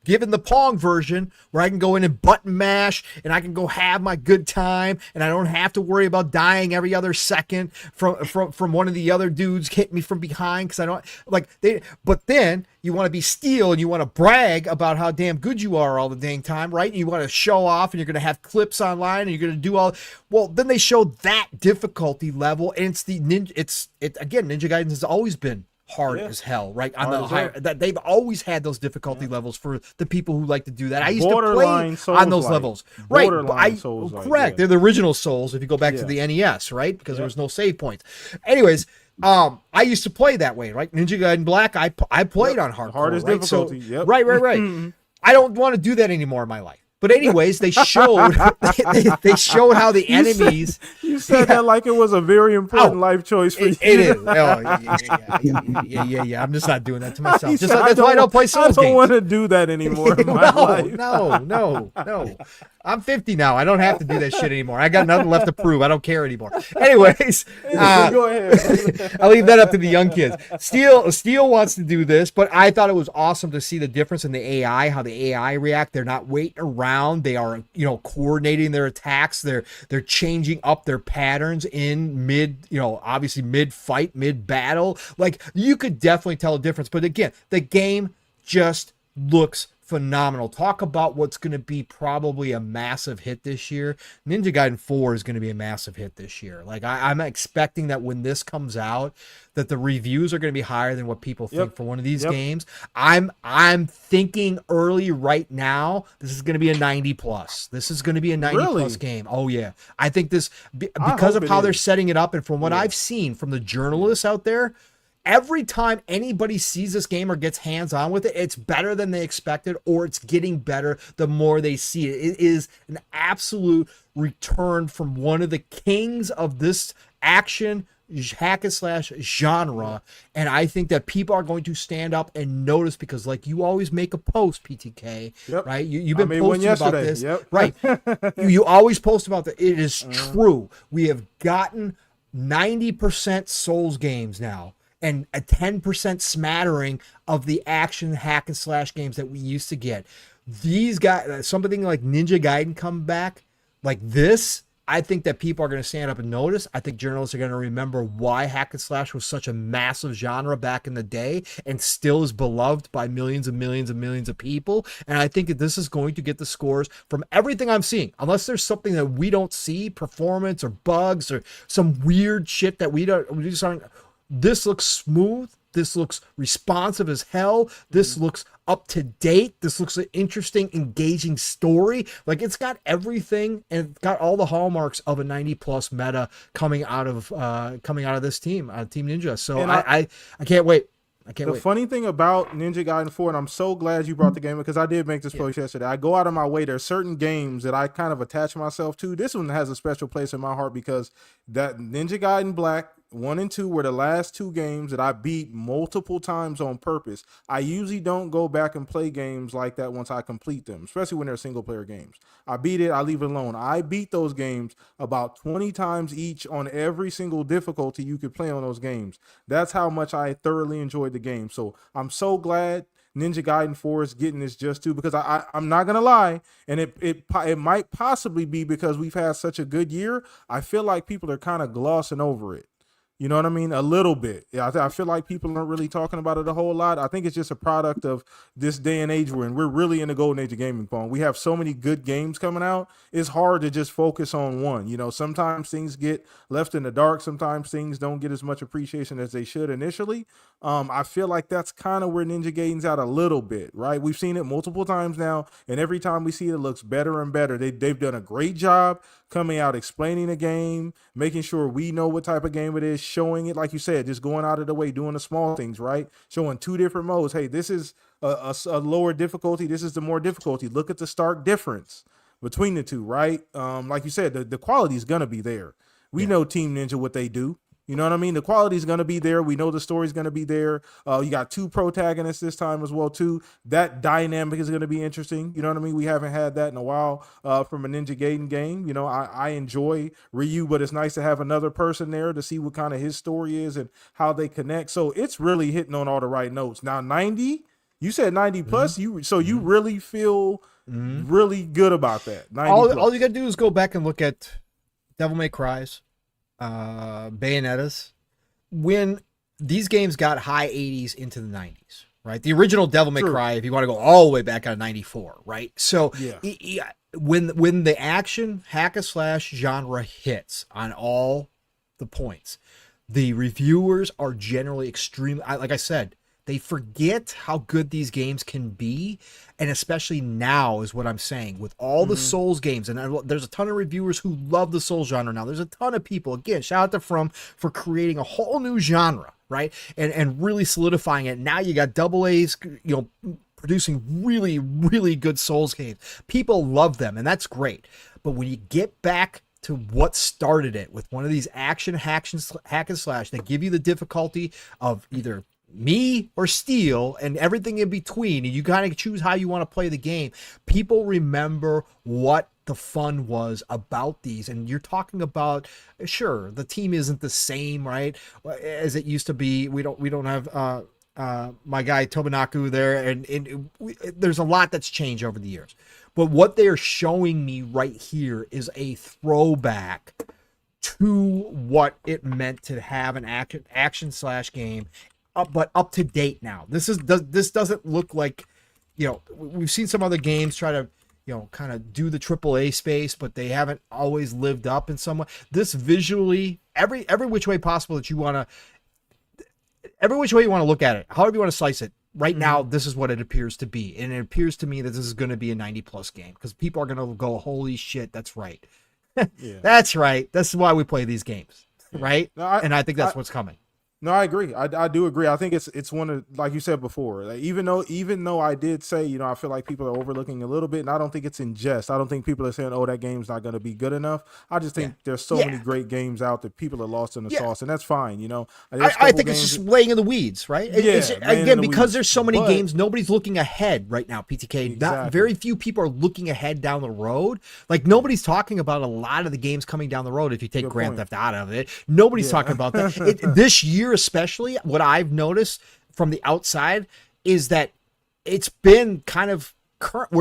given the Pong version where I can go in and button mash and I can go have my good time and I don't have to worry about dying every other second from one of the other dudes hitting me from behind, because I don't like they. But then you want to be Steel and you want to brag about how damn good you are all the dang time, right? And you want to show off and you're going to have clips online and you're going to do all. Well, then they show that difficulty level, and it's the ninja. Again, Ninja Gaiden has always been hard as hell, right? On the higher, that they've always had those difficulty levels for the people who like to do that. I used to play on those levels, right? Correct. They're the original Souls. If you go back to the NES, right? Because there was no save points. Anyways, I used to play that way, right? Ninja Gaiden Black, I played on hardcore, hardest right? difficulty. So, right. I don't want to do that anymore in my life. But anyways, they showed they showed how the enemies. You said that like it was a very important life choice for you. It is. Oh, yeah. I'm just not doing that to myself. That's why I don't play Souls games. I don't want to do that anymore in my life. No. I'm 50 now. I don't have to do that shit anymore. I got nothing left to prove. I don't care anymore. Anyways, go ahead. I'll leave that up to the young kids. Steel wants to do this, but I thought it was awesome to see the difference in the AI, how the AI react. They're not waiting around. They are, coordinating their attacks. They're changing up their patterns in obviously mid fight, mid battle. Like, you could definitely tell a difference. But again, the game just looks phenomenal. Talk about what's going to be probably a massive hit this year. Ninja Gaiden 4 is going to be a massive hit this year. Like, I'm expecting that when this comes out, that the reviews are going to be higher than what people think for one of these games. I'm thinking early right now, this is going to be a 90 plus. This is going to be a 90 plus game. Oh yeah. I think this, because of how they're setting it up, and from what I've seen from the journalists out there, every time anybody sees this game or gets hands-on with it, it's better than they expected, or it's getting better the more they see it. It is an absolute return from one of the kings of this action hack and slash genre, and I think that people are going to stand up and notice, because like you always make a post, PTK, right? You've been posting about this, right? You always post about that. It is true. We have gotten 90% Souls games now, and a 10% smattering of the action hack and slash games that we used to get. These guys, something like Ninja Gaiden come back like this, I think that people are going to stand up and notice. I think journalists are going to remember why hack and slash was such a massive genre back in the day and still is beloved by millions and millions and millions of people. And I think that this is going to get the scores from everything I'm seeing, unless there's something that we don't see, performance or bugs or some weird shit that we just aren't. This looks smooth. This looks responsive as hell. This looks up to date. This looks an interesting, engaging story. Like, it's got everything, and it's got all the hallmarks of a 90 plus meta coming out of this team, Team Ninja. So I can't wait. The funny thing about Ninja Gaiden 4, and I'm so glad you brought the game, because I did make this post yesterday. I go out of my way. There are certain games that I kind of attach myself to. This one has a special place in my heart, because that Ninja Gaiden Black 1 and 2 were the last two games that I beat multiple times on purpose. I usually don't go back and play games like that once I complete them, especially when they're single player games. I beat it, I leave it alone. I beat those games about 20 times each on every single difficulty you could play on those games. That's how much I thoroughly enjoyed the game. So I'm so glad Ninja Gaiden 4 is getting this just too, because I'm not gonna lie, and it might possibly be because we've had such a good year. I feel like people are kind of glossing over it. You know what I mean? A little bit. Yeah, I feel like people aren't really talking about it a whole lot. I think it's just a product of this day and age we're in. We're really in the golden age of gaming, Pong. We have so many good games coming out. It's hard to just focus on one. You know, sometimes things get left in the dark. Sometimes things don't get as much appreciation as they should initially. I feel like that's kind of where Ninja Gaiden's at a little bit, right? We've seen it multiple times now, and every time we see it, it looks better and better. They've done a great job coming out, explaining the game, making sure we know what type of game it is, showing it, like you said, just going out of the way, doing the small things, right? Showing 2 different modes. Hey, this is a lower difficulty. This is the more difficulty. Look at the stark difference between the two, right? Like you said, the quality is going to be there. We know Team Ninja, what they do. You know what I mean? The quality is going to be there. We know the story's going to be there. You got 2 protagonists this time as well, too. That dynamic is going to be interesting. You know what I mean? We haven't had that in a while from a Ninja Gaiden game. You know, I enjoy Ryu, but it's nice to have another person there to see what kind of his story is and how they connect. So it's really hitting on all the right notes. Now, 90, you said 90 plus. You really feel really good about that. 90 all you got to do is go back and look at Devil May Cry's, Bayonetta's, when these games got high 80s into the 90s, right? The original Devil May Cry, if you want to go all the way back out of 94, right? So when the action hack and slash genre hits on all the points, the reviewers are generally extremely, like I said, they forget how good these games can be, and especially now is what I'm saying with all the Souls games. And there's a ton of reviewers who love the Souls genre now. There's a ton of people, again, shout out to From for creating a whole new genre, right? And really solidifying it. Now you got double A's, you know, producing really, really good Souls games. People love them, and that's great. But when you get back to what started it with one of these action hack and slash that give you the difficulty of either me or Steel and everything in between, and you kind of choose how you want to play the game, people remember what the fun was about these. And you're talking about, sure, the team isn't the same, right, as it used to be. We don't have my guy Tobinaku there, and there's a lot that's changed over the years. But what they're showing me right here is a throwback to what it meant to have an action slash game, but up to date now. This doesn't look like, you know, we've seen some other games try to, you know, kind of do the AAA space, but they haven't always lived up in some way. This visually, every which way possible that you want to, every which way you want to look at it, however you want to slice it. Right now, this is what it appears to be, and it appears to me that this is going to be a 90+ game because people are going to go, "Holy shit, that's right, that's right." That's why we play these games, right? No, and I think that's what's coming. No, I agree. I do agree. I think it's one of, like you said before, like, even though I did say, you know, I feel like people are overlooking a little bit, and I don't think it's in jest. I don't think people are saying, oh, that game's not going to be good enough. I just think there's so many great games out that people are lost in the sauce, and that's fine, you know. I think it's just laying in the weeds, right? Again, because there's so many games, nobody's looking ahead right now, PTK. Exactly. Very few people are looking ahead down the road. Like, nobody's talking about a lot of the games coming down the road if you take Grand Theft out of it. Nobody's talking about that. This year especially, what I've noticed from the outside is that it's been kind of current.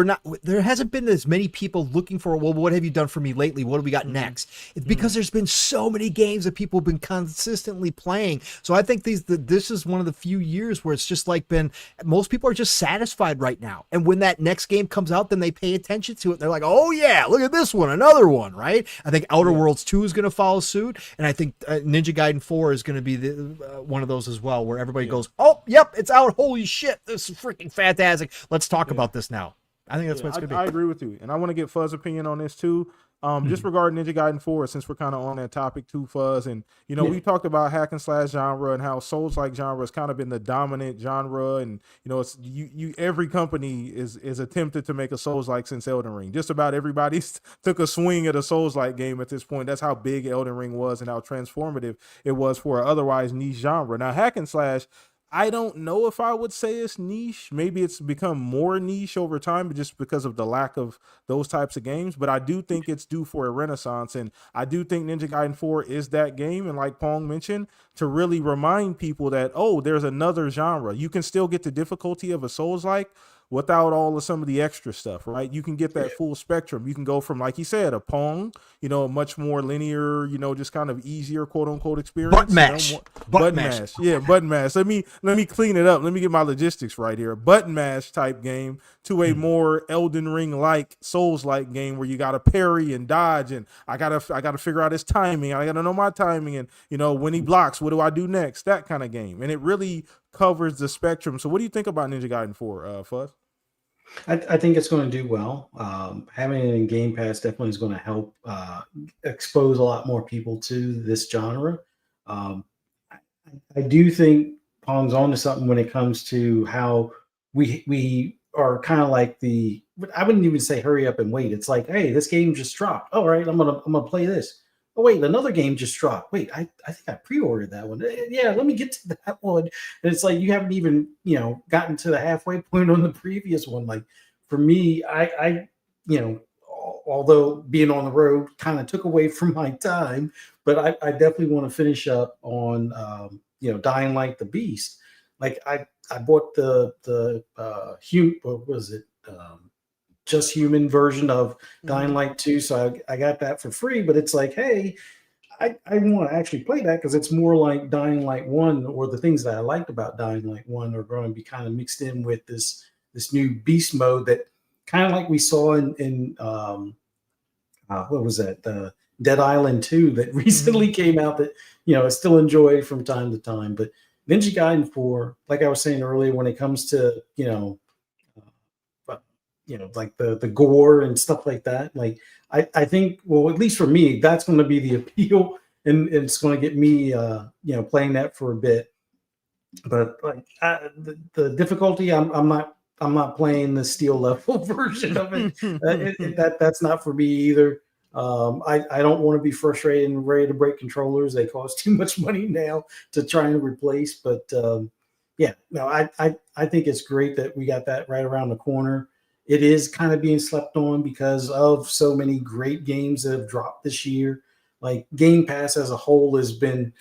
There hasn't been as many people looking for, well, what have you done for me lately? What do we got next? It's because there's been so many games that people have been consistently playing. So I think this is one of the few years where it's just like most people are just satisfied right now. And when that next game comes out, then they pay attention to it. They're like, oh yeah, look at this one, another one, right? I think Outer Worlds 2 is going to follow suit. And I think Ninja Gaiden 4 is going to be one of those as well, where everybody goes, oh, yep, it's out. Holy shit, this is freaking fantastic. Let's talk about this now. I think that's what it's going to be. I agree with you. And I want to get Fuzz's opinion on this too. Just regarding Ninja Gaiden 4, since we're kind of on that topic too, Fuzz. And, you know, we talked about hack and slash genre and how Souls-like genre has kind of been the dominant genre. And, you know, it's every company is attempted to make a Souls-like since Elden Ring. Just about everybody took a swing at a Souls-like game at this point. That's how big Elden Ring was and how transformative it was for an otherwise niche genre. Now, hack and slash, I don't know if I would say it's niche. Maybe it's become more niche over time, but just because of the lack of those types of games. But I do think it's due for a renaissance, and I do think Ninja Gaiden 4 is that game. And like Pong mentioned, to really remind people that, oh, there's another genre. You can still get the difficulty of a Souls-like, without all of some of the extra stuff, right? You can get that full spectrum. You can go from, like you said, a Pong, a much more linear, just kind of easier, quote unquote, experience. Button mash. Button mash. Yeah, button mash. Let me clean it up. Let me get my logistics right here. Button mash type game to a more Elden Ring like, Souls like game where you gotta parry and dodge, and I gotta figure out his timing. I gotta know my timing, and when he blocks, what do I do next? That kind of game. And it really covers the spectrum. So what do you think about Ninja Gaiden 4, Fuzz? I think it's going to do well. Having it in Game Pass definitely is going to help expose a lot more people to this genre. I do think Pong's on to something when it comes to how we are kind of like I wouldn't even say hurry up and wait. It's like, hey, this game just dropped. All right, I'm gonna play this. Oh wait, another game just dropped. Wait, I think I pre-ordered that one. Yeah, let me get to that one. And it's like you haven't even gotten to the halfway point on the previous one. Like for me, I although being on the road kind of took away from my time, but I definitely want to finish up on Dying Light the Beast. Like I bought the what was it? Just Human version of Dying Light 2. So I got that for free, but it's like, hey, I want to actually play that because it's more like Dying Light 1, or the things that I liked about Dying Light 1 are going to be kind of mixed in with this new beast mode that kind of like we saw in what was that? Dead Island 2 that recently came out that, I still enjoy from time to time. But Ninja Gaiden 4, like I was saying earlier, when it comes to, like the gore and stuff like that. Like I think, well, at least for me, that's going to be the appeal, and it's going to get me, playing that for a bit. But like the difficulty, I'm not playing the steel level version of it. That's not for me either. I don't want to be frustrated and ready to break controllers. They cost too much money now to try and replace. But I think it's great that we got that right around the corner. It is kind of being slept on because of so many great games that have dropped this year. Like Game Pass as a whole has been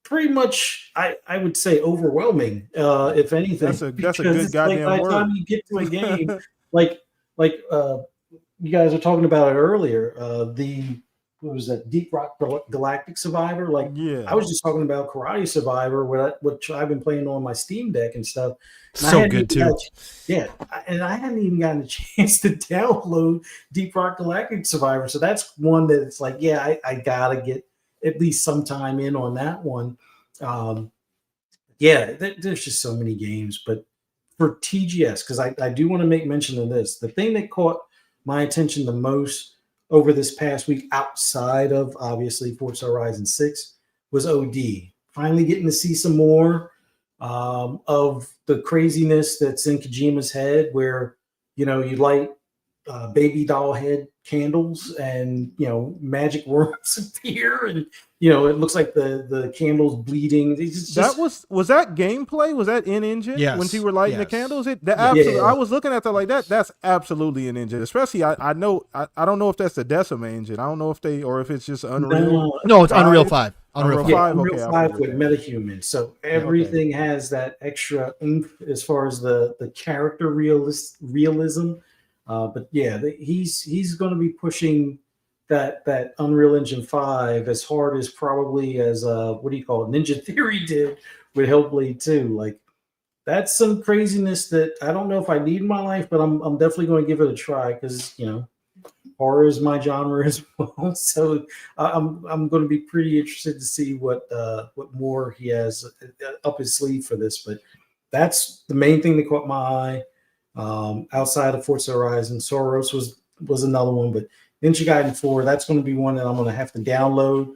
pretty much, I would say, overwhelming. If anything, that's a good goddamn by word. the time you get to a game, like you guys were talking about it earlier, what was that, Deep Rock Galactic Survivor? Like, yeah, I was just talking about Karate Survivor, which I've been playing on my Steam Deck and stuff. And so good too. And I hadn't even gotten a chance to download Deep Rock Galactic Survivor. So that's one that it's like, yeah, I gotta get at least some time in on that one. There's just so many games. But for TGS, because I do want to make mention of this, the thing that caught my attention the most over this past week, outside of obviously Forza Horizon 6, was OD. Finally getting to see some more of the craziness that's in Kojima's head, where you light baby doll head candles and magic worms appear, and it looks like the candles bleeding. Was that gameplay? Was that in engine? Yes. When you were lighting the candles, absolutely. I was looking at that like that. That's absolutely an engine. Especially I know I don't know if that's the Decima engine. I don't know if it's just Unreal. No, it's Unreal 5. Unreal 5. Unreal 5 with MetaHuman. So everything has that extra oomph as far as the character realism. But yeah, he's going to be pushing that Unreal Engine 5 as hard as probably as Ninja Theory did with Hellblade 2. Like, that's some craziness that I don't know if I need in my life, but I'm definitely going to give it a try because horror is my genre as well. So I'm going to be pretty interested to see what more he has up his sleeve for this. But that's the main thing that caught my eye. Outside of Forza Horizon, Soros was another one, but Ninja Gaiden 4, that's going to be one that I'm going to have to download,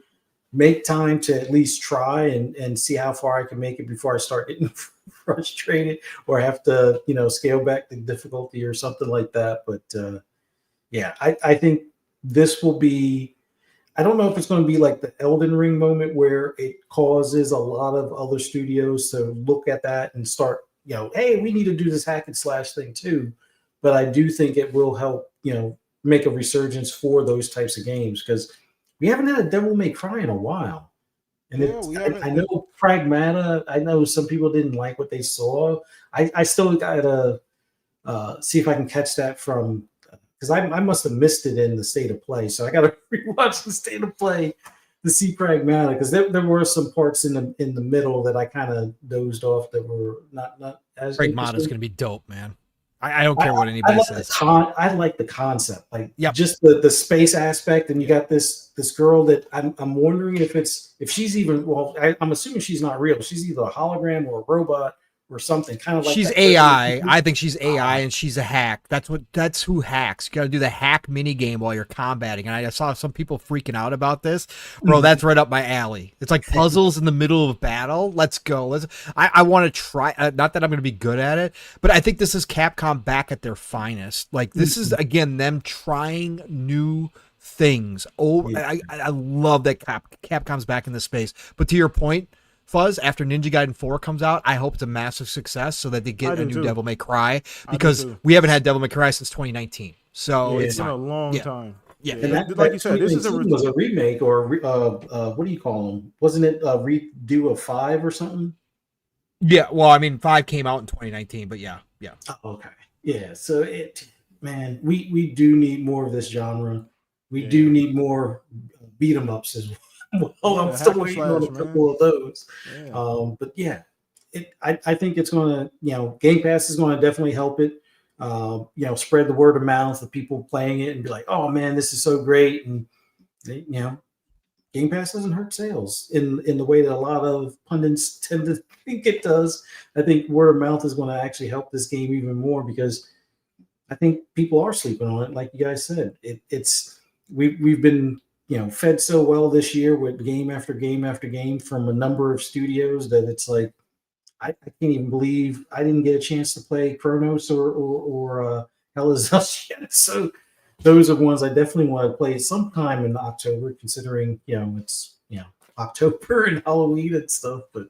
make time to at least try and see how far I can make it before I start getting frustrated or have to, scale back the difficulty or something like that. But I think this will be, I don't know if it's going to be like the Elden Ring moment where it causes a lot of other studios to look at that and start, hey, we need to do this hack and slash thing too. But I do think it will help, make a resurgence for those types of games because we haven't had a Devil May Cry in a while. And I know Pragmata, I know some people didn't like what they saw. I still got see if I can catch that from, because I must have missed it in the state of play. So I got to rewatch the state of play to see Pragmatic, because there were some parts in the middle that I kind of dozed off that were not as Pragmata is going to be dope, man. I don't care what anybody says. I like the concept, like Yep. just the space aspect, and you got this girl that I'm wondering if she's even, well, I'm assuming she's not real. She's either a hologram or a robot or something, kind of like She's AI. I think she's AI, and she's a hack. That's who hacks. You got to do the hack mini game while you're combating. And I saw some people freaking out about this, bro. That's right up my alley. It's like puzzles in the middle of battle. Let's go. I want to try. Not that I'm going to be good at it, but I think this is Capcom back at their finest. Like, this is again them trying new things. I love that Capcom's back in this space. But to your point, Fuzz, after Ninja Gaiden 4 comes out, I hope it's a massive success so that they get a new Devil May Cry, because we haven't had Devil May Cry since 2019. So it's been a long time. Yeah, and that, like you said, this was a remake, or what do you call them? Wasn't it a redo of 5 or something? Yeah, well, I mean, 5 came out in 2019, but yeah. Oh, okay, yeah. So man, we do need more of this genre. We do need more beat 'em ups as well. Well, I'm still waiting on a couple of those. But yeah, I think it's going to, Game Pass is going to definitely help it, spread the word of mouth of people playing it and be like, oh man, this is so great. And, Game Pass doesn't hurt sales in the way that a lot of pundits tend to think it does. I think word of mouth is going to actually help this game even more, because I think people are sleeping on it. Like you guys said, we've been, fed so well this year with game after game after game from a number of studios that it's like, I can't even believe I didn't get a chance to play Chronos or Hell is Us yet. So those are ones I definitely want to play sometime in October, considering, it's, October and Halloween and stuff. But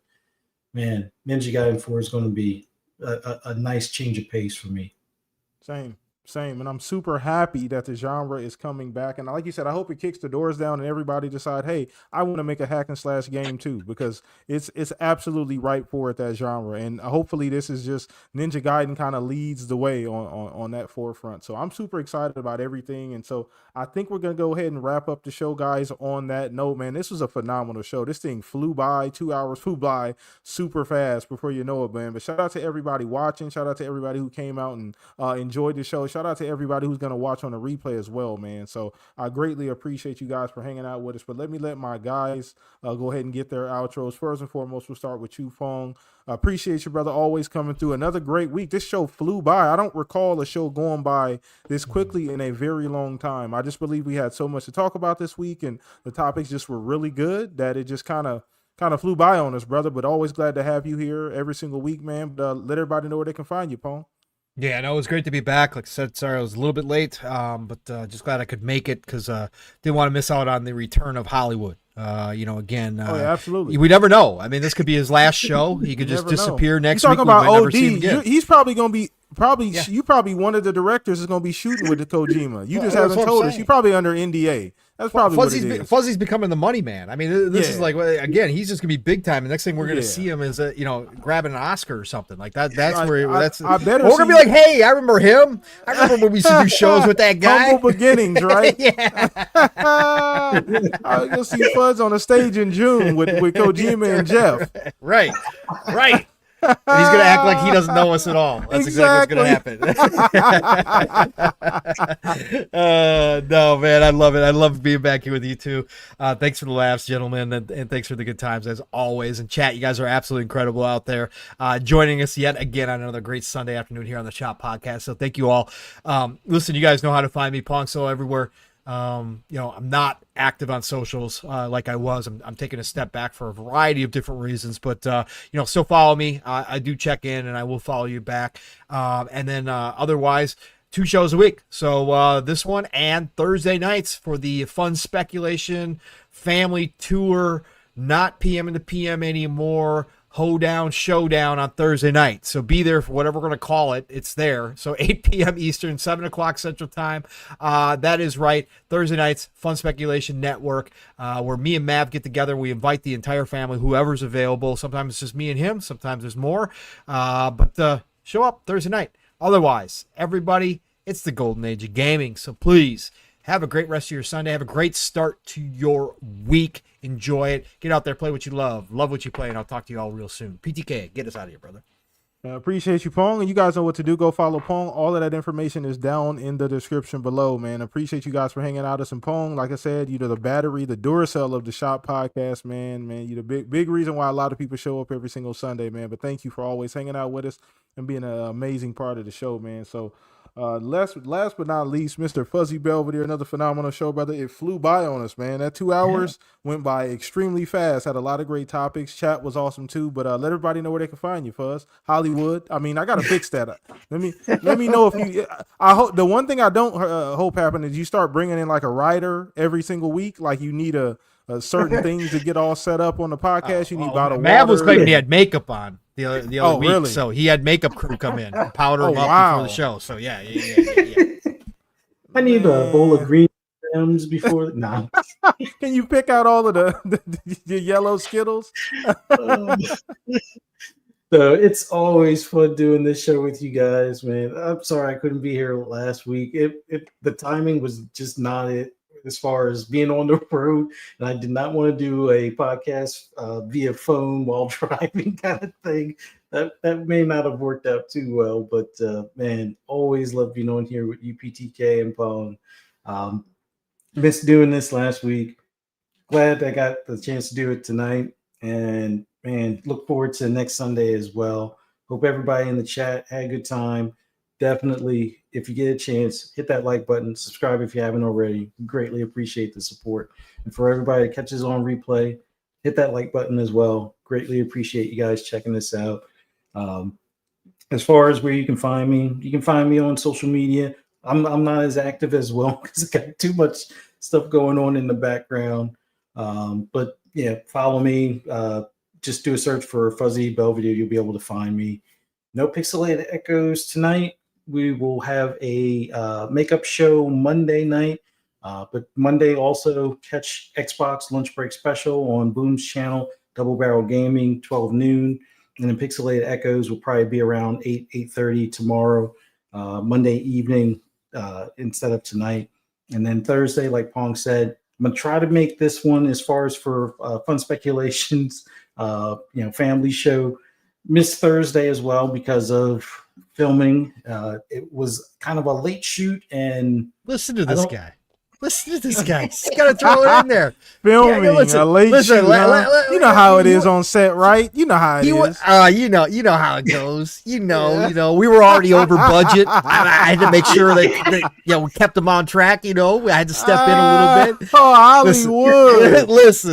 man, Ninja Gaiden 4 is going to be a nice change of pace for me. Same. And I'm super happy that the genre is coming back. And like you said, I hope it kicks the doors down and everybody decide, hey, I want to make a hack and slash game too, because it's absolutely ripe for it, that genre. And hopefully this is just Ninja Gaiden kind of leads the way on that forefront. So I'm super excited about everything. And so I think we're going to go ahead and wrap up the show, guys, on that note. Man, this was a phenomenal show. This thing flew by. 2 hours flew by super fast before you know it, man. But shout out to everybody watching. Shout out to everybody who came out and enjoyed the show. Shout out to everybody who's going to watch on the replay as well, man. So I greatly appreciate you guys for hanging out with us. But let me let my guys go ahead and get their outros. First and foremost, we'll start with you, Fong. I appreciate you, brother, always coming through. Another great week. This show flew by. I don't recall a show going by this quickly in a very long time. I just believe we had so much to talk about this week, and the topics just were really good that it just kind of flew by on us, brother. But always glad to have you here every single week, man. But, let everybody know where they can find you, Pong. Yeah, no, it was great to be back. Like I said, sorry I was a little bit late, but just glad I could make it, because didn't want to miss out on the return of Hollywood. Again, absolutely. We never know. I mean, this could be his last show. He could just disappear next week. Talking about OD, he's probably going to be you probably one of the directors is going to be shooting with the Kojima. You just haven't told us. You're probably under NDA. That's probably what it is. Fuzzy's becoming the money man. I mean, this is like, again, he's just gonna be big time. The next thing we're gonna see him is grabbing an Oscar or something like that. That's where that's. We're gonna be like, hey, I remember him. I remember when we used to do shows with that guy. Humble beginnings, right? Yeah. You'll see Fuzz on a stage in June with Kojima and Jeff. Right. And he's gonna act like he doesn't know us at all. That's exactly what's gonna happen. No, man, I love it. I love being back here with you too. Thanks for the laughs, gentlemen, and thanks for the good times as always. And chat, you guys are absolutely incredible out there, joining us yet again on another great Sunday afternoon here on the Shop Podcast. So thank you all. Listen, you guys know how to find me, Pong Solo everywhere. I'm not active on socials like I was. I'm taking a step back for a variety of different reasons, but still follow me. I do check in, and I will follow you back. And then otherwise, 2 shows a week. So this one and Thursday nights for the Fun Speculation Family Tour, not PM into PM anymore. Hoedown Showdown on Thursday night. So be there for whatever we're going to call it. It's there. So 8 p.m. Eastern, 7 o'clock Central Time. That is right. Thursday nights, Fun Speculation Network, where me and Mav get together. We invite the entire family, whoever's available. Sometimes it's just me and him. Sometimes there's more. But show up Thursday night. Otherwise, everybody, it's the golden age of gaming. So please have a great rest of your Sunday. Have a great start to your week. Enjoy it. Get out there, play what you love. Love what you play, and I'll talk to you all real soon. PTK, get us out of here, brother. Appreciate you, Pong. And you guys know what to do. Go follow Pong. All of that information is down in the description below, man. Appreciate you guys for hanging out with us. And Pong, like I said, you're the battery, the Duracell of the Shop podcast, man. You're the big reason why a lot of people show up every single Sunday, man. But thank you for always hanging out with us and being an amazing part of the show, man. So last but not least, Mr. Fuzzy Belvedere, another phenomenal show, brother. It flew by on us, man. That 2 hours went by extremely fast. Had a lot of great topics. Chat was awesome too. But let everybody know where they can find you, Fuzz. Hollywood. I mean, I gotta fix that. Let me know if you. I hope the one thing I don't hope happen is you start bringing in like a writer every single week. Like you need a certain things to get all set up on the podcast. You need bottled water. Mav was claiming he had makeup on the other week, really? So he had makeup crew come in and powder him up before the show. So yeah. I need a bowl of green M's before. Nah. Can you pick out all of the yellow Skittles? So it's always fun doing this show with you guys, man. I'm sorry I couldn't be here last week. The timing was just not it as far as being on the road, and I did not want to do a podcast via phone while driving kind of thing. That may not have worked out too well, but man, always love being on here with you, PTK and Pong. Missed doing this last week. Glad I got the chance to do it tonight, and man, look forward to next Sunday as well. Hope everybody in the chat had a good time. Definitely, if you get a chance, hit that like button, subscribe if you haven't already. Greatly appreciate the support. And for everybody that catches on replay, hit that like button as well. Greatly appreciate you guys checking this out. As far as where you can find me on social media. I'm not as active as well because I got too much stuff going on in the background. But yeah, follow me. Just do a search for Fuzzy Belvedere. You'll be able to find me. No Pixelated Echoes tonight. We will have a makeup show Monday night. But Monday also catch Xbox Lunch Break Special on Boom's channel, Double Barrel Gaming, 12 noon. And then Pixelated Echoes will probably be around 8:30 tomorrow, Monday evening instead of tonight. And then Thursday, like Pong said, I'm going to try to make this one as far as for fun speculations, family show. Missed Thursday as well because of filming. It was kind of a late shoot, and listen to this guy. Listen to this guy. He's got to throw it in there. Filming a late shoot. You know how it is on set, right? You know how it is. You know how it goes. You know, we were already over budget. I had to make sure that we kept him on track. I had to step in a little bit. Oh, Hollywood.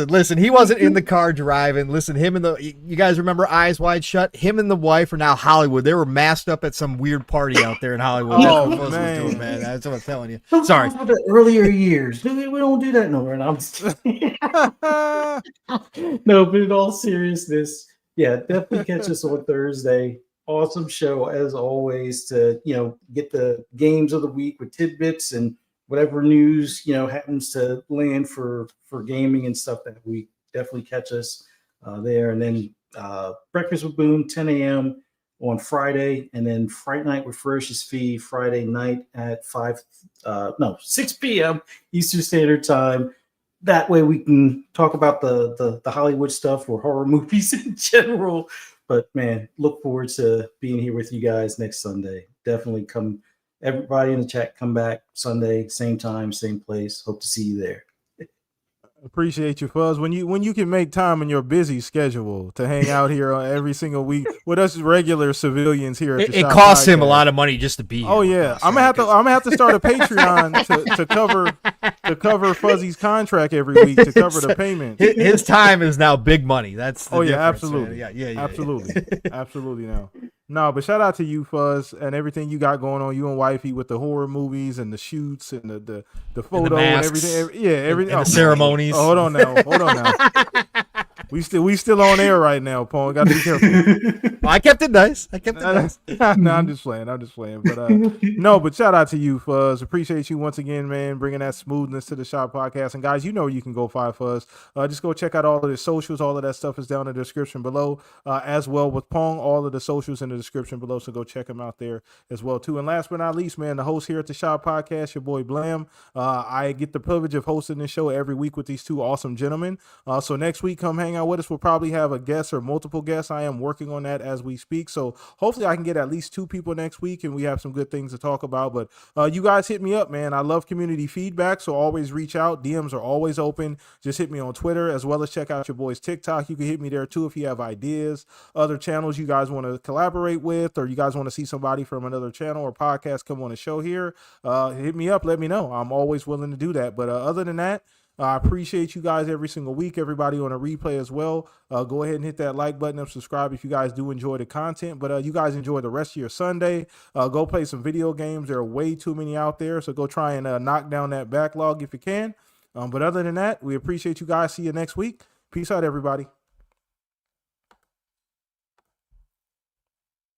Listen. He wasn't in the car driving. Listen, you guys remember Eyes Wide Shut? Him and the wife are now Hollywood. They were masked up at some weird party out there in Hollywood. Oh, That's what man. was doing, man. That's what I'm telling you. Sorry. The earlier years. We don't do that no more. No, but in all seriousness, yeah, definitely catch us on Thursday. Awesome show as always to get the games of the week with tidbits and whatever news happens to land for gaming and stuff that week. Definitely catch us there. And then Breakfast with Boom 10 a.m. on Friday, and then Fright Night with Ferocious Fee Friday night at 6 p.m. Eastern Standard Time. That way we can talk about the Hollywood stuff or horror movies in general. But man, look forward to being here with you guys next Sunday. Definitely come, everybody in the chat, come back Sunday, same time, same place. Hope to see you there. Appreciate you, Fuzz. When you can make time in your busy schedule to hang out here every single week with us regular civilians here. At the it costs him a lot of money just to be here. Oh yeah, I'm gonna have to start a Patreon to cover Fuzzy's contract every week to cover the payment. His time is now big money. That's the absolutely, yeah, absolutely now. No, but shout out to you, Fuzz, and everything you got going on. You and wifey with the horror movies and the shoots and the photo and everything. Everything. And the ceremonies. Hold on now. We still on air right now, Paul. Got to be careful. I kept it nice. No, I'm just playing. But no, but shout out to you, Fuzz. Appreciate you once again, man, bringing that smoothness to the Shop Podcast. And guys, you know you can go find Fuzz. Just go check out all of the socials. All of that stuff is down in the description below, as well with Pong. All of the socials in the description below, so go check him out there as well too. And last but not least, man, the host here at the Shop Podcast, your boy Blam. I get the privilege of hosting this show every week with these two awesome gentlemen. So next week, come hang out with us. We'll probably have a guest or multiple guests. I am working on that as we speak. So hopefully I can get at least 2 people next week and we have some good things to talk about. But you guys hit me up, man. I love community feedback, so always reach out. DMs are always open. Just hit me on Twitter, as well as check out your boy's TikTok. You can hit me there too if you have ideas, other channels you guys want to collaborate with, or you guys want to see somebody from another channel or podcast come on the show here. Hit me up. Let me know. I'm always willing to do that. But other than that, I appreciate you guys every single week. Everybody on a replay as well. Go ahead and hit that like button and subscribe if you guys do enjoy the content. But you guys enjoy the rest of your Sunday. Go play some video games. There are way too many out there. So go try and knock down that backlog if you can. But other than that, we appreciate you guys. See you next week. Peace out, everybody.